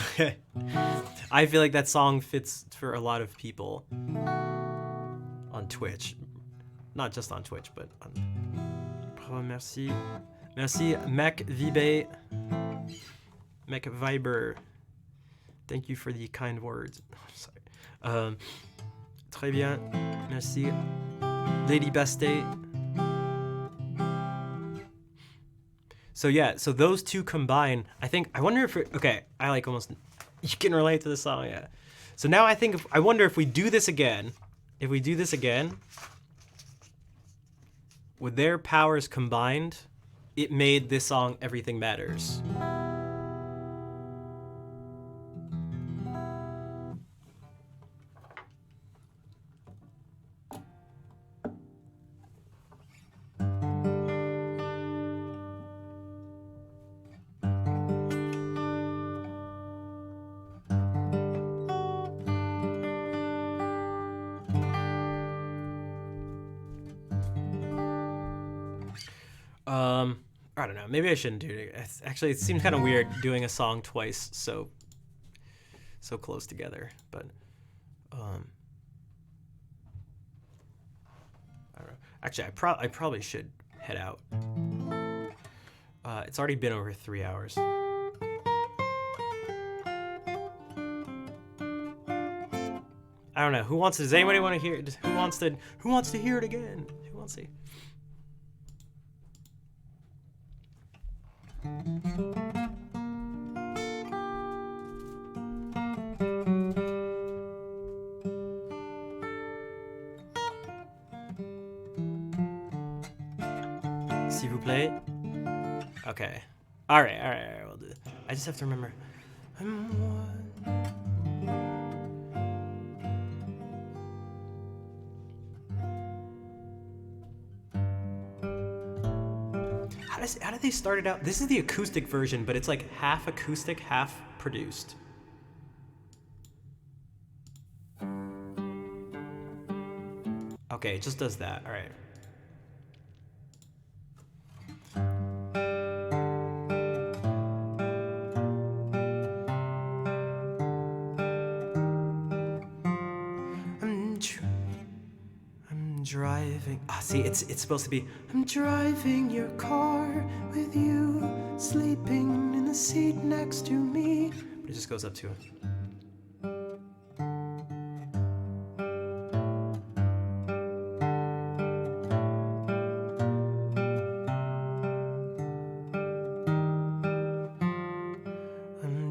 I feel like that song fits for a lot of people on Twitch. Not just on Twitch, but on... Oh, merci. Merci, Mac Vibe. Mac Viber. Thank you for the kind words. Sorry. Très bien. Merci. Lady Bastille. So yeah, so those two combine, I wonder if, okay, I like almost, you can relate to the song, yeah. So now I wonder if we do this again, with their powers combined, it made this song Everything Matters. I don't know. Maybe I shouldn't do it. Actually, it seems kind of weird doing a song twice so close together. But I don't know. Actually, I probably should head out. It's already been over 3 hours. I don't know. Does anybody want to hear it? Who wants to hear it again? Who wants to? S'il vous plaît. Okay. All right. We'll do it. I just have to remember. How did they start it out? This is the acoustic version, but it's like half acoustic, half produced. Okay, it just does that. All right. I'm driving. See, it's supposed to be. I'm driving your car with you, sleeping in the seat next to me. But it just goes up to it.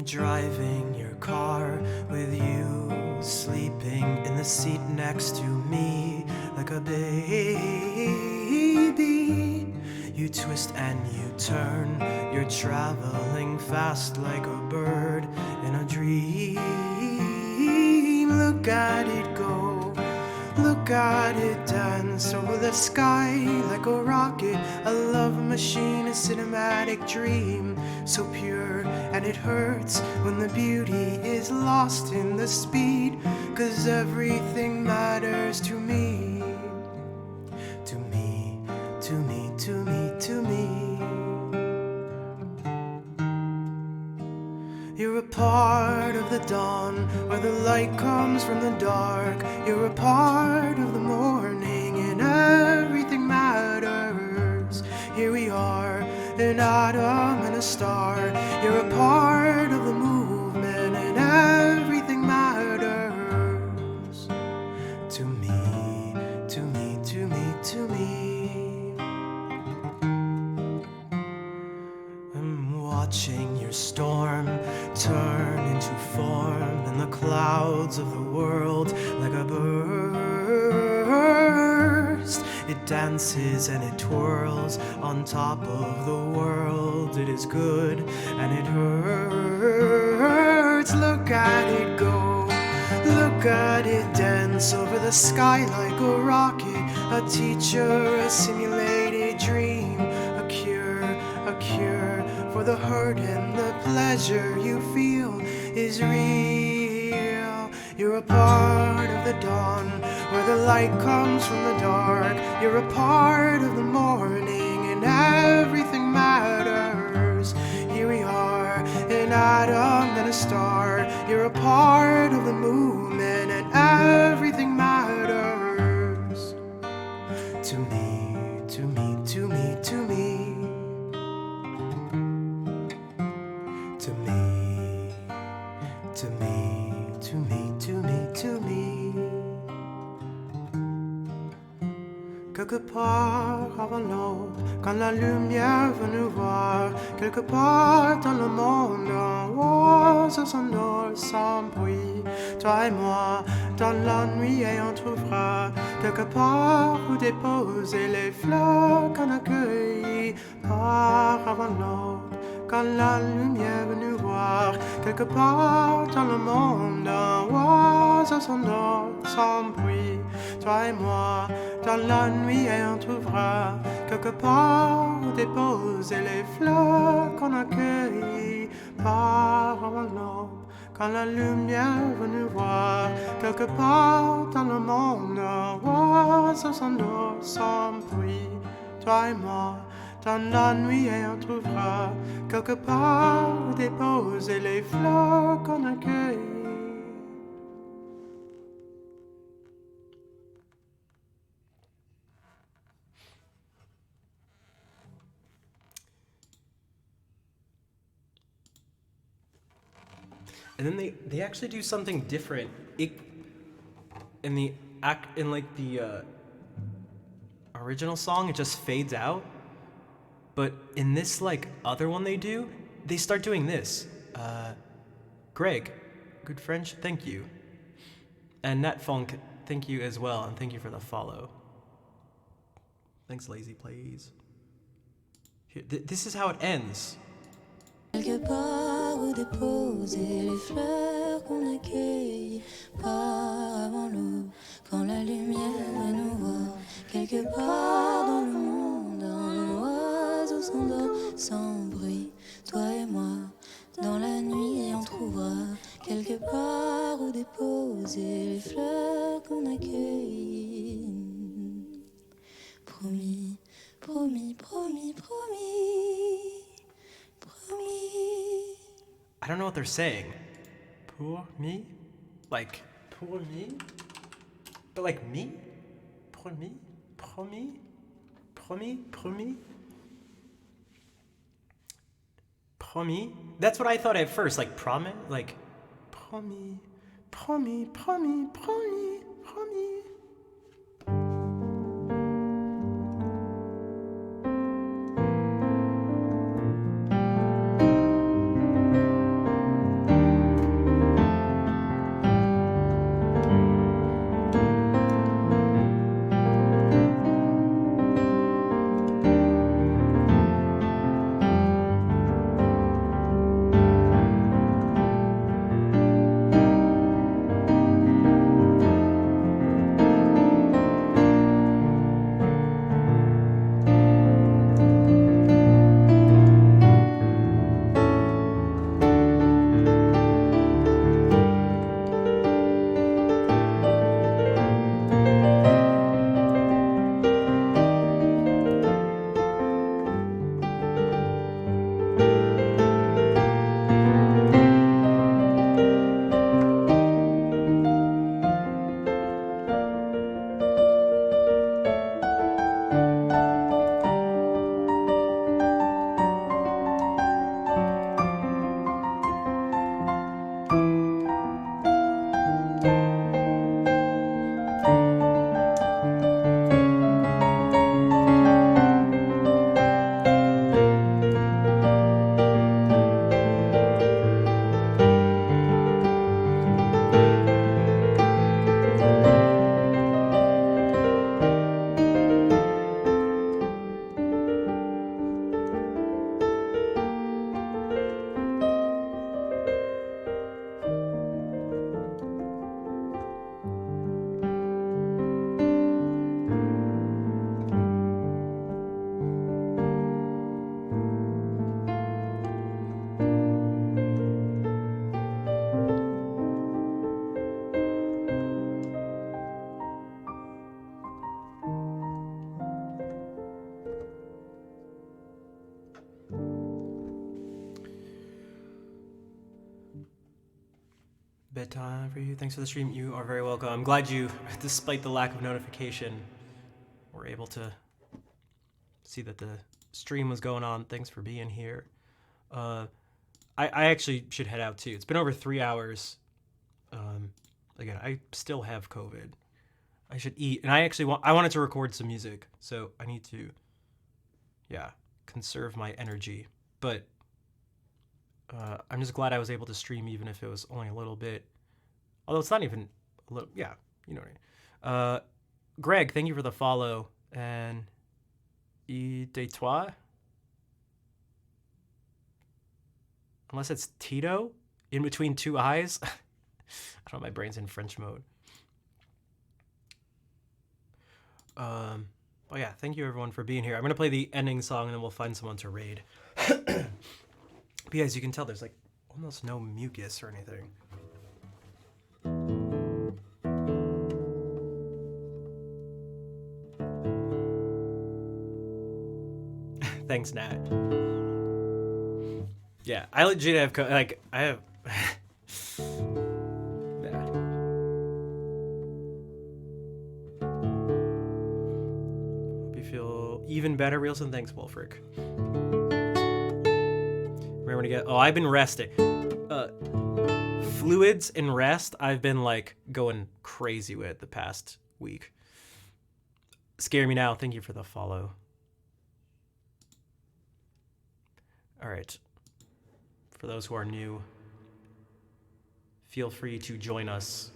Driving your car with you, sleeping in the seat next to me like a baby. You twist and you turn, you're traveling fast like a bird in a dream. Look at it go, look at it dance over the sky like a rocket. A love machine, a cinematic dream, so pure and it hurts when the beauty is lost in the speed. 'Cause everything matters to me, to me, to me, to me, to me. You're a part of the dawn, where the light comes from the dark. You're a part of the morning, and everything matters. Here we are, an atom and a star. You're a part of the movement, and everything matters to me. to me. I'm watching your storm turn into form in the clouds of the world like a burst. It dances and it twirls on top of the world. It is good and it hurts. Look at it go. Look at it dance over the sky like a rocket. A teacher, a simulated dream. A cure for the hurt and the pleasure you feel is real. You're a part of the dawn where the light comes from the dark. You're a part of the morning and everything matters. Here we are, an atom and a star. You're a part of the movement and everything matters. To me, to me, to me, to me. To me, to me, to me, to me, to me. Quelque part avant l'aube, quand la lumière veut nous voir, quelque part dans le monde, un oiseau s'endort sans bruit. Toi et moi, dans la nuit, et on trouvera quelque part où déposer les fleurs qu'on accueille. Part avant l'aube, quand la lumière veut nous voir, quelque part dans le monde, un oiseau s'endort sans bruit. Toi et moi, dans la nuit, et on trouvera quelque part où déposer les fleurs qu'on accueille. Par avant l'aube, quand la lumière veut nous voir, quelque part dans le monde, un oiseau s'endort sans bruit. Toi et moi, dans la nuit, et on trouvera quelque part où déposer les fleurs qu'on accueille. And then they actually do something different. In like the original song, it just fades out. But in this like other one they do, they start doing this. Greg, good French, thank you. And Netfunk, thank you as well, and thank you for the follow. Thanks, Lazy Plays. Here, this is how it ends. Quelque part où déposer les fleurs qu'on accueille, par avant l'aube, quand la lumière va nous voir. Quelque part dans le monde, un oiseau s'endort sans bruit. Toi et moi, dans la nuit, on trouvera quelque part où déposer les fleurs qu'on accueille. Promis, promis, promis, promis. I don't know what they're saying. Pour me? Like, pour me? But like me? Pour me? Promis? Promis? Promis? Promis? That's what I thought at first, like promise? Like, promis, promis, promis, promis, promis. Time for you. Thanks for the stream. You are very welcome. I'm glad you, despite the lack of notification, were able to see that the stream was going on. Thanks for being here. I actually should head out too. It's been over 3 hours. Again, I still have COVID. I should eat, and I wanted to record some music, so I need to, conserve my energy. But I'm just glad I was able to stream, even if it was only a little bit. Although it's not even a little, you know what I mean. Greg, thank you for the follow, and de toi. Unless it's Tito, in between two eyes. I don't know, my brain's in French mode. But yeah, thank you everyone for being here. I'm gonna play the ending song and then we'll find someone to raid. But yeah, as you can tell, there's like almost no mucus or anything. Thanks, Nat. Yeah, I legit have I have. Hope you feel even better, Reelson. Thanks, Wolfric. Remember to get. Oh, I've been resting. Fluids and rest. I've been like going crazy with the past week. Scare me now. Thank you for the follow. All right. For those who are new, feel free to join us.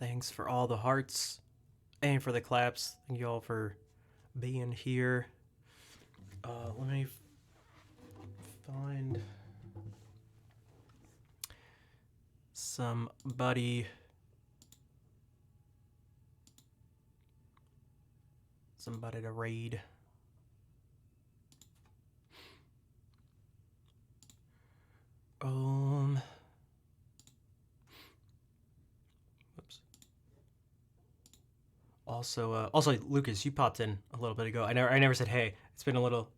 Thanks for all the hearts and for the claps. Thank you all for being here. Let me find somebody to raid. Oops. Also, Lucas, you popped in a little bit ago. I never said hey. It's been a little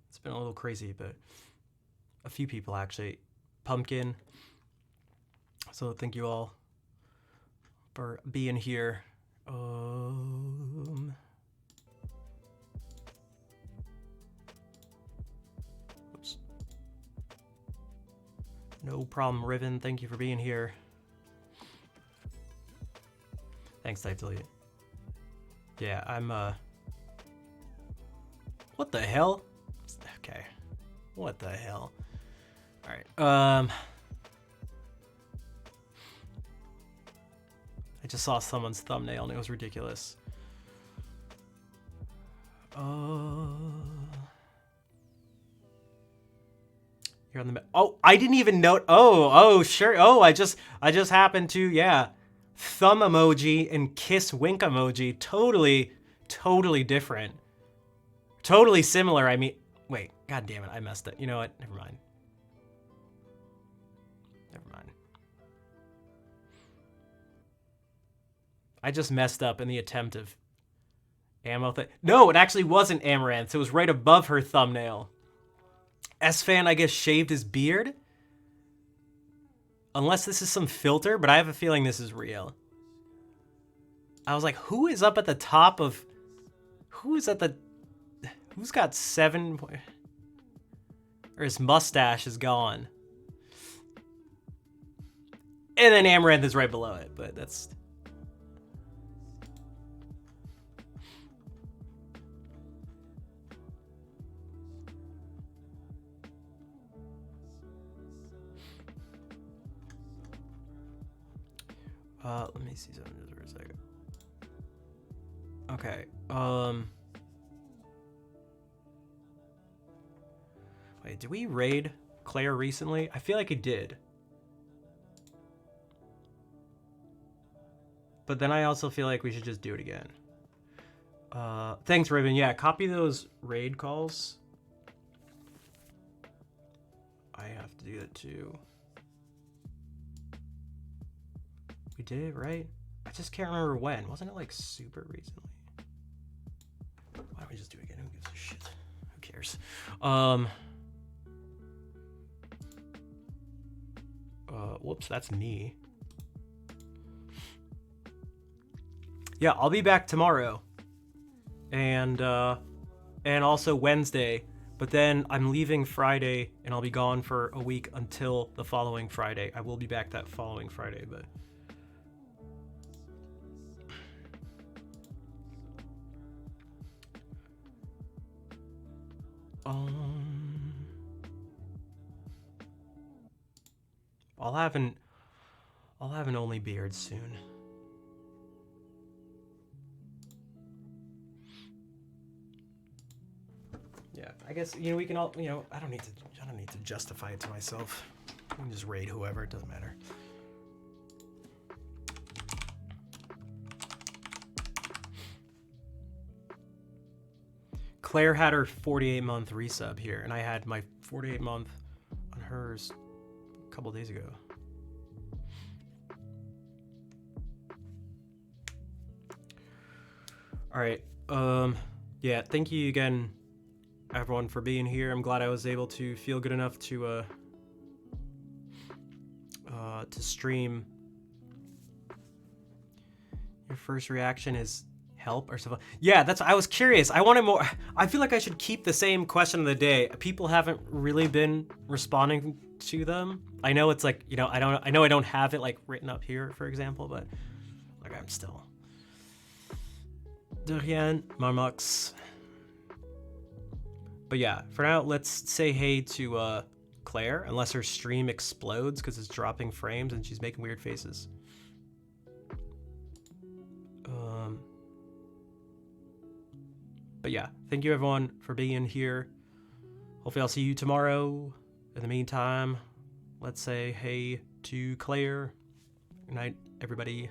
crazy, but a few people actually. Pumpkin. So thank you all for being here. Oops. No problem, Riven. Thank you for being here. Thanks, Type Delete. Yeah, I'm, what the hell? Okay. What the hell? Alright, I just saw someone's thumbnail and it was ridiculous. You're on the. Oh, I didn't even note. Oh, sure. Oh, I just happened to, yeah. Thumb emoji and kiss wink emoji. Totally different. Totally similar. I mean, wait. God damn it. I messed it. You know what? Never mind. I just messed up in the attempt of ammo. No, it actually wasn't Amaranth. It was right above her thumbnail. S-Fan, I guess, shaved his beard? Unless this is some filter, but I have a feeling this is real. I was like, who is up at the top of... Who's got 7... Or his mustache is gone. And then Amaranth is right below it, but that's... let me see something just for a second. Okay, wait, did we raid Claire recently? I feel like I did. But then I also feel like we should just do it again. Thanks, Ribbon. Yeah, copy those raid calls. I have to do that too. We did it, right? I just can't remember when. Wasn't it like super recently? Why don't we just do it again? Who gives a shit? Who cares? Whoops, that's me. Yeah, I'll be back tomorrow. And also Wednesday. But then I'm leaving Friday and I'll be gone for a week until the following Friday. I will be back that following Friday, but I'll have an only beard soon. Yeah, I guess, you know, we can all, you know, I don't need to justify it to myself. I can just raid whoever, it doesn't matter. Claire had her 48-month resub here, and I had my 48-month on hers a couple days ago. All right. Yeah, thank you again, everyone, for being here. I'm glad I was able to feel good enough to stream. Your first reaction is help or something. Yeah, I was curious. I wanted more. I feel like I should keep the same question of the day. People haven't really been responding to them. I know it's like, you know, I know I don't have it like written up here, for example, but like I'm still. De rien, Marmux. But yeah, for now, let's say hey to Claire, unless her stream explodes because it's dropping frames and she's making weird faces. But yeah, thank you everyone for being here. Hopefully I'll see you tomorrow. In the meantime, let's say hey to Claire. Good night, everybody.